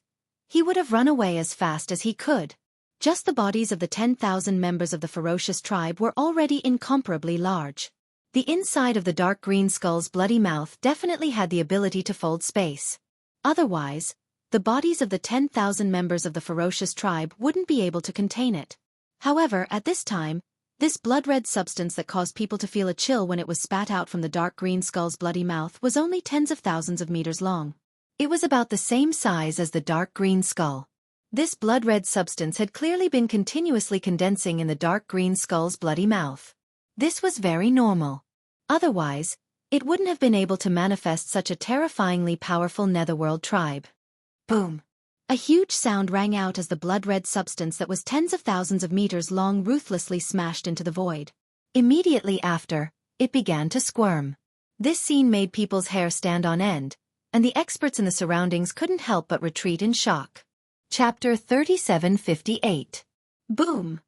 he would have run away as fast as he could. Just the bodies of the 10,000 members of the ferocious tribe were already incomparably large. The inside of the dark green skull's bloody mouth definitely had the ability to fold space. Otherwise, the bodies of the 10,000 members of the ferocious tribe wouldn't be able to contain it. However, at this time, this blood-red substance that caused people to feel a chill when it was spat out from the dark green skull's bloody mouth was only tens of thousands of meters long. It was about the same size as the dark green skull. This blood-red substance had clearly been continuously condensing in the dark green skull's bloody mouth. This was very normal. Otherwise, it wouldn't have been able to manifest such a terrifyingly powerful netherworld tribe. Boom! A huge sound rang out as the blood-red substance that was tens of thousands of meters long ruthlessly smashed into the void. Immediately after, it began to squirm. This scene made people's hair stand on end, and the experts in the surroundings couldn't help but retreat in shock. Chapter 3758. Boom!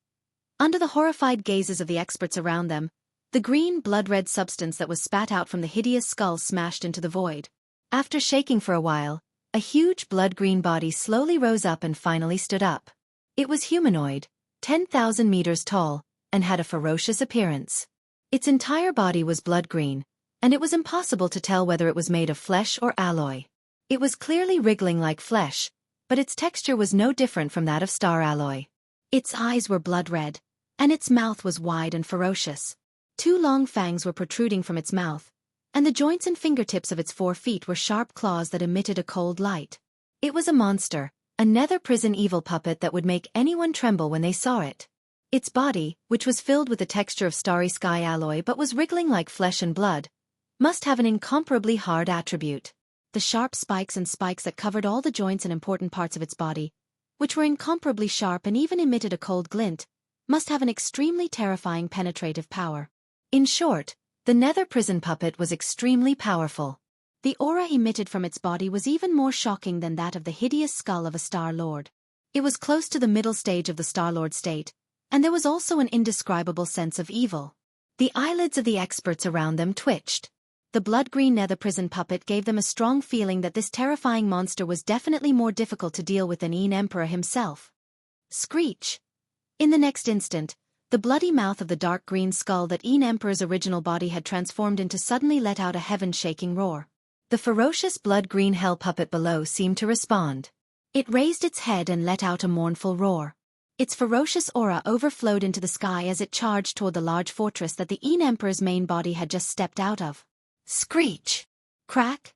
Under the horrified gazes of the experts around them, the green blood-red substance that was spat out from the hideous skull smashed into the void. After shaking for a while, a huge blood-green body slowly rose up and finally stood up. It was humanoid, 10,000 meters tall, and had a ferocious appearance. Its entire body was blood-green, and it was impossible to tell whether it was made of flesh or alloy. It was clearly wriggling like flesh, but its texture was no different from that of star alloy. Its eyes were blood-red, and its mouth was wide and ferocious. 2 long fangs were protruding from its mouth, and the joints and fingertips of its 4 feet were sharp claws that emitted a cold light. It was a monster, a nether prison evil puppet that would make anyone tremble when they saw it. Its body, which was filled with the texture of starry sky alloy but was wriggling like flesh and blood, must have an incomparably hard attribute. The sharp spikes that covered all the joints and important parts of its body, which were incomparably sharp and even emitted a cold glint, must have an extremely terrifying penetrative power. In short, the nether prison puppet was extremely powerful. The aura emitted from its body was even more shocking than that of the hideous skull of a Star Lord. It was close to the middle stage of the Star Lord state, and there was also an indescribable sense of evil. The eyelids of the experts around them twitched. The blood-green nether prison puppet gave them a strong feeling that this terrifying monster was definitely more difficult to deal with than Yin Emperor himself. Screech! In the next instant, the bloody mouth of the dark green skull that Yin Emperor's original body had transformed into suddenly let out a heaven-shaking roar. The ferocious blood-green hell puppet below seemed to respond. It raised its head and let out a mournful roar. Its ferocious aura overflowed into the sky as it charged toward the large fortress that the Yin Emperor's main body had just stepped out of. Screech! Crack!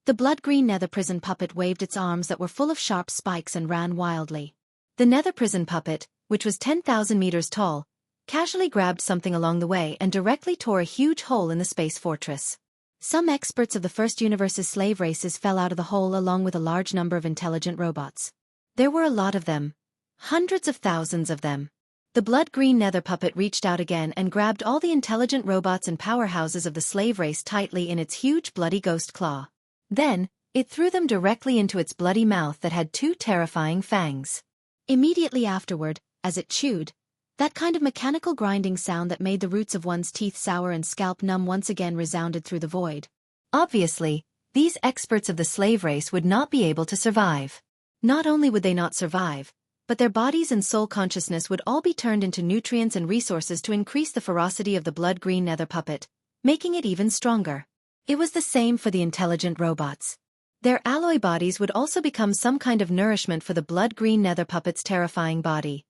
The blood-green nether prison puppet waved its arms that were full of sharp spikes and ran wildly. The nether prison puppet, which was 10,000 meters tall, casually grabbed something along the way and directly tore a huge hole in the space fortress. Some experts of the First Universe's slave races fell out of the hole along with a large number of intelligent robots. There were a lot of them. Hundreds of thousands of them. The blood-green nether puppet reached out again and grabbed all the intelligent robots and powerhouses of the slave race tightly in its huge bloody ghost claw. Then, it threw them directly into its bloody mouth that had 2 terrifying fangs. Immediately afterward, as it chewed, that kind of mechanical grinding sound that made the roots of one's teeth sour and scalp numb once again resounded through the void. Obviously, these experts of the slave race would not be able to survive. Not only would they not survive, but their bodies and soul consciousness would all be turned into nutrients and resources to increase the ferocity of the blood-green nether puppet, making it even stronger. It was the same for the intelligent robots. Their alloy bodies would also become some kind of nourishment for the blood-green nether puppet's terrifying body.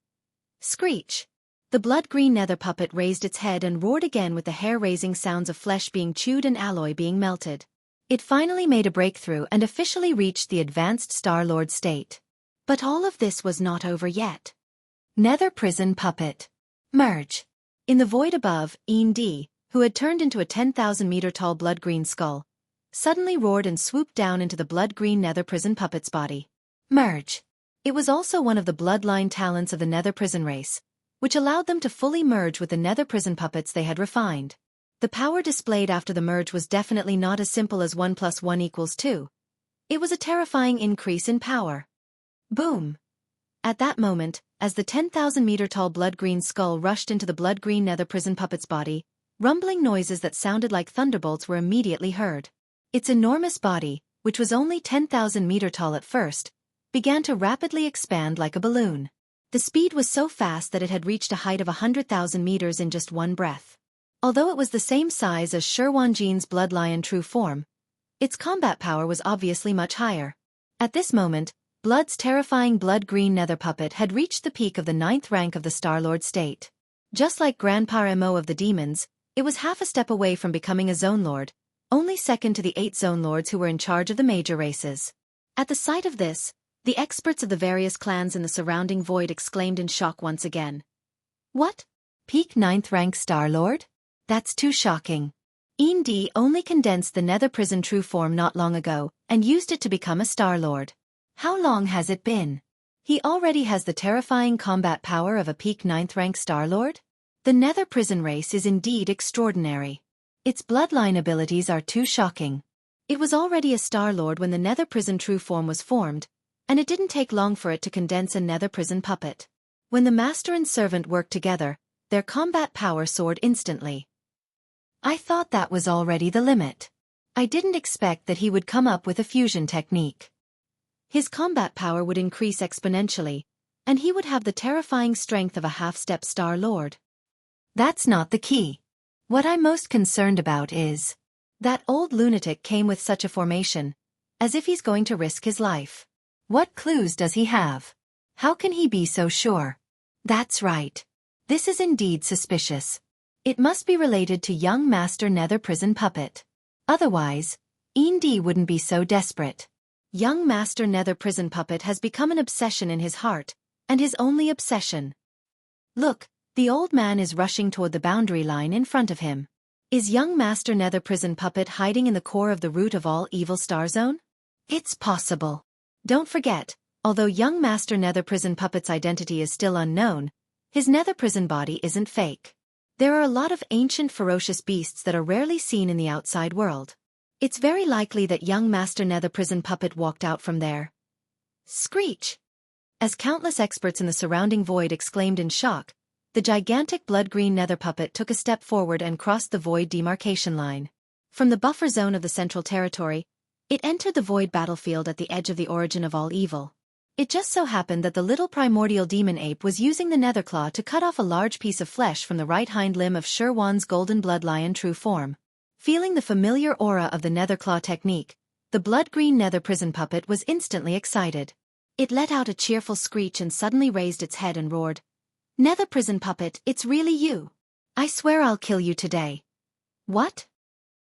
Screech! The blood-green nether puppet raised its head and roared again with the hair-raising sounds of flesh being chewed and alloy being melted. It finally made a breakthrough and officially reached the advanced Star-Lord state. But all of this was not over yet. Nether prison puppet. Merge. In the void above, D, who had turned into a 10,000-meter-tall blood-green skull, suddenly roared and swooped down into the blood-green nether prison puppet's body. Merge. It was also one of the bloodline talents of the nether prison race, which allowed them to fully merge with the nether prison puppets they had refined. The power displayed after the merge was definitely not as simple as 1 + 1 = 2. It was a terrifying increase in power. Boom! At that moment, as the 10,000-meter-tall blood-green skull rushed into the blood-green nether prison puppet's body, rumbling noises that sounded like thunderbolts were immediately heard. Its enormous body, which was only 10,000 meter tall at first, began to rapidly expand like a balloon. The speed was so fast that it had reached a height of 100,000 meters in just one breath. Although it was the same size as Sherwanjin's blood lion true form, its combat power was obviously much higher. At this moment, Blood's terrifying blood-green nether puppet had reached the peak of the 9th rank of the Star-Lord state. Just like Grandpa Mo of the demons, it was half a step away from becoming a Zone Lord, only second to the 8 Zone Lords who were in charge of the major races. At the sight of this, the experts of the various clans in the surrounding void exclaimed in shock once again. What? Peak 9th rank Star-Lord? That's too shocking. D only condensed the nether prison true form not long ago, and used it to become a Star-Lord. How long has it been? He already has the terrifying combat power of a peak 9th rank Star-Lord? The nether prison race is indeed extraordinary. Its bloodline abilities are too shocking. It was already a Star-Lord when the nether prison true form was formed, and it didn't take long for it to condense a nether prison puppet. When the master and servant worked together, their combat power soared instantly. I thought that was already the limit. I didn't expect that he would come up with a fusion technique. His combat power would increase exponentially, and he would have the terrifying strength of a half-step Star-Lord. That's not the key. What I'm most concerned about is that old lunatic came with such a formation, as if he's going to risk his life. What clues does he have? How can he be so sure? That's right. This is indeed suspicious. It must be related to young Master Nether Prison Puppet. Otherwise, D wouldn't be so desperate. Young Master Nether Prison Puppet has become an obsession in his heart, and his only obsession. Look, the old man is rushing toward the boundary line in front of him. Is young Master Nether Prison Puppet hiding in the core of the root of all evil Star Zone? It's possible. Don't forget, although young Master Nether Prison Puppet's identity is still unknown, his nether prison body isn't fake. There are a lot of ancient ferocious beasts that are rarely seen in the outside world. It's very likely that young Master Nether Prison Puppet walked out from there. Screech! As countless experts in the surrounding void exclaimed in shock, the gigantic blood-green nether puppet took a step forward and crossed the void demarcation line. From the buffer zone of the Central Territory, it entered the void battlefield at the edge of the origin of all evil. It just so happened that the little primordial demon ape was using the nether claw to cut off a large piece of flesh from the right hind limb of Sherwan's golden blood lion true form. Feeling the familiar aura of the nether claw technique, the blood-green nether prison puppet was instantly excited. It let out a cheerful screech and suddenly raised its head and roared, "Nether prison puppet, it's really you. I swear I'll kill you today." What?